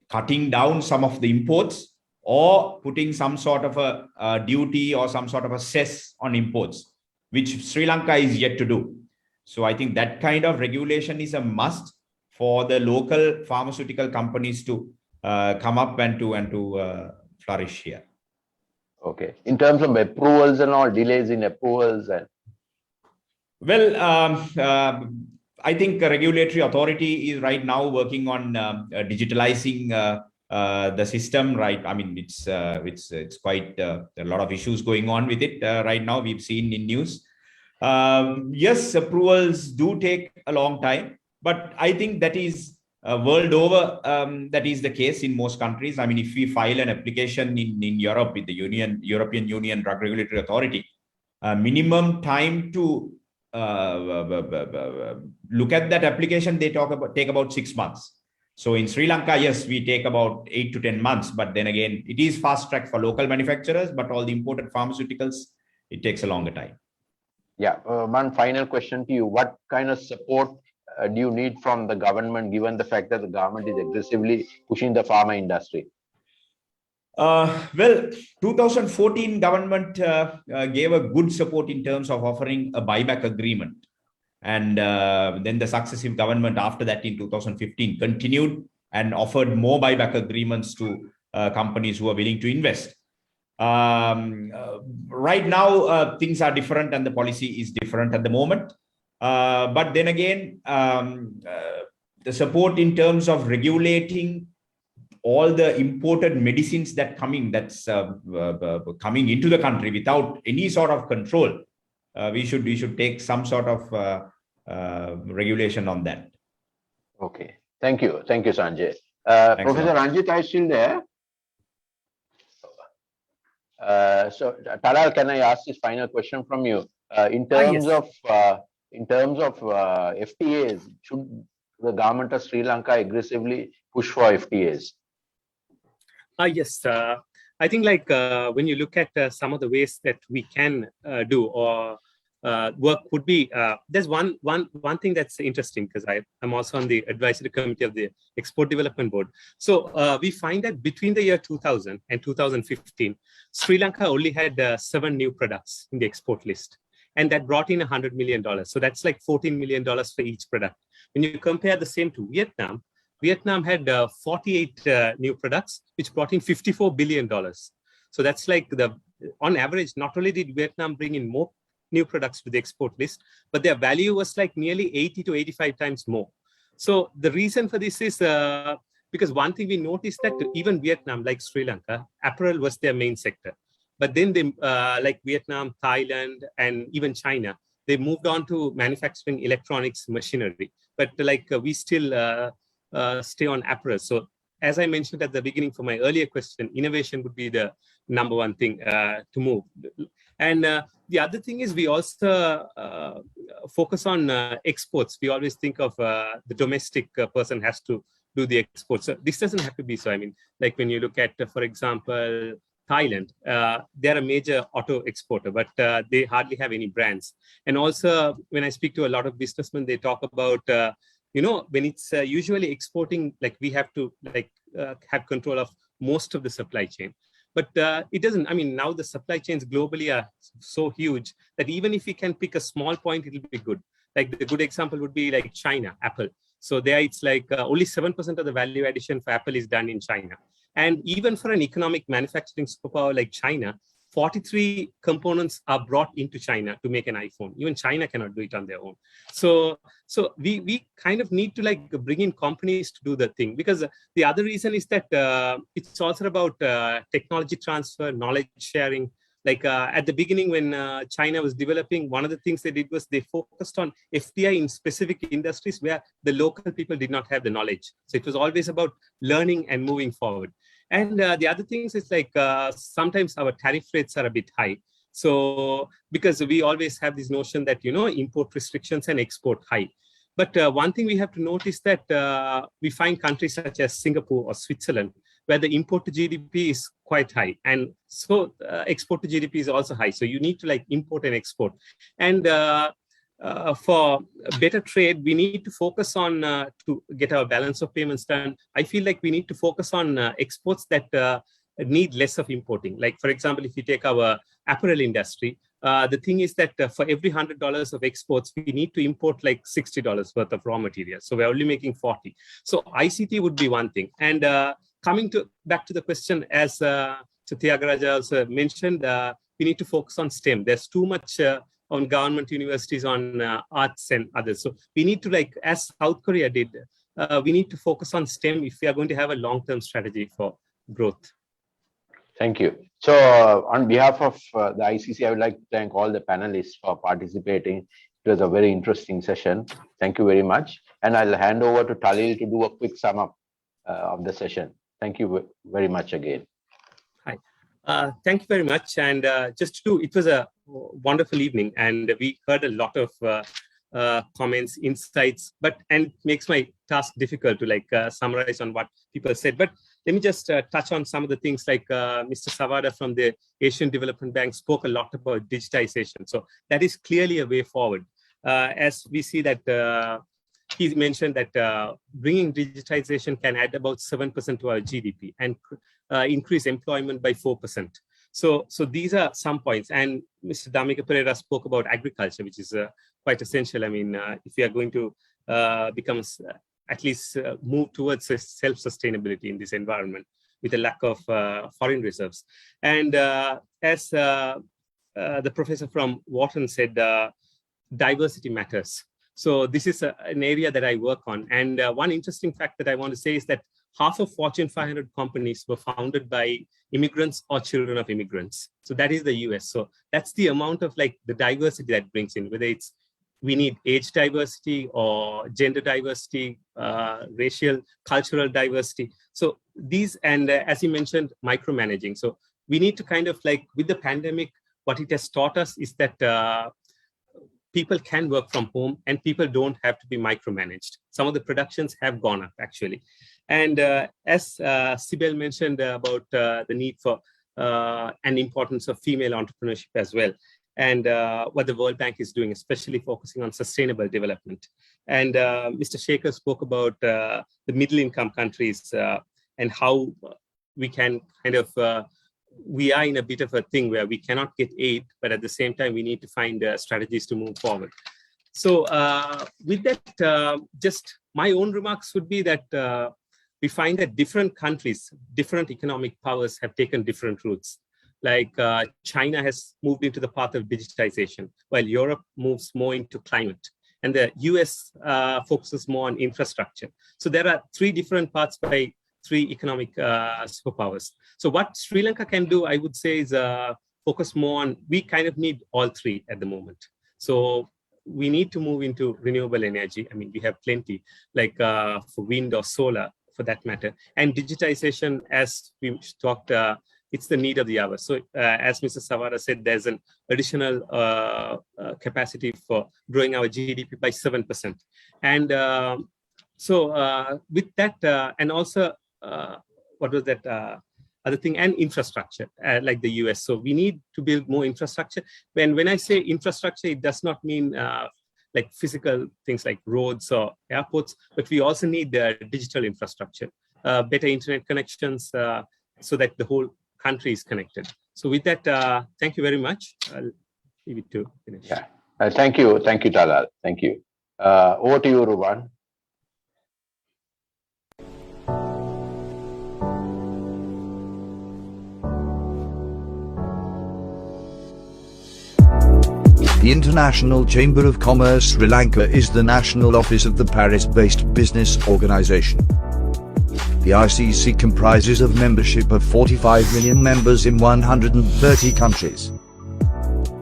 cutting down some of the imports or putting some sort of a duty or some sort of a cess on imports, which Sri Lanka is yet to do. So I think that kind of regulation is a must for the local pharmaceutical companies to come up and to flourish here. Okay. In terms of approvals and all, delays in approvals and... Well, I think a regulatory authority is right now working on digitalizing the system, right? I mean, it's quite a lot of issues going on with it right now. We've seen in news. Yes, approvals do take a long time, but I think that is world over. That is the case in most countries. I mean, if we file an application in Europe with the European Union Drug Regulatory Authority, minimum time to look at that application, they take about 6 months. So in Sri Lanka, yes, we take about 8 to 10 months, but then again, it is fast track for local manufacturers, but all the imported pharmaceuticals, it takes a longer time. Yeah, one final question to you. What kind of support do you need from the government, given the fact that the government is aggressively pushing the pharma industry? Well, 2014 government gave a good support in terms of offering a buyback agreement. And then the successive government after that in 2015 continued and offered more buyback agreements to companies who are willing to invest. Right now, things are different and the policy is different at the moment. But then again, the support in terms of regulating all the imported medicines that's coming into the country without any sort of control, we should take some sort of regulation on that. Okay, thank you, Sanjay. Thanks Professor Ranjit, are you still there? So Talal, can I ask this final question from you? In terms of FTAs, should the government of Sri Lanka aggressively push for FTAs? Yes, I think like when you look at some of the ways that we can do or work would be, there's one thing that's interesting because I'm also on the advisory committee of the Export Development Board. So we find that between the year 2000 and 2015, Sri Lanka only had 7 new products in the export list. And that brought in $100 million. So that's like $14 million for each product. When you compare the same to Vietnam had 48 new products, which brought in $54 billion. So that's like on average, not only did Vietnam bring in more new products to the export list, but their value was like nearly 80 to 85 times more. So the reason for this is because one thing we noticed that even Vietnam, like Sri Lanka, apparel was their main sector. But then they, like Vietnam, Thailand, and even China, they moved on to manufacturing electronics machinery. But like we still stay on apparel. So as I mentioned at the beginning for my earlier question, innovation would be the number one thing to move. And the other thing is we also focus on exports. We always think of the domestic person has to do the exports. So this doesn't have to be so. I mean, like when you look at, for example, Thailand, they're a major auto exporter, but they hardly have any brands. And also when I speak to a lot of businessmen, they talk about, when it's usually exporting, like we have to have control of most of the supply chain. But it doesn't, I mean, now the supply chains globally are so huge that even if we can pick a small point, it'll be good. Like the good example would be like China, Apple. So there it's like only 7% of the value addition for Apple is done in China. And even for an economic manufacturing superpower like China, 43 components are brought into China to make an iPhone. Even China cannot do it on their own. So we kind of need to like bring in companies to do the thing, because the other reason is that it's also about technology transfer, knowledge sharing. Like at the beginning when China was developing, one of the things they did was they focused on FDI in specific industries where the local people did not have the knowledge. So it was always about learning and moving forward. And the other things is like sometimes our tariff rates are a bit high. So because we always have this notion that, import restrictions and export high. But one thing we have to notice that we find countries such as Singapore or Switzerland, where the import to GDP is quite high. And so export to GDP is also high. So you need to like import and export. And for better trade, we need to focus on to get our balance of payments done. I feel like we need to focus on exports that need less of importing. Like, for example, if you take our apparel industry, the thing is that for every $100 of exports, we need to import like $60 worth of raw materials. So we're only making 40. So ICT would be one thing. And coming back to the question, as Tyagaraja also mentioned, we need to focus on STEM. There's too much on government universities on arts and others. So we need to, like, as South Korea did, we need to focus on STEM if we are going to have a long-term strategy for growth. Thank you. So on behalf of the ICC, I would like to thank all the panelists for participating. It was a very interesting session. Thank you very much. And I'll hand over to Talil to do a quick sum up of the session. Thank you very much again. Hi. Thank you very much. And it was a wonderful evening, and we heard a lot of comments, insights, and it makes my task difficult to summarize on what people said. But let me just touch on some of the things. Like Mr. Savada from the Asian Development Bank spoke a lot about digitization. So that is clearly a way forward. As we see that he mentioned that bringing digitization can add about 7% to our GDP, and increase employment by 4%. So these are some points. And Mr. Dhammika Perera spoke about agriculture, which is quite essential. I mean, if we are going to become at least move towards self-sustainability in this environment with a lack of foreign reserves. And as the professor from Wharton said, diversity matters. So this is an area that I work on. And one interesting fact that I want to say is that half of Fortune 500 companies were founded by immigrants or children of immigrants. So that is the US. So that's the amount of like the diversity that brings in, whether it's we need age diversity or gender diversity, racial, cultural diversity. So these, and as you mentioned, micromanaging. So we need to kind of like, with the pandemic, what it has taught us is that people can work from home and people don't have to be micromanaged. Some of the productions have gone up actually. And as Sibel mentioned about the need for and importance of female entrepreneurship as well. And what the World Bank is doing, especially focusing on sustainable development. And Mr. Shekhar spoke about the middle income countries and how we can kind of, we are in a bit of a thing where we cannot get aid, but at the same time, we need to find strategies to move forward. So with that, just my own remarks would be that we find that different countries, different economic powers have taken different routes. Like China has moved into the path of digitization, while Europe moves more into climate. And the US focuses more on infrastructure. So there are three different paths by three economic superpowers. So what Sri Lanka can do, I would say, is focus more on, we kind of need all three at the moment. So we need to move into renewable energy. I mean, we have plenty, like for wind or solar, for that matter. And digitization, as we talked, it's the need of the hour. So as Mr. Savara said, there's an additional capacity for growing our GDP by 7%. And so with that, and also, what was that other thing? And infrastructure, like the US. So we need to build more infrastructure. When I say infrastructure, it does not mean like physical things like roads or airports, but we also need digital infrastructure, better internet connections, so that the whole country is connected. So with that, thank you very much. I'll leave it to finish. Yeah. Thank you, Talal. Thank you. Over to you, Ruban. The International Chamber of Commerce Sri Lanka is the national office of the Paris-based business organization. The ICC comprises of membership of 45 million members in 130 countries.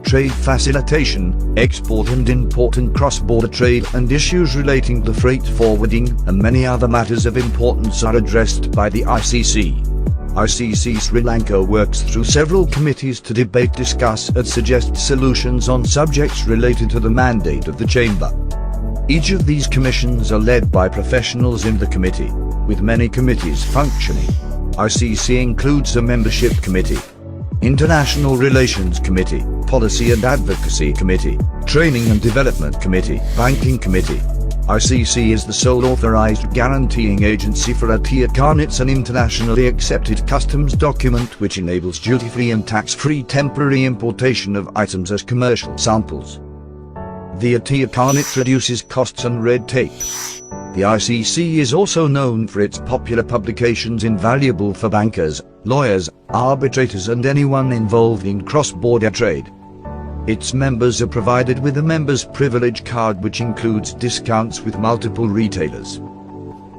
Trade facilitation, export and import and cross-border trade and issues relating to freight forwarding and many other matters of importance are addressed by the ICC. ICC Sri Lanka works through several committees to debate, discuss and suggest solutions on subjects related to the mandate of the Chamber. Each of these commissions are led by professionals in the committee, with many committees functioning. ICC includes a Membership Committee, International Relations Committee, Policy and Advocacy Committee, Training and Development Committee, Banking Committee. ICC is the sole authorized guaranteeing agency for ATIA. It's an internationally accepted customs document which enables duty-free and tax-free temporary importation of items as commercial samples. The ATIA reduces costs and red tape. The ICC is also known for its popular publications invaluable for bankers, lawyers, arbitrators and anyone involved in cross-border trade. Its members are provided with a member's privilege card which includes discounts with multiple retailers.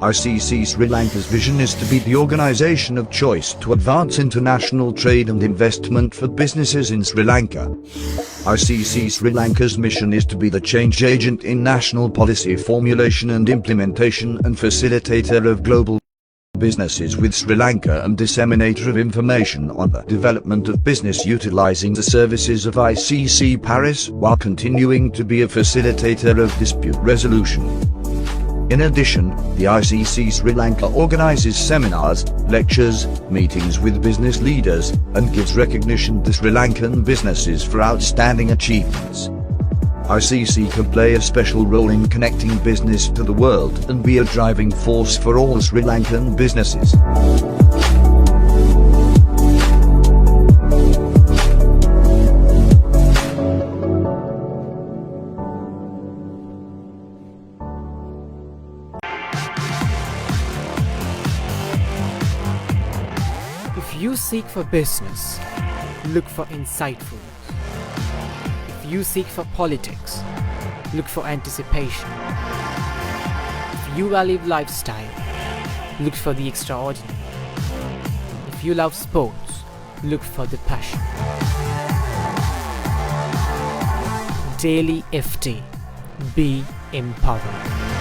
ICC Sri Lanka's vision is to be the organization of choice to advance international trade and investment for businesses in Sri Lanka. ICC Sri Lanka's mission is to be the change agent in national policy formulation and implementation and facilitator of global businesses with Sri Lanka and disseminator of information on the development of business utilizing the services of ICC Paris while continuing to be a facilitator of dispute resolution. In addition, the ICC Sri Lanka organizes seminars, lectures, meetings with business leaders, and gives recognition to Sri Lankan businesses for outstanding achievements. ICC can play a special role in connecting business to the world and be a driving force for all Sri Lankan businesses. you seek for business, look for insightfulness. If you seek for politics, look for anticipation. If you value lifestyle, look for the extraordinary. If you love sports, look for the passion. Daily FT. Be empowered.